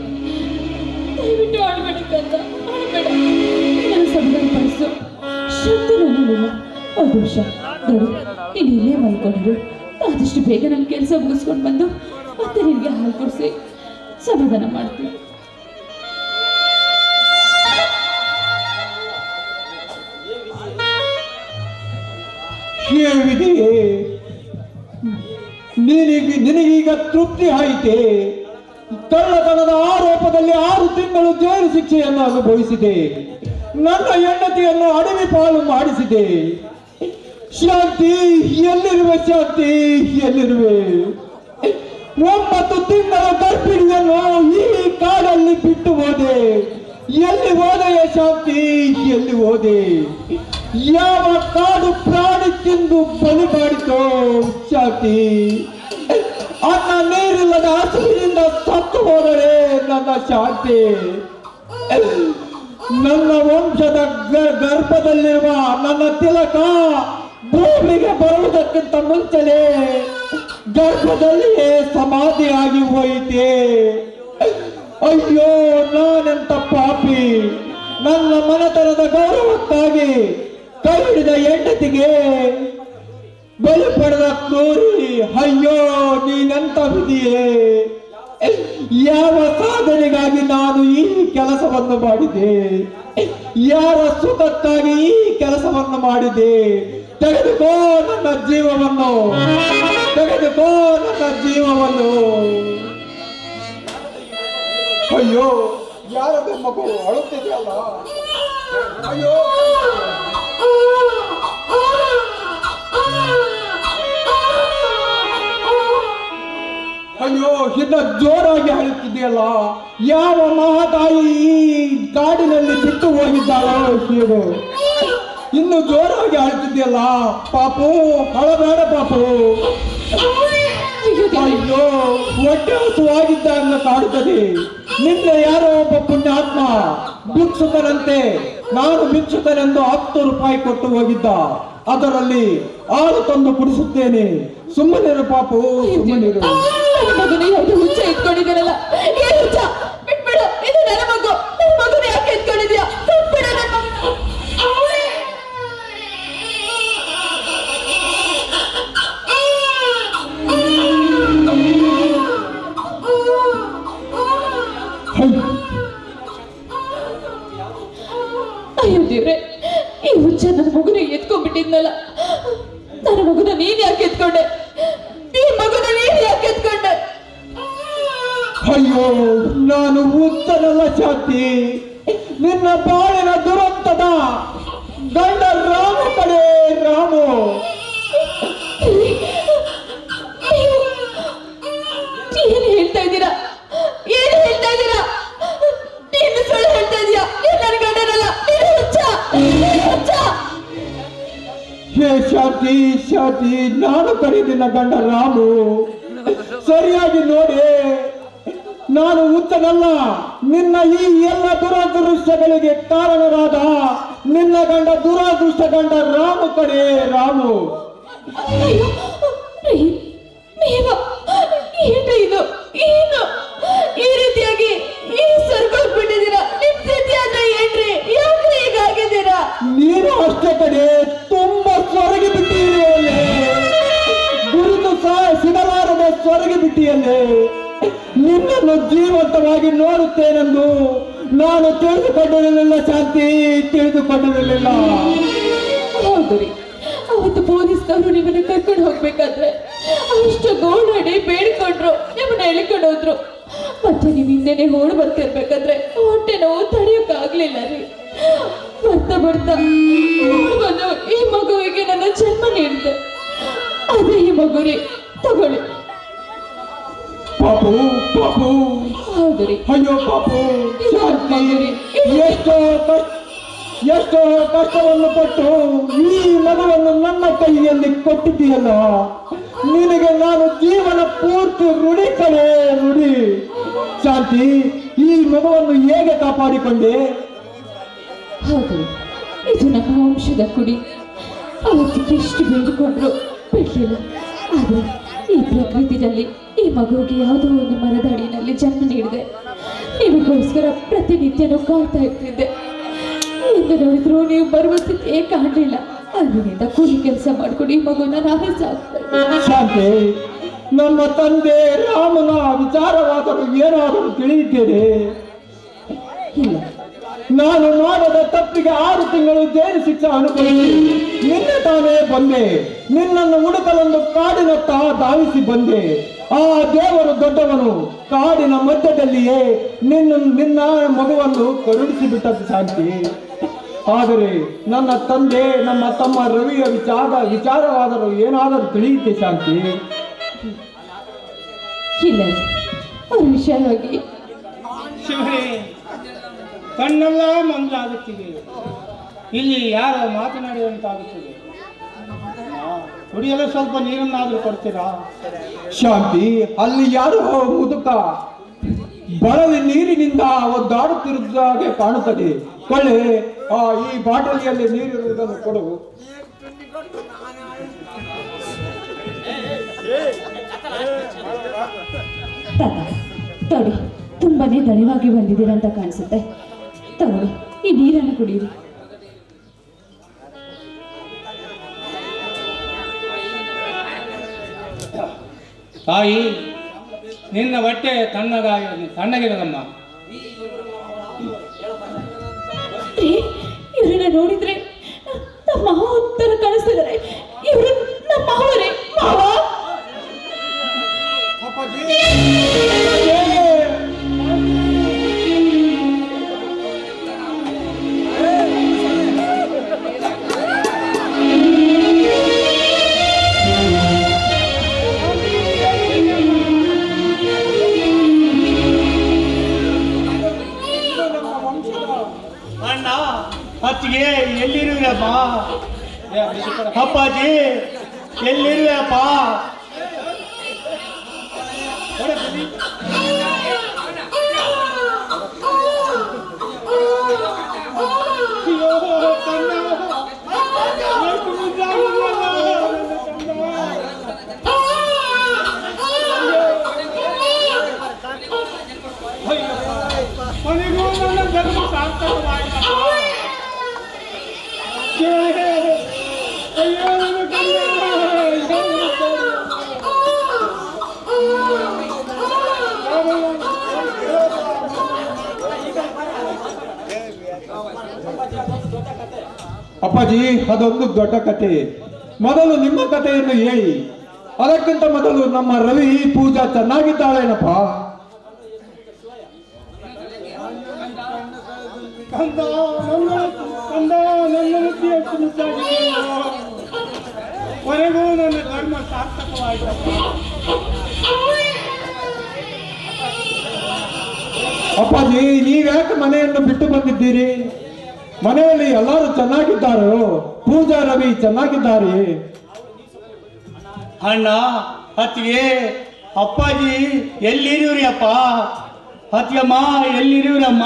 ದಯವಿಟ್ಟು ಆಡಬೇಡ ಕಂದ, ಆಡಬೇಡ. ನನ್ನ ಸಮಾಧಾನ ಪಡಿಸು. ಶಕ್ತಿ ನನ್ನಲ್ಲಿಲ್ಲ. ಅದು ತೊಡು, ನೀನು ಇಲ್ಲೇ ಮಲ್ಕೊಂಡಿರು. ಆದಷ್ಟು ಬೇಗ ನನ್ನ ಕೆಲಸ ಮುಗಿಸ್ಕೊಂಡು ಬಂದು ಮತ್ತೆ ನಿನಗೆ ಹಾಲು ಕೊಡಿಸಿ ಸಮಾಧಾನ ಮಾಡ್ತೀನಿ. ನಿನಗೀಗ ತೃಪ್ತಿ ಆಯಿತೆ? ಕಳ್ಳತನದ ಆರೋಪದಲ್ಲಿ 6 ತಿಂಗಳು ಜೈಲು ಶಿಕ್ಷೆಯನ್ನು ಅನುಭವಿಸಿದೆ. ನನ್ನ ಹೆಂಡತಿಯನ್ನು ಅಡವಿ ಪಾಲು ಮಾಡಿಸಿದೆ. ಶಾಂತಿ ಎಲ್ಲಿರುವೆ? ಶಾಂತಿ ಎಲ್ಲಿರುವೆ? 9 ತಿಂಗಳ ಗರ್ಭಿಣಿಯನ್ನು ಈ ಕಾಡಲ್ಲಿ ಬಿಟ್ಟು ಹೋದೆ. ಎಲ್ಲಿ ಹೋದೆಯ ಶಾಂತಿ? ಎಲ್ಲಿ ಹೋದೆ? ಯಾವ ಕಾಡು ಪ್ರಾಣಿ ತಿಂದು ಬಲಿ ಮಾಡಿತೋ ಶಾಂತಿ? ಅನ್ನ ನೀರಿಲ್ಲದ ಹಸುವಿನಿಂದ ಸತ್ತು ಹೋದರೆ ನನ್ನ ಶಾಂತಿ. ನನ್ನ ವಂಶದ ಗರ್ಭದಲ್ಲಿರುವ ನನ್ನ ತಿಲಕ ಭೂಮಿಗೆ ಬರುವುದಕ್ಕಿಂತ ಮುಂಚೆನೇ ಗರ್ಭದಲ್ಲಿಯೇ ಸಮಾಧಿಯಾಗಿ ಹೋಯಿತೆ. ಅಯ್ಯೋ, ನಾನೆಂತ ಪಾಪಿ! ನನ್ನ ಮನೆತನದ ಗೌರವಕ್ಕಾಗಿ ಕೈ ಹಿಡಿದ ಹೆಂಡತಿಗೆ ಬಲಿ ಪಡೆದ ಕ್ರೂರಿ. ಅಯ್ಯೋ, ನೀನೆಂತ ವಿಧಿಯೇ! ಯಾವ ಸಾಧನೆಗಾಗಿ ನಾನು ಈ ಕೆಲಸವನ್ನು ಮಾಡಿದೆ? ಯಾರ ಸುಖಕ್ಕಾಗಿ ಈ ಕೆಲಸವನ್ನು ಮಾಡಿದೆ? ತೆಗೆದುಕೋ ನನ್ನ ಜೀವವನ್ನು, ತೆಗೆದುಕೋ ನನ್ನ ಜೀವವನ್ನು. ಅಯ್ಯೋ, ಯಾರದು ಮಗು ಅಳುತ್ತಿದೆಯಲ್ಲ? ಅಯ್ಯೋ, ಅಯ್ಯೋ, ಇನ್ನ ಜೋರಾಗಿ ಅಳುತ್ತಿದೆಯಲ್ಲ? ಯಾವ ಮಹಾತಾಯಿ ಈ ಕಾಡಿನಲ್ಲಿ ಬಿಟ್ಟು ಹೋಗಿದ್ದಾಳೋ ಶಿವ. ಇನ್ನು ಜೋರಾಗಿ ಅಳುತ್ತಿದೆಯಲ್ಲ? ಪಾಪು, ಅಳಬೇಡ ಪಾಪು. ಅಯ್ಯೋ, ಹೊಟ್ಟೆ ಹಸುವಾಗಿದ್ದಾಗ ಕಾಡುತ್ತದೆ. ನಿನ್ನೆ ಯಾರೋ ಒಬ್ಬ ಪುಣ್ಯಾತ್ಮ ಭಿಕ್ಷುಕನಂತೆ, ನಾನು ಭಿಕ್ಷುಕನೆಂದು 10 ರೂಪಾಯಿ ಕೊಟ್ಟು ಹೋಗಿದ್ದ. ಅದರಲ್ಲಿ ಹಾಲು ತಂದು ಕುಡಿಸುತ್ತೇನೆ. ಸುಮ್ಮನಿರು ಪಾಪು, ಸುಮ್ಮನಿರು. ಹುಚ್ಚ ಇಟ್ಕೊಂಡಿದ್ದೀರಲ್ಲ, ಬಿಟ್ಬಿಡು. ಇದು ನನ್ನ ಮಗು. ನನ್ನ ಮಗುನ ಯಾಕೆ ಇಟ್ಕೊಂಡಿದ್ಯಾ? ಬಿಟ್ಬಿಡು ನನ್ನ ಮಗನ. ಅಯ್ಯೋ ದೇವ್ರೆ, ಈ ಹುಚ್ಚ ನನ್ನ ಮಗುನ ಎತ್ಕೊಂಡ್ಬಿಟ್ಟಿದ್ನಲ್ಲ. ಅಯ್ಯೋ, ನಾನು ಉತ್ತರಲ್ಲ ಶಾಂತಿ, ನಿನ್ನ ಬಾಳಿನ ದುರಂತದ ಗಂಡ ರಾಮು ಕಡೆ ರಾಮು. ಏನು ಹೇಳ್ತಾ ಇದ್ದೀರಾ? ಏನು ಹೇಳ್ತಾ ಇದ್ದೀರಾ? ನೀನು ಸುಳ್ಳು ಹೇಳ್ತಾ ಇದೀಯಾ? ನೀನು ನನ್ನ ಗಂಡನಲ್ಲ, ನೀನು ಹುಚ್ಚ, ನೀನು ಹುಚ್ಚ. ಹೇ ಶಾಂತಿ, ಶಾಂತಿ, ನಾನು ಕಡೆ ನಿನ್ನ ಗಂಡ ರಾಮು. ಸರಿಯಾಗಿ ನೋಡಿ, ನಾನು ಹುಚ್ಚನಲ್ಲ. ನಿನ್ನ ಈ ಎಲ್ಲ ದುರದೃಷ್ಟಗಳಿಗೆ ಕಾರಣರಾದ ನಿನ್ನ ಗಂಡ ದುರಾದೃಷ್ಟ ಗಂಡ ರಾಮು ಕಡೆ ರಾಮು. ಅಯ್ಯೋ, ನೀವು ಏನು ಇದು? ಏನು ಈ ರೀತಿಯಾಗಿ ಈ ಸರ್ಗೋಗ್ಬಿಟ್ಟಿದ್ದೀರಾ? ನಿಮ್ ಸ್ಥಿತಿ ಅಂದ್ರೆ ಏನ್ರಿ? ಯಾಕ್ರಿ ಹೀಗಾಗಿದ್ದೀರಾ? ನೀನು ಅಷ್ಟೇ ಕಡೆ ತುಂಬಾ ಸೊರಗಿ ಬಿಟ್ಟಿಯಲ್ಲೇ, ಗುರುತು ಸಿಗಲಾರದೆ ಸೊರಗಿ ಬಿಟ್ಟಿಯಲ್ಲೇ. ನಿನ್ನನ್ನು ಜೀವಂತವಾಗಿ ನೋಡುತ್ತೇನೆಂದು ನಾನು ತಿಳಿದುಕೊಂಡಿರಲಿಲ್ಲ ಶಾಂತಿ, ತಿಳಿದುಕೊಂಡಿರಲಿಲ್ಲ. ಹೌದು ರೀ, ಅವತ್ತು ಪೊಲೀಸ್ನವರು ನಿಮ್ಮನ್ನ ಕರ್ಕೊಂಡು ಹೋಗ್ಬೇಕಾದ್ರೆ ಅಷ್ಟು ಗೋಳಾಡಿ ಬೇಡ್ಕೊಂಡ್ರು, ನಿಮ್ಮನ್ನ ಎಳ್ಕೊಂಡು ಹೋದ್ರು. ಮತ್ತೆ ನೀವು ಹಿಂದೆನೆ ಓಡ್ ಬರ್ತಿರ್ಬೇಕಾದ್ರೆ ಹೊಟ್ಟೆ ನೋವು ತಡೆಯೋಕ್ಕಾಗ್ಲಿಲ್ಲ ರೀ. ಬರ್ತಾ ಬರ್ತಾ ಓಡ್ ಬಂದು ಈ ಮಗುವಿಗೆ ನನ್ನ ಜನ್ಮ ನೀಡಿದೆ. ಅದೇ ಈ ಮಗು ರೀ, ತಗೊಳ್ಳಿ. ಪಾಪು, ಪಾಪು. ಹೌದು ರೀ. ಅಯ್ಯೋ ಪಾಪು, ಶಾಂತಿ, ಎಷ್ಟೋ ಕಷ್ಟವನ್ನು ಪಟ್ಟು ಈ ಮಗುವನ್ನು ನನ್ನ ಕೈಯಲ್ಲಿ ಕೊಟ್ಟಿದ್ದೀಯಲ್ಲ. ನಿನಗೆ ನಾನು ಜೀವನ ಪೂರ್ತಿ ಋಣಿ ಕಡೆ ಋಣಿ. ಶಾಂತಿ, ಈ ಮಗುವನ್ನು ಹೇಗೆ ಕಾಪಾಡಿಕೊಂಡೆ? ಹೌದು, ಇದು ನಮ್ಮ ವಂಶದ ಕುಡಿ. ಅವತ್ತು ಎಷ್ಟು ಬೇಡಿಕೊಂಡ್ರು ಬಿಡ್ಲಿಲ್ಲ. ಆದ್ರೆ ಈ ಪ್ರಕೃತಿಯಲ್ಲಿ ಈ ಮಗುವಿಗೆ ಯಾವುದೋ ಒಂದು ಮರದ ಅಡಿನಲ್ಲಿ ಜನ್ಮ ನೀಡಿದೆ. ನಿಮಗೋಸ್ಕರ ಪ್ರತಿನಿತ್ಯನೂ ಕಾಡ್ತಾ ಇರ್ತಿದ್ದೆ. ಎಂದು ನೋಡಿದ್ರು ನೀವು ಬರುವ ಸ್ಥಿತಿಯೇ ಕಾಣಲಿಲ್ಲ. ಅಲ್ಲಿನಿಂದ ಕೂಲಿ ಕೆಲಸ ಮಾಡ್ಕೊಂಡು ಈ ಮಗುನ ನಾವೇ ಸಾಕ್ತೇವೆ. ಶಾಂತಿ, ನಮ್ಮ ತಂದೆ ರಾಮನ ವಿಚಾರವಾದರೂ ಏನಾದರೂ ತಿಳಿಯುತ್ತೇನೆ. ಇಲ್ಲ, ನಾನು ಮಾಡದ ತಪ್ಪಿಗೆ 6 ತಿಂಗಳು ಜೈಲು ಶಿಕ್ಷೆ ಅನುಭವಿಸಿ ನಿನ್ನೆ ತಾನೇ ಬಂದೆ. ನಿನ್ನನ್ನು ಹುಡುಕಲೆಂದು ಕಾಡಿನತ್ತ ಧಾವಿಸಿ ಬಂದೆ. ಆ ದೇವರು ದೊಡ್ಡವನು. ಕಾಡಿನ ಮಧ್ಯದಲ್ಲಿಯೇ ನಿನ್ನ ಮಗುವನ್ನು ಕರುಣಿಸಿ ಬಿಟ್ಟದ್ದು ಶಾಂತಿ. ಆದರೆ ನನ್ನ ತಂದೆ, ನಮ್ಮ ತಮ್ಮ ರವಿಯ ವಿಚಾರವಾದರೂ ಏನಾದರೂ ತಿಳಿಯುತ್ತೆ ಶಾಂತಿ? ಇಲ್ಲ, ಅವ್ರ ವಿಷಯವಾಗಿ ಶಿವರೇ, ಕಣ್ಣೆಲ್ಲ ಮಂಜಾಗುತ್ತಿದೆ. ಇಲ್ಲಿ ಯಾರೋ ಮಾತನಾಡುವಂತಾಗುತ್ತದೆ. ಕುಡಿಯಲು ಸ್ವಲ್ಪ ನೀರನ್ನಾದರೂ ಕೊಡ್ತೀರಾ? ಶಾಂತಿ, ಅಲ್ಲಿ ಯಾರೋ ಮುದುಕ ಬಳಲಿ ನೀರಿನಿಂದ ಒದ್ದಾಡುತ್ತಿರುವುದಾಗೆ ಕಾಣುತ್ತದೆ. ಕೊಳ್ಳೆ, ಈ ಬಾಟಲಿಯಲ್ಲಿ ನೀರಿರುವುದನ್ನು ಕೊಡು. ತಡಿ, ತುಂಬಾನೇ ದಣಿವಾಗಿ ಬಂದಿದ್ದೀರಾ ಅಂತ ಕಾಣಿಸುತ್ತೆ. ತಗೊಳ್ಳಿ, ಈ ನೀರನ್ನು ಕುಡಿಯಿರಿ. ತಾಯಿ, ನಿನ್ನ ಹೊಟ್ಟೆ ತಣ್ಣಗಿರದಮ್ಮ. ಇವ್ರನ್ನ ನೋಡಿದ್ರೆ ನಮ್ಮ ಮಾವ ತರ ಕಾಣಿಸ್ತಿದ್ದಾರೆ. ಇವರು ನಮ್ಮ ಮಾವರೇ. ಮಾವ, ಅಣ್ಣ, ಅತ್ತಿಗೆ ಎಲ್ಲಿರುವಪ್ಪ? ಅಪ್ಪಾಜಿ ಎಲ್ಲಿರುವಪ್ಪ? ಮನೆಗೂ ನನ್ನ ಧರ್ಮ ಸಾರ್ಥಕವಾಯಿತು. ಅಯ್ಯೋ, ನನ್ನ ಗಂಡ. ಅಪ್ಪಾಜಿ, ಅದೊಂದು ದೊಡ್ಡ ಕತೆ. ಮೊದಲು ನಿಮ್ಮ ಕಥೆಯನ್ನು ಹೇಳಿ. ಅದಕ್ಕಿಂತ ಮೊದಲು ನಮ್ಮ ರವಿ ಪೂಜಾ ಚೆನ್ನಾಗಿದ್ದಾಳೇನಪ್ಪ? ಕಂದ ನನ್ನ ಮುದ್ದಿಯಷ್ಟು ಮುದ್ದಾಗಿದೆಯೋ ಕೊನೆಗೂ ನನ್ನ ಧರ್ಮ ಸಾರ್ಥಕವಾಯಿತಪ್ಪ. ಅಪ್ಪಾಜಿ, ನೀವ್ಯಾಕೆ ಮನೆಯನ್ನು ಬಿಟ್ಟು ಬಂದಿದ್ದೀರಿ? ಮನೆಯಲ್ಲಿ ಎಲ್ಲರೂ ಚೆನ್ನಾಗಿದ್ದಾರೋ? ಪೂಜಾ ರವಿ ಚೆನ್ನಾಗಿದ್ದಾರೆ? ಅಣ್ಣ ಅತ್ತಿಗೆ ಅಪ್ಪಾಜಿ ಎಲ್ಲಿರುವ್ರಿ ಅಪ್ಪ? ಅತ್ತಿಗೆಮ್ಮ ಎಲ್ಲಿರುವ್ರಮ್ಮ?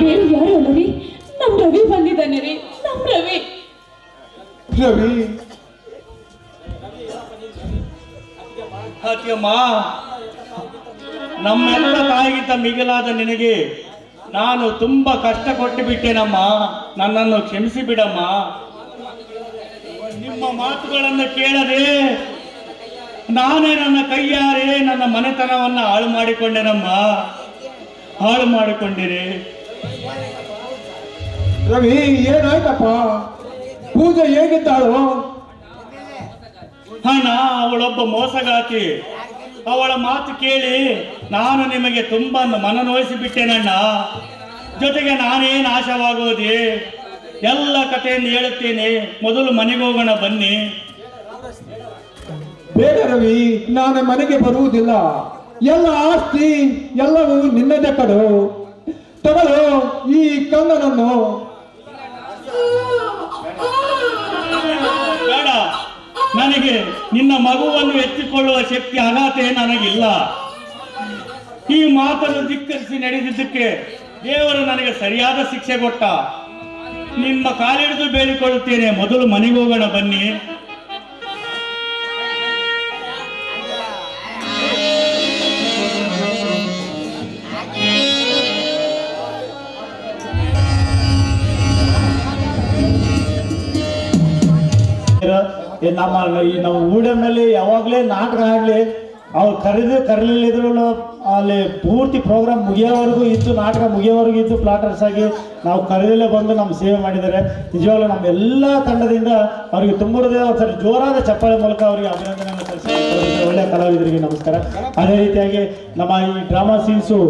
ಬೇರೆ ಯಾರು ಅಲ್ಲ ರೀ, ನಮ್ ರವಿ ಬಂದಿದ್ದಾನೆ ರೀ, ನಮ್ ರವಿ. ರವಿ, ಅತ್ತಿಗೆಮ್ಮ, ನಮ್ಮೆಲ್ಲ ತಾಯಿಗಿಂತ ಮಿಗಿಲಾದ ನಿನಗೆ ನಾನು ತುಂಬಾ ಕಷ್ಟ ಕೊಟ್ಟು ಬಿಟ್ಟೆನಮ್ಮ. ನನ್ನನ್ನು ಕ್ಷಮಿಸಿ ಬಿಡಮ್ಮ. ನಿಮ್ಮ ಮಾತುಗಳನ್ನು ಕೇಳದೆ ನಾನೇ ನನ್ನ ಕೈಯಾರೆ ನನ್ನ ಮನೆತನವನ್ನ ಹಾಳು ಮಾಡಿಕೊಂಡೆನಮ್ಮ. ಹಾಳು ಮಾಡಿಕೊಂಡಿರಿ. ರವಿ, ಏನಾಯ್ತಪ್ಪ? ಪೂಜೆ ಹೇಗಿದ್ದಾಳು? ಅಣ್ಣ, ಅವಳೊಬ್ಬ ಮೋಸಗಾತಿ. ಅವಳ ಮಾತು ಕೇಳಿ ನಾನು ನಿಮಗೆ ತುಂಬಾ ಮನನೋಯಿಸಿ ಬಿಟ್ಟೆನಣ್ಣ. ಜೊತೆಗೆ ನಾನೇ ನಾಶವಾಗುವುದೇ. ಎಲ್ಲ ಕಥೆಯನ್ನು ಹೇಳುತ್ತೇನೆ, ಮೊದಲು ಮನೆಗೆ ಹೋಗೋಣ ಬನ್ನಿ. ಬೇಡ ರವಿ, ನಾನು ಮನೆಗೆ ಬರುವುದಿಲ್ಲ. ಎಲ್ಲ ಆಸ್ತಿ ಎಲ್ಲವೂ ನಿನ್ನದೇ ಕಡು. ತಗೊಳ್ಳು ಈ ಕಂದನನ್ನು. ಬೇಡ, ನನಗೆ ನಿನ್ನ ಮಗುವನ್ನು ಎತ್ತಿಕೊಳ್ಳುವ ಶಕ್ತಿ ಅರ್ಹತೆ ನನಗಿಲ್ಲ. ಈ ಮಾತನ್ನು ಧಿಕ್ಕರಿಸಿ ನಡೆದಿದ್ದಕ್ಕೆ ದೇವರು ನನಗೆ ಸರಿಯಾದ ಶಿಕ್ಷೆ ಕೊಟ್ಟ. ನಿಮ್ಮ ಕಾಲಿಡಿದು ಬೇಡಿಕೊಳ್ಳುತ್ತೇನೆ, ಮೊದಲು ಮನೆಗೆ ಹೋಗೋಣ ಬನ್ನಿ. ನಮ್ಮ ಊಡಲ್ಲಿ ಯಾವಾಗಲೇ ನಾಟಕ ಆಗಲಿ ಅವ್ರು ಕರೀಲಿದ್ರು ಅಲ್ಲಿ ಪೂರ್ತಿ ಪ್ರೋಗ್ರಾಮ್ ಮುಗಿಯೋವರೆಗೂ ಇದ್ದು, ನಾಟಕ ಮುಗಿಯೋವರೆಗೂ ಇದ್ದು ಪ್ಲಾಟರ್ಸ್ ಆಗಿ ನಾವು ಕರೆದಲ್ಲೇ ಬಂದು ನಮ್ಮ ಸೇವೆ ಮಾಡಿದ್ದಾರೆ. ನಿಜವಾಗ್ಲೂ ನಮ್ಮ ಎಲ್ಲ ತಂಡದಿಂದ ಅವರಿಗೆ ತುಂಬ ಒಂದ್ಸರಿ ಜೋರಾದ ಚಪ್ಪಾಳೆ ಮೂಲಕ ಅವರಿಗೆ ಅಭಿನಂದನೆಯನ್ನು ಸಲ್ಲಿಸಿ ಒಳ್ಳೆಯ ಕಲಾವಿದರಿಗೆ ನಮಸ್ಕಾರ. ಅದೇ ರೀತಿಯಾಗಿ ನಮ್ಮ ಈ ಡ್ರಾಮಾ ಸೀನ್ಸು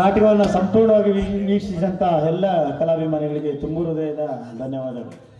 ನಾಟಕವನ್ನು ಸಂಪೂರ್ಣವಾಗಿ ವೀಕ್ಷಿಸಿದಂಥ ಎಲ್ಲ ಕಲಾಭಿಮಾನಿಗಳಿಗೆ ತುಂಬ ಹೃದಯದ ಧನ್ಯವಾದಗಳು.